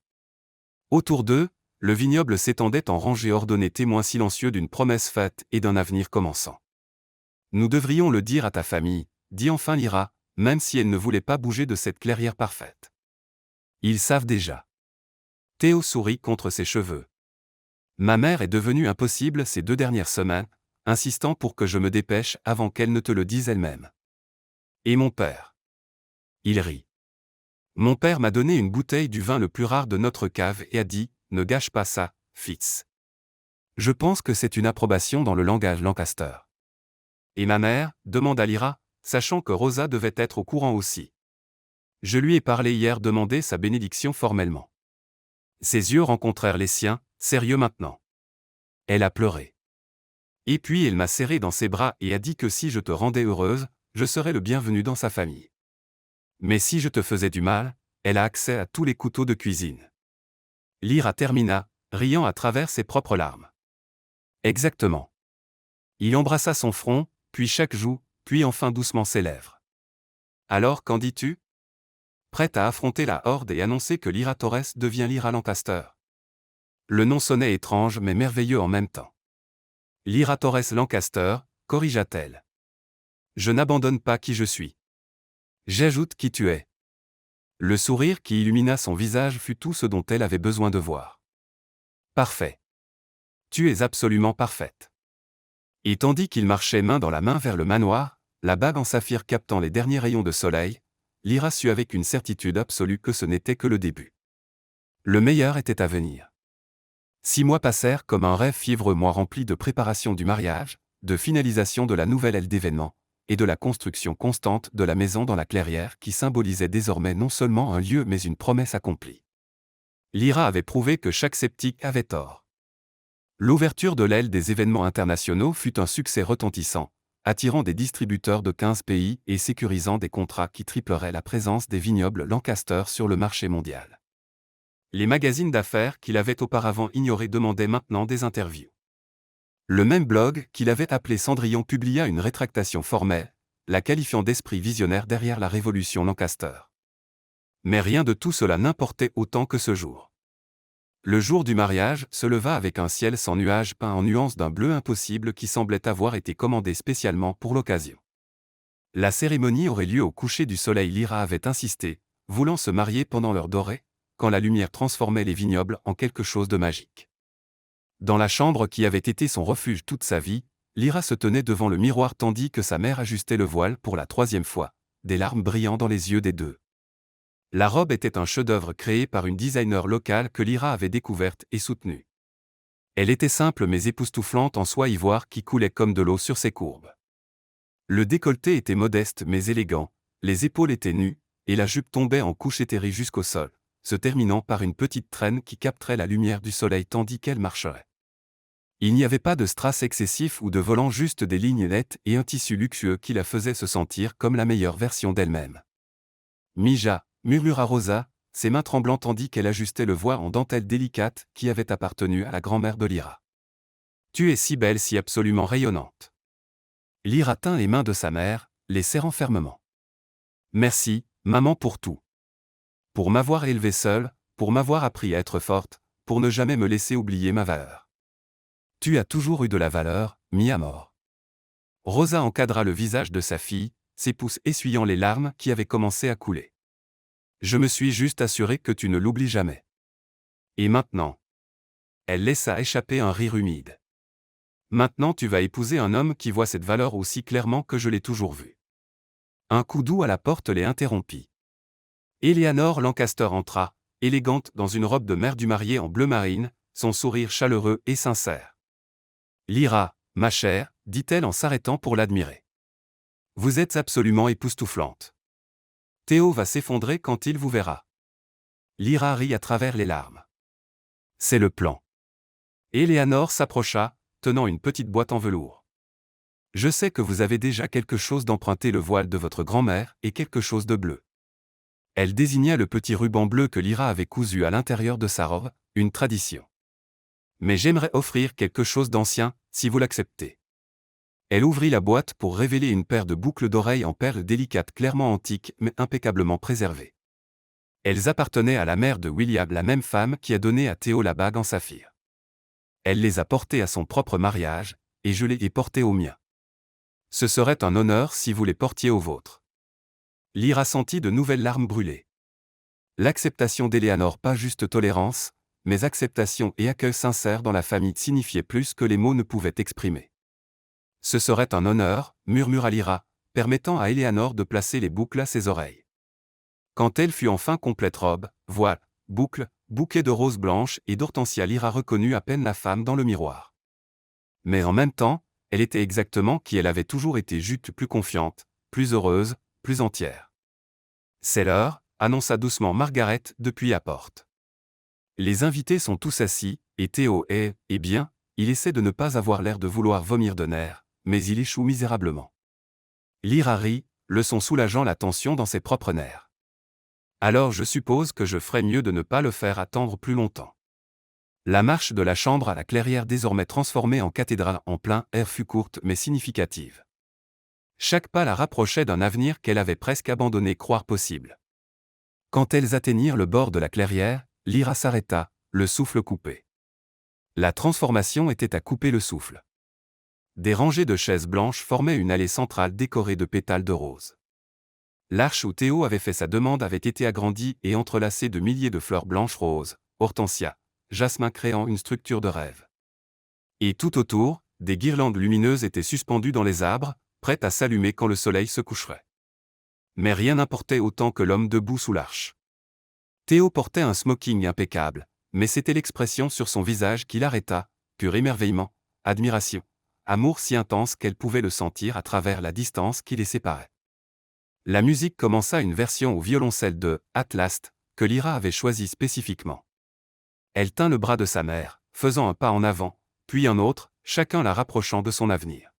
Autour d'eux, le vignoble s'étendait en rangées ordonnées, témoins silencieux d'une promesse faite et d'un avenir commençant. Nous devrions le dire à ta famille, dit enfin Lyra, même si elle ne voulait pas bouger de cette clairière parfaite. Ils savent déjà. Théo sourit contre ses cheveux. Ma mère est devenue impossible ces 2 dernières semaines, insistant pour que je me dépêche avant qu'elle ne te le dise elle-même. Et mon père. Il rit. Mon père m'a donné une bouteille du vin le plus rare de notre cave et a dit, ne gâche pas ça, Fitz. Je pense que c'est une approbation dans le langage Lancaster. Et ma mère, demanda Lyra, sachant que Rosa devait être au courant aussi. Je lui ai parlé hier demander sa bénédiction formellement. Ses yeux rencontrèrent les siens, sérieux maintenant. Elle a pleuré. Et puis elle m'a serré dans ses bras et a dit que si je te rendais heureuse, je serais le bienvenu dans sa famille. Mais si je te faisais du mal, elle a accès à tous les couteaux de cuisine. Lyra termina, riant à travers ses propres larmes. Exactement. Il embrassa son front, puis chaque joue, puis enfin doucement ses lèvres. Alors qu'en dis-tu? Prête à affronter la horde et annoncer que Lyra Torres devient Lyra Lancaster. Le nom sonnait étrange mais merveilleux en même temps. Lyra Torres Lancaster, corrigea-t-elle. Je n'abandonne pas qui je suis. J'ajoute qui tu es. Le sourire qui illumina son visage fut tout ce dont elle avait besoin de voir. Parfait. Tu es absolument parfaite. Et tandis qu'il marchait main dans la main vers le manoir, la bague en saphir captant les derniers rayons de soleil, Lyra sut avec une certitude absolue que ce n'était que le début. Le meilleur était à venir. 6 mois passèrent comme un rêve fiévreux, mois rempli de préparation du mariage, de finalisation de la nouvelle aile d'événements, et de la construction constante de la maison dans la clairière qui symbolisait désormais non seulement un lieu mais une promesse accomplie. Lyra avait prouvé que chaque sceptique avait tort. L'ouverture de l'aile des événements internationaux fut un succès retentissant, attirant des distributeurs de 15 pays et sécurisant des contrats qui tripleraient la présence des vignobles Lancaster sur le marché mondial. Les magazines d'affaires qu'il avait auparavant ignorés demandaient maintenant des interviews. Le même blog qu'il avait appelé Cendrillon publia une rétractation formelle, la qualifiant d'esprit visionnaire derrière la révolution Lancaster. Mais rien de tout cela n'importait autant que ce jour. Le jour du mariage se leva avec un ciel sans nuages peint en nuances d'un bleu impossible qui semblait avoir été commandé spécialement pour l'occasion. La cérémonie aurait lieu au coucher du soleil. Lyra avait insisté, voulant se marier pendant l'heure dorée, quand la lumière transformait les vignobles en quelque chose de magique. Dans la chambre qui avait été son refuge toute sa vie, Lyra se tenait devant le miroir tandis que sa mère ajustait le voile pour la 3e fois, des larmes brillant dans les yeux des deux. La robe était un chef-d'œuvre créé par une designer locale que Lyra avait découverte et soutenue. Elle était simple mais époustouflante en soie ivoire qui coulait comme de l'eau sur ses courbes. Le décolleté était modeste mais élégant, les épaules étaient nues, et la jupe tombait en couche éthérée jusqu'au sol, se terminant par une petite traîne qui capterait la lumière du soleil tandis qu'elle marcherait. Il n'y avait pas de strass excessif ou de volant, juste des lignes nettes et un tissu luxueux qui la faisait se sentir comme la meilleure version d'elle-même. Mija, murmura Rosa, ses mains tremblant tandis qu'elle ajustait le voile en dentelle délicate qui avait appartenu à la grand-mère de Lyra. Tu es si belle, si absolument rayonnante. Lyra tint les mains de sa mère, les serrant fermement. Merci, maman, pour tout. Pour m'avoir élevée seule, pour m'avoir appris à être forte, pour ne jamais me laisser oublier ma valeur. Tu as toujours eu de la valeur, mi amor. Rosa encadra le visage de sa fille, ses pouces essuyant les larmes qui avaient commencé à couler. Je me suis juste assuré que tu ne l'oublies jamais. Et maintenant? Elle laissa échapper un rire humide. Maintenant tu vas épouser un homme qui voit cette valeur aussi clairement que je l'ai toujours vue. Un coup doux à la porte les interrompit. Eleanor Lancaster entra, élégante dans une robe de mère du marié en bleu marine, son sourire chaleureux et sincère. Lyra, ma chère, dit-elle en s'arrêtant pour l'admirer. Vous êtes absolument époustouflante. Théo va s'effondrer quand il vous verra. Lyra rit à travers les larmes. C'est le plan. Eleanor s'approcha, tenant une petite boîte en velours. Je sais que vous avez déjà quelque chose d'emprunté, le voile de votre grand-mère et quelque chose de bleu. Elle désigna le petit ruban bleu que Lyra avait cousu à l'intérieur de sa robe, une tradition. Mais j'aimerais offrir quelque chose d'ancien, si vous l'acceptez. Elle ouvrit la boîte pour révéler une paire de boucles d'oreilles en perles délicates clairement antiques mais impeccablement préservées. Elles appartenaient à la mère de William, la même femme qui a donné à Théo la bague en saphir. Elle les a portées à son propre mariage, et je les ai portées au mien. Ce serait un honneur si vous les portiez au vôtre. Lyra sentit de nouvelles larmes brûler. L'acceptation d'Eleanor, pas juste tolérance, mais acceptation et accueil sincère dans la famille signifiaient plus que les mots ne pouvaient exprimer. Ce serait un honneur, murmura Lyra, permettant à Éléanore de placer les boucles à ses oreilles. Quand elle fut enfin complète robe, voile, boucle, bouquet de roses blanches et d'hortensia, Lyra reconnut à peine la femme dans le miroir. Mais en même temps, elle était exactement qui elle avait toujours été, juste plus confiante, plus heureuse, plus entière. C'est l'heure, annonça doucement Margaret depuis la porte. Les invités sont tous assis, et Théo est, eh bien, il essaie de ne pas avoir l'air de vouloir vomir de nerfs, mais il échoue misérablement. Lyra rit, le son soulageant la tension dans ses propres nerfs. Alors je suppose que je ferais mieux de ne pas le faire attendre plus longtemps. La marche de la chambre à la clairière désormais transformée en cathédrale en plein air fut courte mais significative. Chaque pas la rapprochait d'un avenir qu'elle avait presque abandonné croire possible. Quand elles atteignirent le bord de la clairière, Lyra s'arrêta, le souffle coupé. La transformation était à couper le souffle. Des rangées de chaises blanches formaient une allée centrale décorée de pétales de roses. L'arche où Théo avait fait sa demande avait été agrandie et entrelacée de milliers de fleurs blanches roses, hortensia, jasmin créant une structure de rêve. Et tout autour, des guirlandes lumineuses étaient suspendues dans les arbres, prêtes à s'allumer quand le soleil se coucherait. Mais rien n'importait autant que l'homme debout sous l'arche. Théo portait un smoking impeccable, mais c'était l'expression sur son visage qui l'arrêta, pur émerveillement, admiration, amour si intense qu'elle pouvait le sentir à travers la distance qui les séparait. La musique commença, une version au violoncelle de « At Last » que Lyra avait choisie spécifiquement. Elle tint le bras de sa mère, faisant un pas en avant, puis un autre, chacun la rapprochant de son avenir.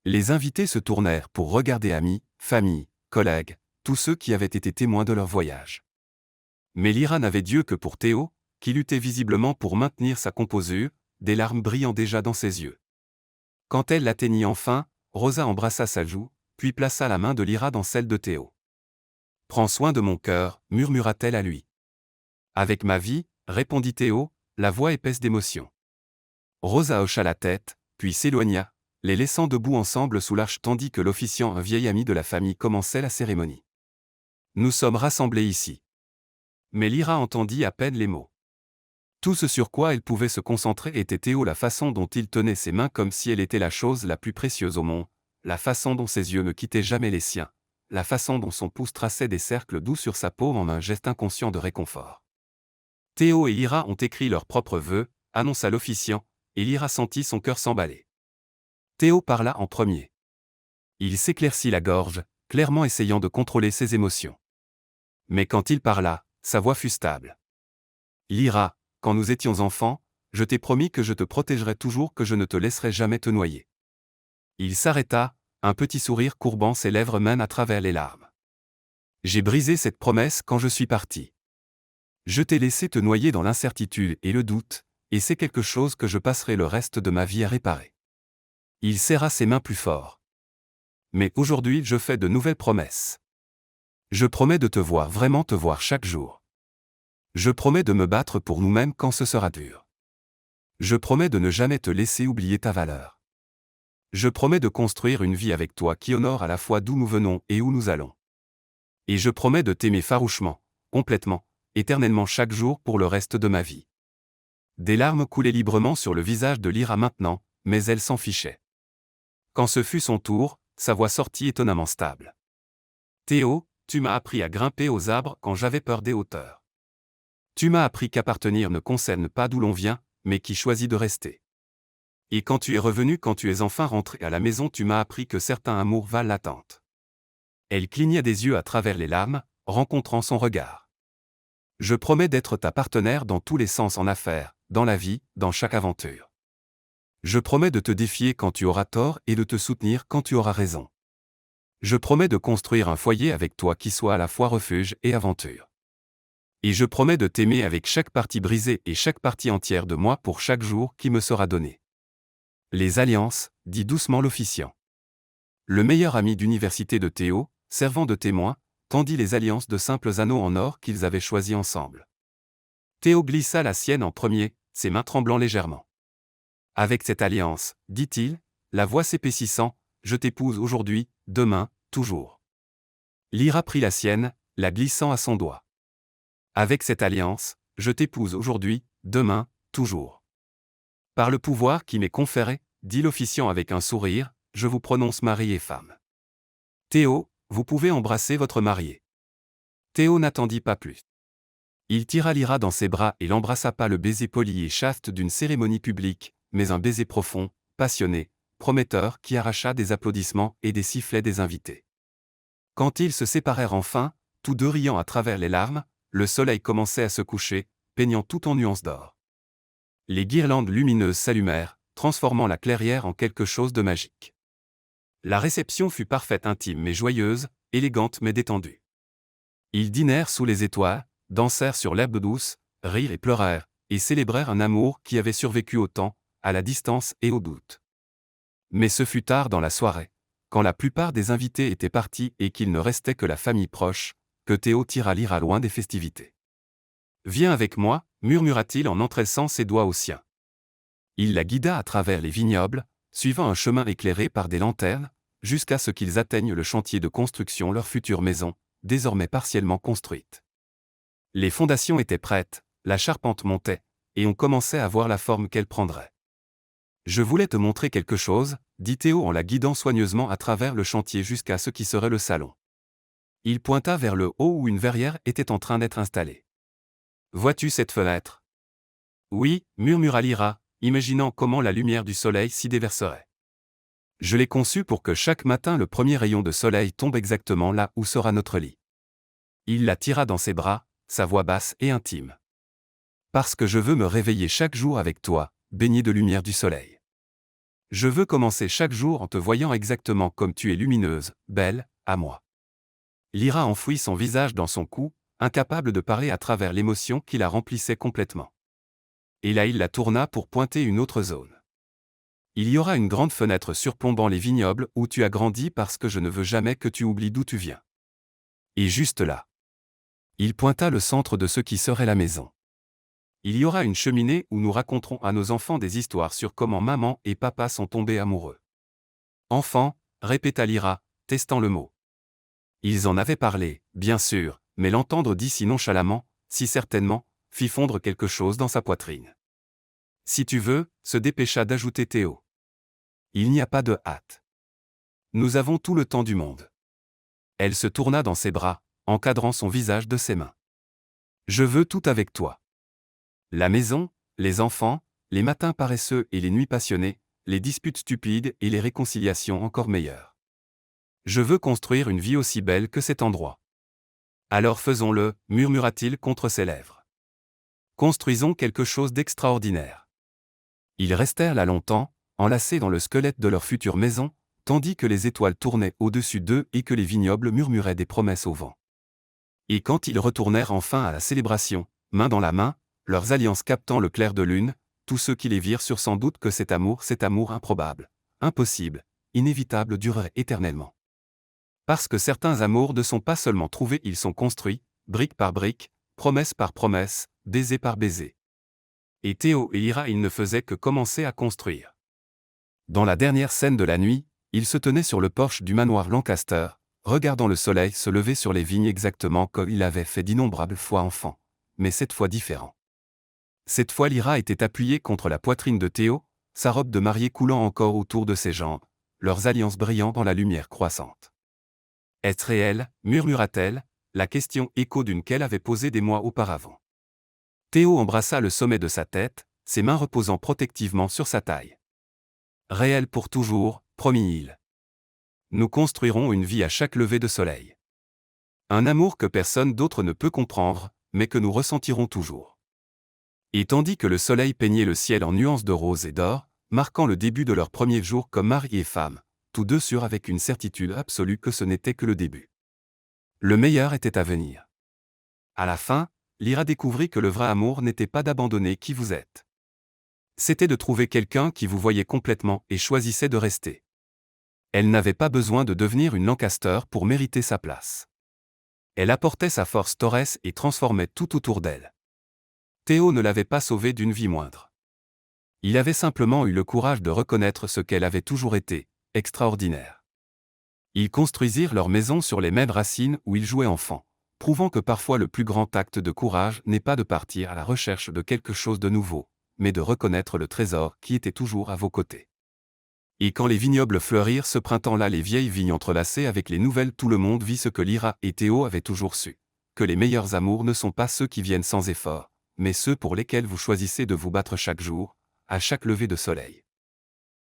Les invités se tournèrent pour regarder amis, famille, collègues, tous ceux qui avaient été témoins de leur voyage. Mais Lyra n'avait d'yeux que pour Théo, qui luttait visiblement pour maintenir sa composure, des larmes brillant déjà dans ses yeux. Quand elle l'atteignit enfin, Rosa embrassa sa joue, puis plaça la main de Lyra dans celle de Théo. « Prends soin de mon cœur, murmura-t-elle à lui. Avec ma vie, répondit Théo, la voix épaisse d'émotion. Rosa hocha la tête, puis s'éloigna, les laissant debout ensemble sous l'arche tandis que l'officiant, un vieil ami de la famille, commençait la cérémonie. Nous sommes rassemblés ici. Mais Lyra entendit à peine les mots. Tout ce sur quoi elle pouvait se concentrer était Théo, la façon dont il tenait ses mains comme si elle était la chose la plus précieuse au monde, la façon dont ses yeux ne quittaient jamais les siens, la façon dont son pouce traçait des cercles doux sur sa peau en un geste inconscient de réconfort. Théo et Lyra ont écrit leurs propres vœux, annonça l'officiant, et Lyra sentit son cœur s'emballer. Théo parla en premier. Il s'éclaircit la gorge, clairement essayant de contrôler ses émotions. Mais quand il parla, sa voix fut stable. Lyra, quand nous étions enfants, je t'ai promis que je te protégerais toujours, que je ne te laisserai jamais te noyer. Il s'arrêta, un petit sourire courbant ses lèvres même à travers les larmes. J'ai brisé cette promesse quand je suis parti. Je t'ai laissé te noyer dans l'incertitude et le doute, et c'est quelque chose que je passerai le reste de ma vie à réparer. Il serra ses mains plus fort. Mais aujourd'hui je fais de nouvelles promesses. Je promets de te voir, vraiment te voir chaque jour. Je promets de me battre pour nous-mêmes quand ce sera dur. Je promets de ne jamais te laisser oublier ta valeur. Je promets de construire une vie avec toi qui honore à la fois d'où nous venons et où nous allons. Et je promets de t'aimer farouchement, complètement, éternellement chaque jour pour le reste de ma vie. Des larmes coulaient librement sur le visage de Lyra maintenant, mais elle s'en fichait. Quand ce fut son tour, sa voix sortit étonnamment stable. Théo, tu m'as appris à grimper aux arbres quand j'avais peur des hauteurs. Tu m'as appris qu'appartenir ne concerne pas d'où l'on vient, mais qui choisit de rester. Et quand tu es revenu, quand tu es enfin rentré à la maison, tu m'as appris que certains amours valent l'attente. Elle cligna des yeux à travers les larmes, rencontrant son regard. Je promets d'être ta partenaire dans tous les sens, en affaires, dans la vie, dans chaque aventure. Je promets de te défier quand tu auras tort et de te soutenir quand tu auras raison. Je promets de construire un foyer avec toi qui soit à la fois refuge et aventure. Et je promets de t'aimer avec chaque partie brisée et chaque partie entière de moi pour chaque jour qui me sera donné. Les alliances, dit doucement l'officiant. Le meilleur ami d'université de Théo, servant de témoin, tendit les alliances de simples anneaux en or qu'ils avaient choisis ensemble. Théo glissa la sienne en premier, ses mains tremblant légèrement. Avec cette alliance, dit-il, la voix s'épaississant, je t'épouse aujourd'hui, demain, toujours. Lyra prit la sienne, la glissant à son doigt. Avec cette alliance, je t'épouse aujourd'hui, demain, toujours. Par le pouvoir qui m'est conféré, dit l'officiant avec un sourire, je vous prononce mari et femme. Théo, vous pouvez embrasser votre marié. Théo n'attendit pas plus. Il tira Lyra dans ses bras et l'embrassa, pas le baiser poli et chaste d'une cérémonie publique, mais un baiser profond, passionné, prometteur qui arracha des applaudissements et des sifflets des invités. Quand ils se séparèrent enfin, tous deux riant à travers les larmes, le soleil commençait à se coucher, peignant tout en nuances d'or. Les guirlandes lumineuses s'allumèrent, transformant la clairière en quelque chose de magique. La réception fut parfaite, intime mais joyeuse, élégante mais détendue. Ils dînèrent sous les étoiles, dansèrent sur l'herbe douce, rirent et pleurèrent, et célébrèrent un amour qui avait survécu au temps, à la distance et au doute. Mais ce fut tard dans la soirée, quand la plupart des invités étaient partis et qu'il ne restait que la famille proche, que Théo tira Lyra loin des festivités. « Viens avec moi », murmura-t-il en entr'aissant ses doigts aux siens. Il la guida à travers les vignobles, suivant un chemin éclairé par des lanternes, jusqu'à ce qu'ils atteignent le chantier de construction leur future maison, désormais partiellement construite. Les fondations étaient prêtes, la charpente montait, et on commençait à voir la forme qu'elle prendrait. « Je voulais te montrer quelque chose », dit Théo en la guidant soigneusement à travers le chantier jusqu'à ce qui serait le salon. Il pointa vers le haut où une verrière était en train d'être installée. « Vois-tu cette fenêtre ?» « Oui », murmura Lyra, imaginant comment la lumière du soleil s'y déverserait. « Je l'ai conçue pour que chaque matin le premier rayon de soleil tombe exactement là où sera notre lit. » Il la tira dans ses bras, sa voix basse et intime. « Parce que je veux me réveiller chaque jour avec toi, baigné de lumière du soleil. Je veux commencer chaque jour en te voyant exactement comme tu es lumineuse, belle, à moi. » Lyra enfouit son visage dans son cou, incapable de parer à travers l'émotion qui la remplissait complètement. Et là il la tourna pour pointer une autre zone. « Il y aura une grande fenêtre surplombant les vignobles où tu as grandi parce que je ne veux jamais que tu oublies d'où tu viens. Et juste là. » Il pointa le centre de ce qui serait la maison. « Il y aura une cheminée où nous raconterons à nos enfants des histoires sur comment maman et papa sont tombés amoureux. » « Enfant », répéta Lyra, testant le mot. Ils en avaient parlé, bien sûr, mais l'entendre dit si nonchalamment, si certainement, fit fondre quelque chose dans sa poitrine. « Si tu veux », se dépêcha d'ajouter Théo. « Il n'y a pas de hâte. Nous avons tout le temps du monde. » Elle se tourna dans ses bras, encadrant son visage de ses mains. « Je veux tout avec toi. La maison, les enfants, les matins paresseux et les nuits passionnées, les disputes stupides et les réconciliations encore meilleures. Je veux construire une vie aussi belle que cet endroit. »« Alors faisons-le », murmura-t-il contre ses lèvres. « Construisons quelque chose d'extraordinaire. » Ils restèrent là longtemps, enlacés dans le squelette de leur future maison, tandis que les étoiles tournaient au-dessus d'eux et que les vignobles murmuraient des promesses au vent. Et quand ils retournèrent enfin à la célébration, main dans la main, leurs alliances captant le clair de lune, tous ceux qui les virent surent sans doute que cet amour improbable, impossible, inévitable durerait éternellement. Parce que certains amours ne sont pas seulement trouvés, ils sont construits, brique par brique, promesse par promesse, baiser par baiser. Et Théo et Lyra, ils ne faisaient que commencer à construire. Dans la dernière scène de la nuit, ils se tenaient sur le porche du manoir Lancaster, regardant le soleil se lever sur les vignes exactement comme il avait fait d'innombrables fois enfant, mais cette fois différent. Cette fois Lyra était appuyée contre la poitrine de Théo, sa robe de mariée coulant encore autour de ses jambes, leurs alliances brillant dans la lumière croissante. « Est-ce réel » murmura-t-elle, la question écho d'une qu'elle avait posée des mois auparavant. Théo embrassa le sommet de sa tête, ses mains reposant protectivement sur sa taille. « Réel pour toujours », promit-il. « Nous construirons une vie à chaque lever de soleil. Un amour que personne d'autre ne peut comprendre, mais que nous ressentirons toujours. » Et tandis que le soleil peignait le ciel en nuances de rose et d'or, marquant le début de leur premier jour comme mari et femme, tous deux sûrs avec une certitude absolue que ce n'était que le début. Le meilleur était à venir. À la fin, Lyra découvrit que le vrai amour n'était pas d'abandonner qui vous êtes. C'était de trouver quelqu'un qui vous voyait complètement et choisissait de rester. Elle n'avait pas besoin de devenir une Lancaster pour mériter sa place. Elle apportait sa force Torres et transformait tout autour d'elle. Théo ne l'avait pas sauvée d'une vie moindre. Il avait simplement eu le courage de reconnaître ce qu'elle avait toujours été, extraordinaire. Ils construisirent leur maison sur les mêmes racines où ils jouaient enfants, prouvant que parfois le plus grand acte de courage n'est pas de partir à la recherche de quelque chose de nouveau, mais de reconnaître le trésor qui était toujours à vos côtés. Et quand les vignobles fleurirent ce printemps-là, les vieilles vignes entrelacées avec les nouvelles, tout le monde vit ce que Lyra et Théo avaient toujours su, que les meilleurs amours ne sont pas ceux qui viennent sans effort, mais ceux pour lesquels vous choisissez de vous battre chaque jour, à chaque lever de soleil.